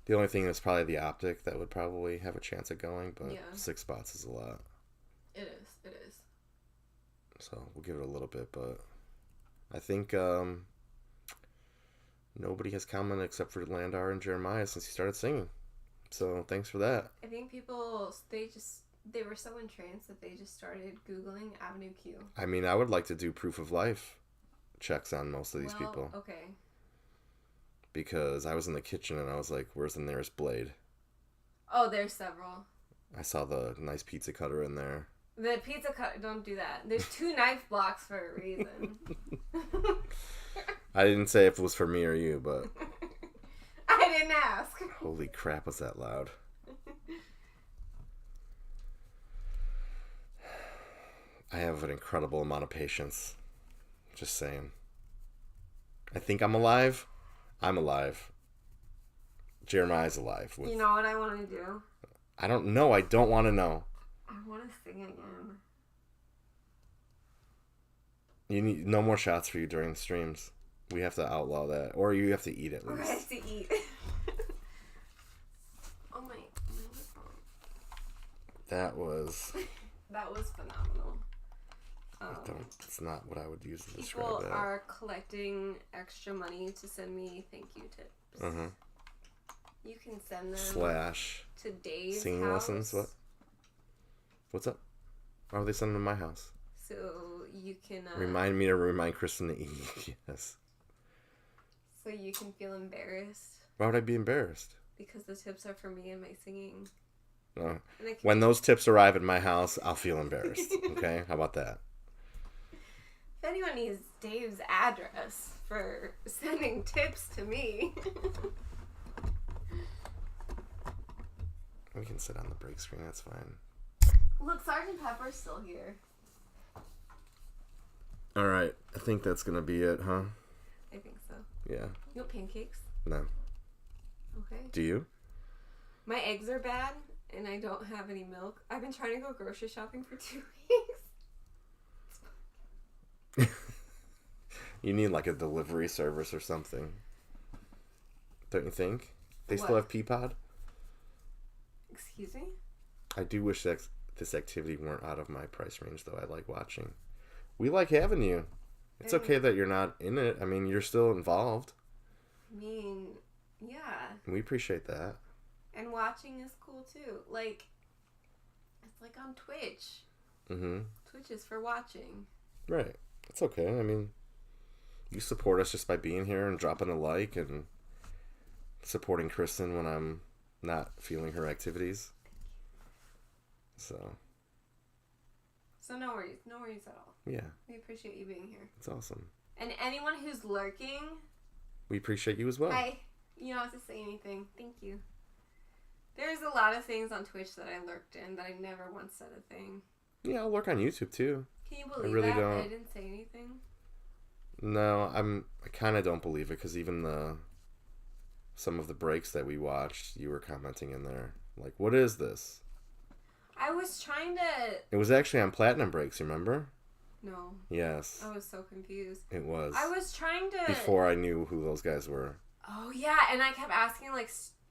The only thing is probably the optic that would probably have a chance of going, but 6 spots is a lot. It is. So we'll give it a little bit, but I think nobody has commented except for Landar and Jeremiah since he started singing. So thanks for that. I think people, they were so entranced that they just started Googling Avenue Q. I mean, I would like to do proof of life checks on most of these people. Okay. Because I was in the kitchen and I was like, where's the nearest blade? Oh, there's several. I saw the nice pizza cutter in there. The pizza cut, don't do that. There's 2 knife blocks for a reason. I didn't say if it was for me or you, but... I didn't ask. Holy crap, was that loud. I have an incredible amount of patience. Just saying. I think I'm alive. I'm alive. Jeremiah's alive. You know what I want to do? I don't know. I don't want to know. I want to sing again. You need no more shots for you during streams. We have to outlaw that. Or you have to eat at least. Or I have to eat. Oh my. That was... That was phenomenal. It's not what I would use to describe people that. People are collecting extra money to send me thank you tips. Mm-hmm. You can send them / to Dave's singing house. lessons. What? What's up? Why are they sending them to my house? So you can remind me to remind Kristen to eat. Yes. So you can feel embarrassed. Why would I be embarrassed? Because the tips are for me and my singing. When those tips arrive at my house, I'll feel embarrassed. Okay? How about that? If anyone needs Dave's address for sending tips to me. We can sit on the break screen. That's fine. Look, Sergeant Pepper's still here. All right. I think that's going to be it, huh? I think so. Yeah. You want pancakes? No. Okay. Do you? My eggs are bad, and I don't have any milk. I've been trying to go grocery shopping for 2 weeks. You need like a delivery service or something. Don't you think? They What? still have Peapod? Excuse me? I do wish that this activity weren't out of my price range, though. I like watching. We like having you. It's okay that you're not in it. I mean, you're still involved. I mean, yeah. We appreciate that. And watching is cool, too. Like, it's like on Twitch. Mm-hmm. Twitch is for watching. Right. It's okay. I mean, you support us just by being here and dropping a like and supporting Kristen when I'm not feeling her activities. So no worries. No worries at all. Yeah. We appreciate you being here. It's awesome. And anyone who's lurking... We appreciate you as well. Hi. You don't have to say anything. Thank you. There's a lot of things on Twitch that I lurked in that I never once said a thing. Yeah, I'll lurk on YouTube too. Can you believe really that? don't. I didn't say anything? No, I kind of don't believe it because even some of the breaks that we watched, you were commenting in there. Like, what is this? I was trying to... It was actually on Platinum Breaks, remember? No. Yes. I was so confused. It was. I was trying to... Before I knew who those guys were. Oh, yeah, and I kept asking,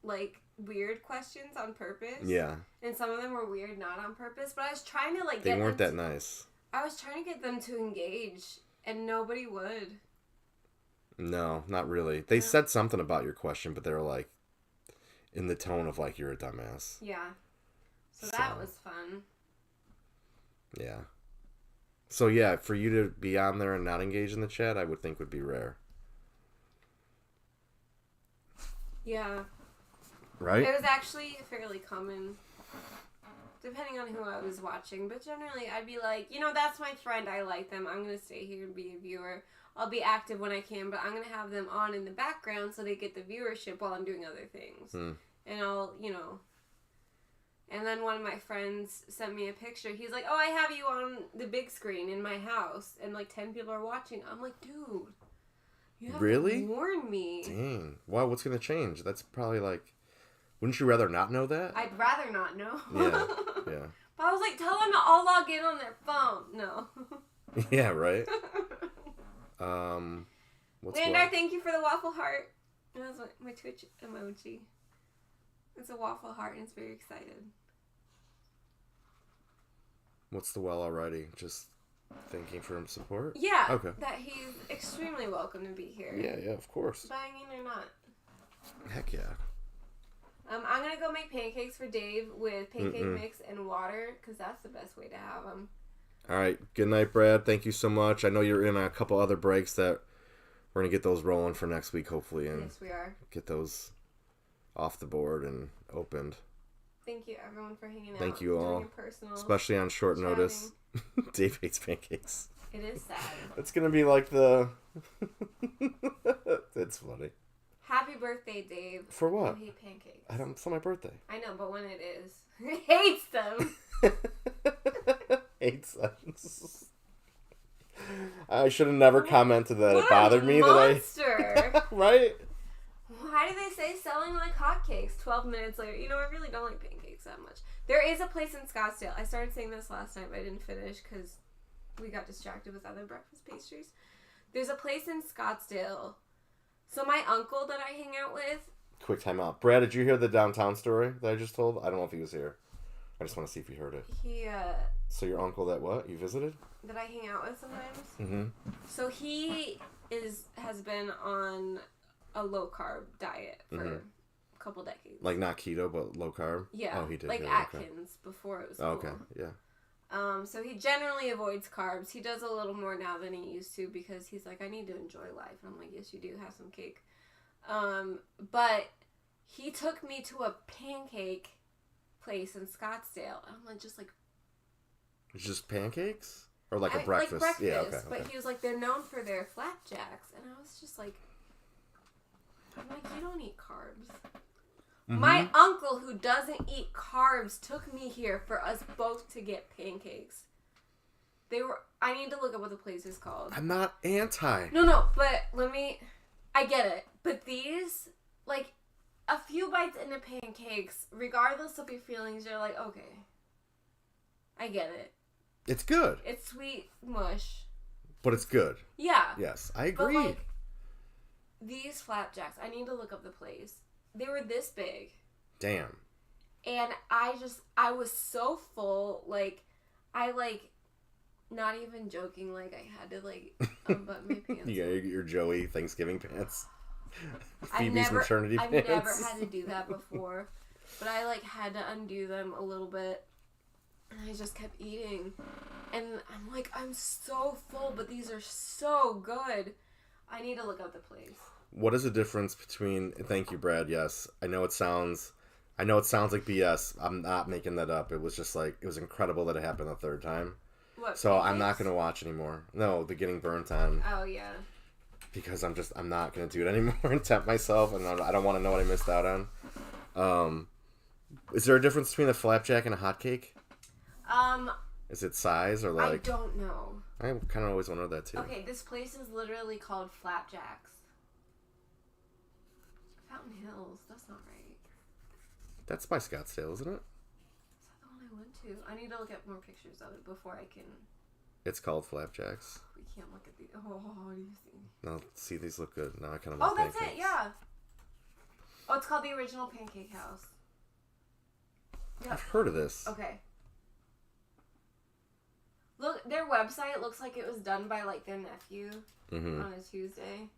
like weird questions on purpose. Yeah. And some of them were weird, not on purpose, but I was trying to, They weren't that nice. I was trying to get them to engage, and nobody would. No, not really. They said something about your question, but they were like, in the tone of like, you're a dumbass. Yeah. So that was fun. Yeah. So yeah, for you to be on there and not engage in the chat, I would think would be rare. Yeah. Right? It was actually fairly common, depending on who I was watching. But generally, I'd be like, that's my friend. I like them. I'm going to stay here and be a viewer. I'll be active when I can, but I'm going to have them on in the background so they get the viewership while I'm doing other things. And I'll, And then one of my friends sent me a picture. He's like, oh, I have you on the big screen in my house. And 10 people are watching. I'm like, dude, you have to warn me. Dang. Wow, what's going to change? That's probably wouldn't you rather not know that? I'd rather not know. Yeah. But I was like, tell them to all log in on their phone. No. Yeah, right? Landar, thank you for the waffle heart. That's my Twitch emoji. It's a waffle heart and it's very excited. What's the well already? Just thanking for him support? Yeah. Okay. That he's extremely welcome to be here. Yeah, of course. Buying in or not. Heck yeah. I'm going to go make pancakes for Dave with pancake mix and water because that's the best way to have them. All right. Good night, Brad. Thank you so much. I know you're in a couple other breaks that we're going to get those rolling for next week, hopefully. And yes, we are. Get those off the board and opened. Thank you, everyone, for hanging out. Thank you all. Especially on short notice. Dave hates pancakes. It is sad. It's going to be like the... It's funny. Happy birthday, Dave. For what? I hate pancakes. It's not my birthday. I know, but when it is, he hates them. 8 cents. I should have never commented that. What It bothered me monster. that I... Right? Why do they say selling like hotcakes 12 minutes later? You know, I really don't like pancakes that much. There is a place in Scottsdale. I started saying this last night, but I didn't finish because we got distracted with other breakfast pastries. There's a place in Scottsdale. So my uncle that I hang out with... Quick time out. Brad, did you hear the downtown story that I just told? I don't know if he was here. I just want to see if he heard it. So your uncle that what? You visited? That I hang out with sometimes? Mm-hmm. So he has been on a low-carb diet for a couple decades. Like not keto, but low carb? Yeah. Oh, he did. Like yeah, Atkins before it was cool. Oh, okay, yeah. So he generally avoids carbs. He does a little more now than he used to because he's like, I need to enjoy life. And I'm like, yes, you do. Have some cake. But he took me to a pancake place in Scottsdale. I'm like, just like... It's just pancakes? Or like a breakfast? Like breakfast. Yeah, okay. But he was like, they're known for their flapjacks. And I was just like... I'm like, you don't eat carbs. Mm-hmm. My uncle, who doesn't eat carbs, took me here for us both to get pancakes. I need to look up what the place is called. I'm not anti. No, but I get it. But these, like, a few bites into pancakes, regardless of your feelings, you're like, okay. I get it. It's good. It's sweet mush. But it's good. Yeah. Yes, I agree. But, like, these flapjacks, I need to look up the place. They were this big. Damn. And I was so full, like, not even joking, like, I had to, like, unbutton my pants. You got your Joey Thanksgiving pants. Phoebe's maternity pants. I've never had to do that before. But I, like, had to undo them a little bit. And I just kept eating. And I'm like, I'm so full, but these are so good. I need to look up the place. What is the difference between... Thank you, Brad, yes. I know it sounds like BS. I'm not making that up. It was just like... It was incredible that it happened the third time. What, so pancakes? I'm not going to watch anymore. No, the getting burnt on. Oh, yeah. Because I'm not going to do it anymore and tempt myself. And I don't want to know what I missed out on. Is there a difference between a flapjack and a hotcake? Is it size or like... I don't know. I kind of always wondered that too. Okay, this place is literally called Flapjacks. Fountain Hills. That's not right. That's by Scottsdale, isn't it? Is that the one I went to? I need to look at more pictures of it before I can... It's called Flapjacks. We can't look at the... Oh, what do you see? No, see, these look good. Now I kind of Oh, that's pancakes. It, yeah. Oh, it's called the Original Pancake House. Yep. I've heard of this. Okay. Look, their website looks like it was done by, like, their nephew on a Tuesday.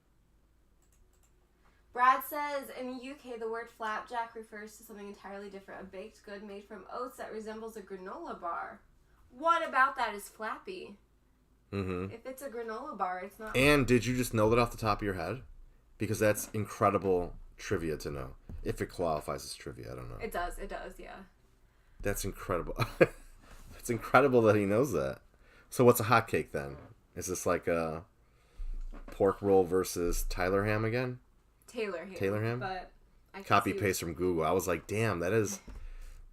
Brad says, in the UK, the word flapjack refers to something entirely different. A baked good made from oats that resembles a granola bar. What about that is flappy? Mm-hmm. If it's a granola bar, it's not... And did you just know that off the top of your head? Because that's incredible trivia to know. If it qualifies as trivia, I don't know. It does, yeah. That's incredible. It's incredible that he knows that. So what's a hotcake then? Is this like a pork roll versus Tyler ham again? Taylor ham? But I copy paste from Google. I was like, damn, that is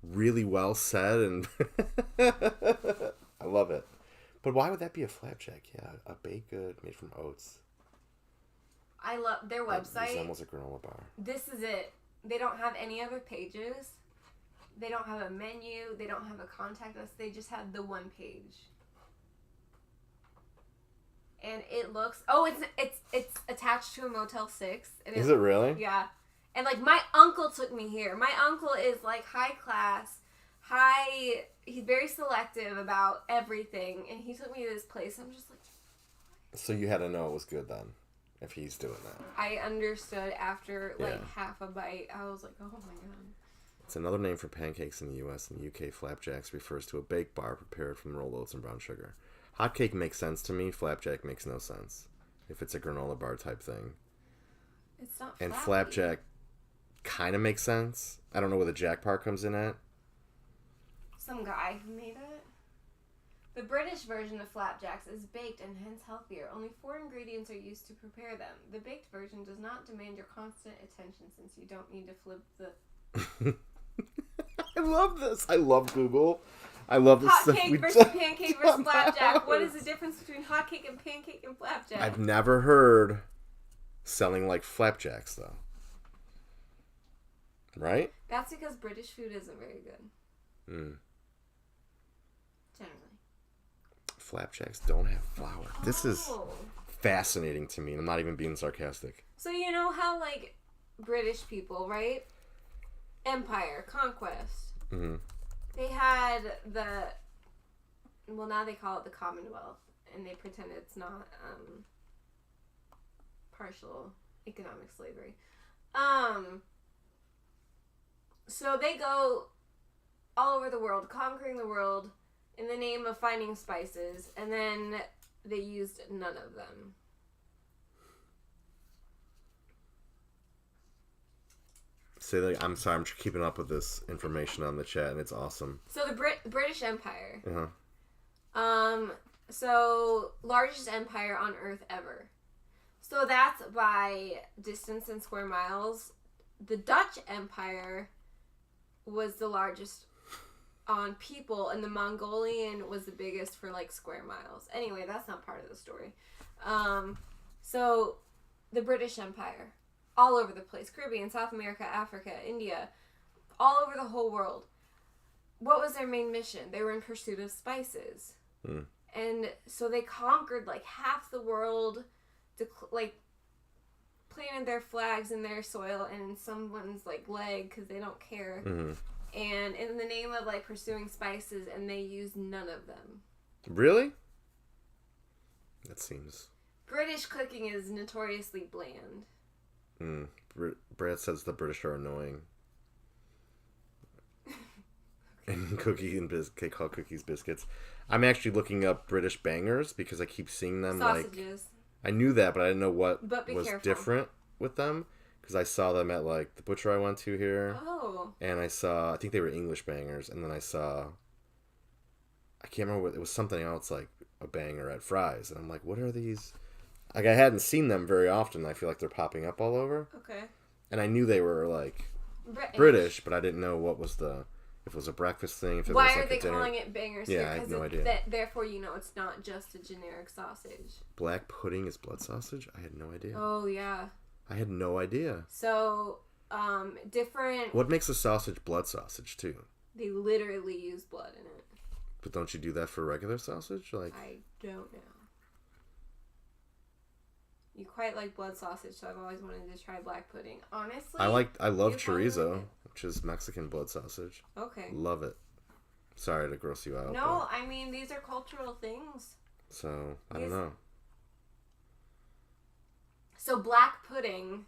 really well said, and I love it. But why would that be a flapjack? Yeah, a baked good made from oats. I love their website. It's almost a granola bar. This is it. They don't have any other pages. They don't have a menu. They don't have a contact us. They just have the one page. And it looks... Oh, it's attached to a Motel 6. And is it really? Yeah. And, like, my uncle took me here. My uncle is, like, high class, he's very selective about everything. And he took me to this place. I'm just like... So you had to know it was good then, if he's doing that. I understood after, like, half a bite. I was like, oh, my God. It's another name for pancakes in the U.S. and the U.K. Flapjacks refers to a baked bar prepared from rolled oats and brown sugar. Hotcake makes sense to me. Flapjack makes no sense. If it's a granola bar type thing. It's not flappy. And flapjack kind of makes sense. I don't know where the jack part comes in at. Some guy who made it. The British version of flapjacks is baked and hence healthier. Only 4 ingredients are used to prepare them. The baked version does not demand your constant attention since you don't need to flip the... I love this. I love Google. I love this hot stuff. cake versus pancake versus flapjack. What is the difference between hot cake and pancake and flapjack? I've never heard selling like flapjacks though. Right? That's because British food isn't very good. Generally. Flapjacks don't have flour. This is fascinating to me. I'm not even being sarcastic. So you know how like British people, right? Empire, conquest. Mm-hmm. They had now they call it the Commonwealth, and they pretend it's not partial economic slavery. So they go all over the world, conquering the world in the name of finding spices, and then they used none of them. Say that. I'm sorry. I'm keeping up with this information on the chat, and it's awesome. So the British Empire. Uh-huh. So largest empire on Earth ever. So that's by distance in square miles. The Dutch Empire was the largest on people, and the Mongolian was the biggest for like square miles. Anyway, that's not part of the story. So the British Empire, all over the place, Caribbean, South America, Africa, India, all over the whole world. What was their main mission? They were in pursuit of spices. And so they conquered like half the world, like planted their flags in their soil and in someone's like leg because they don't care. Mm-hmm. And in the name of like pursuing spices, and they used none of them. Really? That seems. British cooking is notoriously bland. Brad says the British are annoying. And they call cookies biscuits. I'm actually looking up British bangers because I keep seeing them. Sausages. I knew that, but I didn't know what was careful. different with them. Because I saw them at like the butcher I went to here. Oh. And I think they were English bangers. And then I can't remember it was something else like a banger at Fry's. And I'm like, what are these? Like I hadn't seen them very often. I feel like they're popping up all over. Okay. And I knew they were like British, but I didn't know what was if it was a breakfast thing. If it Why was like are they a dinner. calling it bangers? Yeah, I have no idea. Therefore, you know it's not just a generic sausage. Black pudding is blood sausage? I had no idea. Oh, yeah. I had no idea. So, different... What makes a sausage blood sausage, too? They literally use blood in it. But don't you do that for regular sausage? Like I don't know. You quite like blood sausage, so I've always wanted to try black pudding. Honestly, I love chorizo, which is Mexican blood sausage. Okay. Love it. Sorry to gross you out. No, I mean, these are cultural things. So, I don't know. So, black pudding,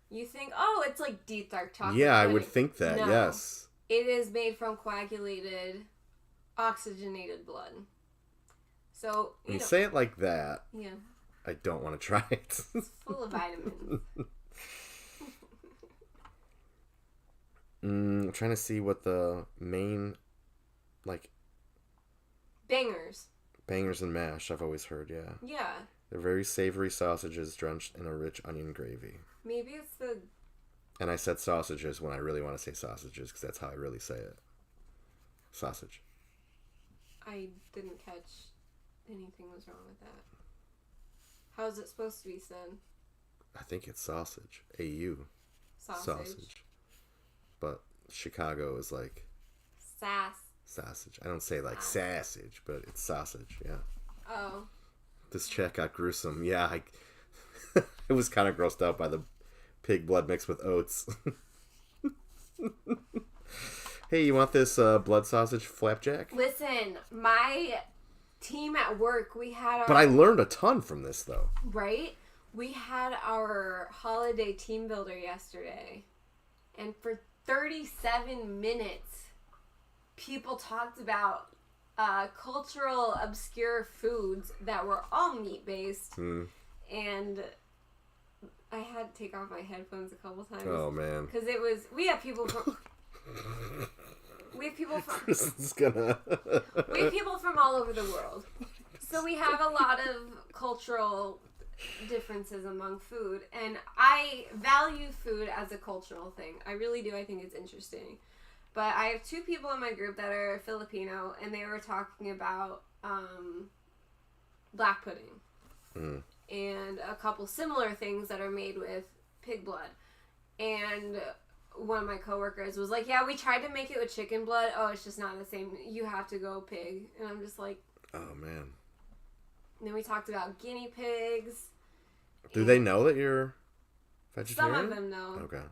you think, oh, it's like deep dark chocolate Yeah, pudding. I would think that, No, yes. it is made from coagulated, oxygenated blood. So, when you say it like that, yeah, I don't want to try it. it's full of vitamins. I'm trying to see what the main, like... Bangers and mash, I've always heard, yeah. Yeah. They're very savory sausages drenched in a rich onion gravy. Maybe it's the... And I said sausages when I really want to say sausages, because that's how I really say it. Sausage. I didn't catch anything was wrong with that. How is it supposed to be said? I think it's sausage. A-U. Sausage. But Chicago is like... Sausage. I don't say like sausage, but it's sausage, yeah. Oh. This chat got gruesome. Yeah, I was kind of grossed out by the pig blood mixed with oats. Hey, you want this blood sausage flapjack? Listen, my team at work, we had our... But I learned a ton from this, though. Right? We had our holiday team builder yesterday. And for 37 minutes, people talked about cultural obscure foods that were all meat-based. And I had to take off my headphones a couple times. Oh, man. Because it was... We have people from... Kristen's gonna... We have people from all over the world. So we have a lot of cultural differences among food. And I value food as a cultural thing. I really do. I think it's interesting. But I have 2 people in my group that are Filipino, and they were talking about black pudding. And a couple similar things that are made with pig blood. And one of my coworkers was like, yeah, we tried to make it with chicken blood. Oh, it's just not the same. You have to go pig. And I'm just like... Oh, man. And then we talked about guinea pigs. Do they know that you're vegetarian? Some of them know. Okay.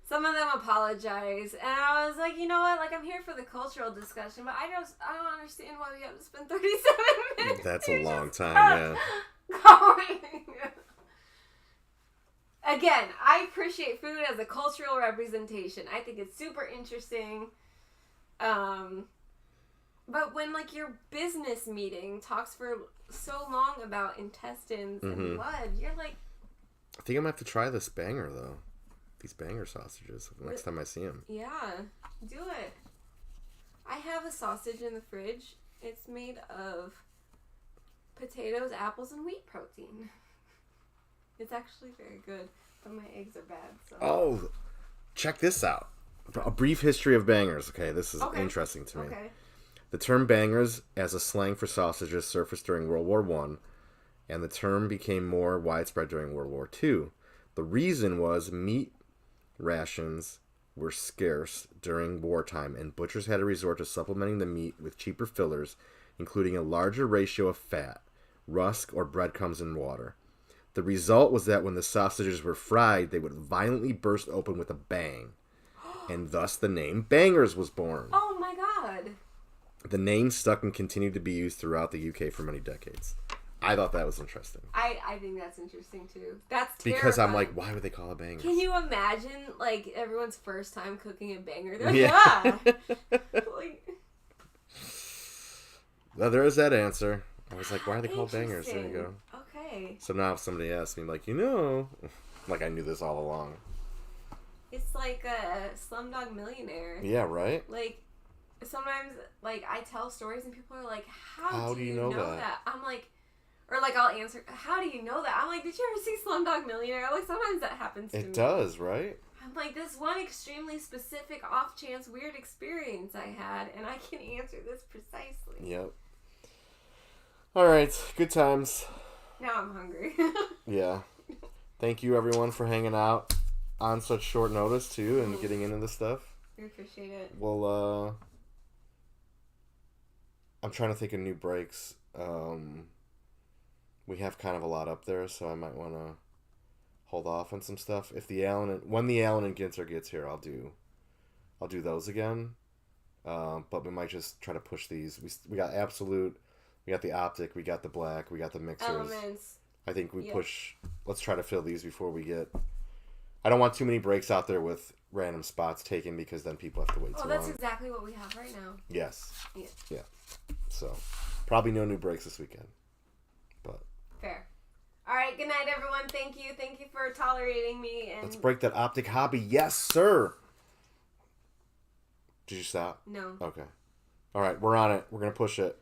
Some of them apologize. And I was like, you know what? Like, I'm here for the cultural discussion, but I don't understand why we have to spend 37 minutes. That's a long time, yeah. Going. Again, I appreciate food as a cultural representation. I think it's super interesting. But when, like, your business meeting talks for so long about intestines and blood, you're like... I think I'm going to have to try this banger, though. These banger sausages next time I see them. Yeah, do it. I have a sausage in the fridge. It's made of potatoes, apples, and wheat protein. It's actually very good, but my eggs are bad. So. Oh, check this out. A brief history of bangers. Okay, this is interesting to me. Okay. The term bangers as a slang for sausages surfaced during World War I, and the term became more widespread during World War II. The reason was meat rations were scarce during wartime, and butchers had to resort to supplementing the meat with cheaper fillers, including a larger ratio of fat, rusk, or breadcrumbs in water. The result was that when the sausages were fried, they would violently burst open with a bang, and thus the name bangers was born. Oh my god. The name stuck and continued to be used throughout the UK for many decades. I thought that was interesting. I think that's interesting too. That's terrifying. Because I'm like, why would they call it bangers? Can you imagine, like, everyone's first time cooking a banger? They're like, like... Well, there is that answer. I was like, why are they called bangers? There you go. Okay. So now if somebody asks me, like, you know, like I knew this all along. It's like a Slumdog Millionaire. Yeah, right? Like, sometimes, like, I tell stories and people are like, how do you know that? I'm like, or like I'll answer, how do you know that? I'm like, did you ever see Slumdog Millionaire? Like, sometimes that happens to me. It does, right? I'm like, this one extremely specific, off-chance, weird experience I had, and I can answer this precisely. Yep. All right, good times. Now I'm hungry. Yeah. Thank you, everyone, for hanging out on such short notice, too, and getting into this stuff. We appreciate it. Well, I'm trying to think of new breaks. We have kind of a lot up there, so I might want to hold off on some stuff. When the Allen and Ginter gets here, I'll do those again. But we might just try to push these. We got Absolute, we got the Optic, we got the Black, we got the Mixers. Elements. I think we push. Let's try to fill these before we get. I don't want too many breaks out there with random spots taken because then people have to wait too long. Oh, that's exactly what we have right now. Yes. Yeah. So, probably no new breaks this weekend. But. Fair. All right. Good night, everyone. Thank you. Thank you for tolerating me. And let's break that optic hobby. Yes, sir. Did you stop? No. Okay. All right. We're on it. We're going to push it.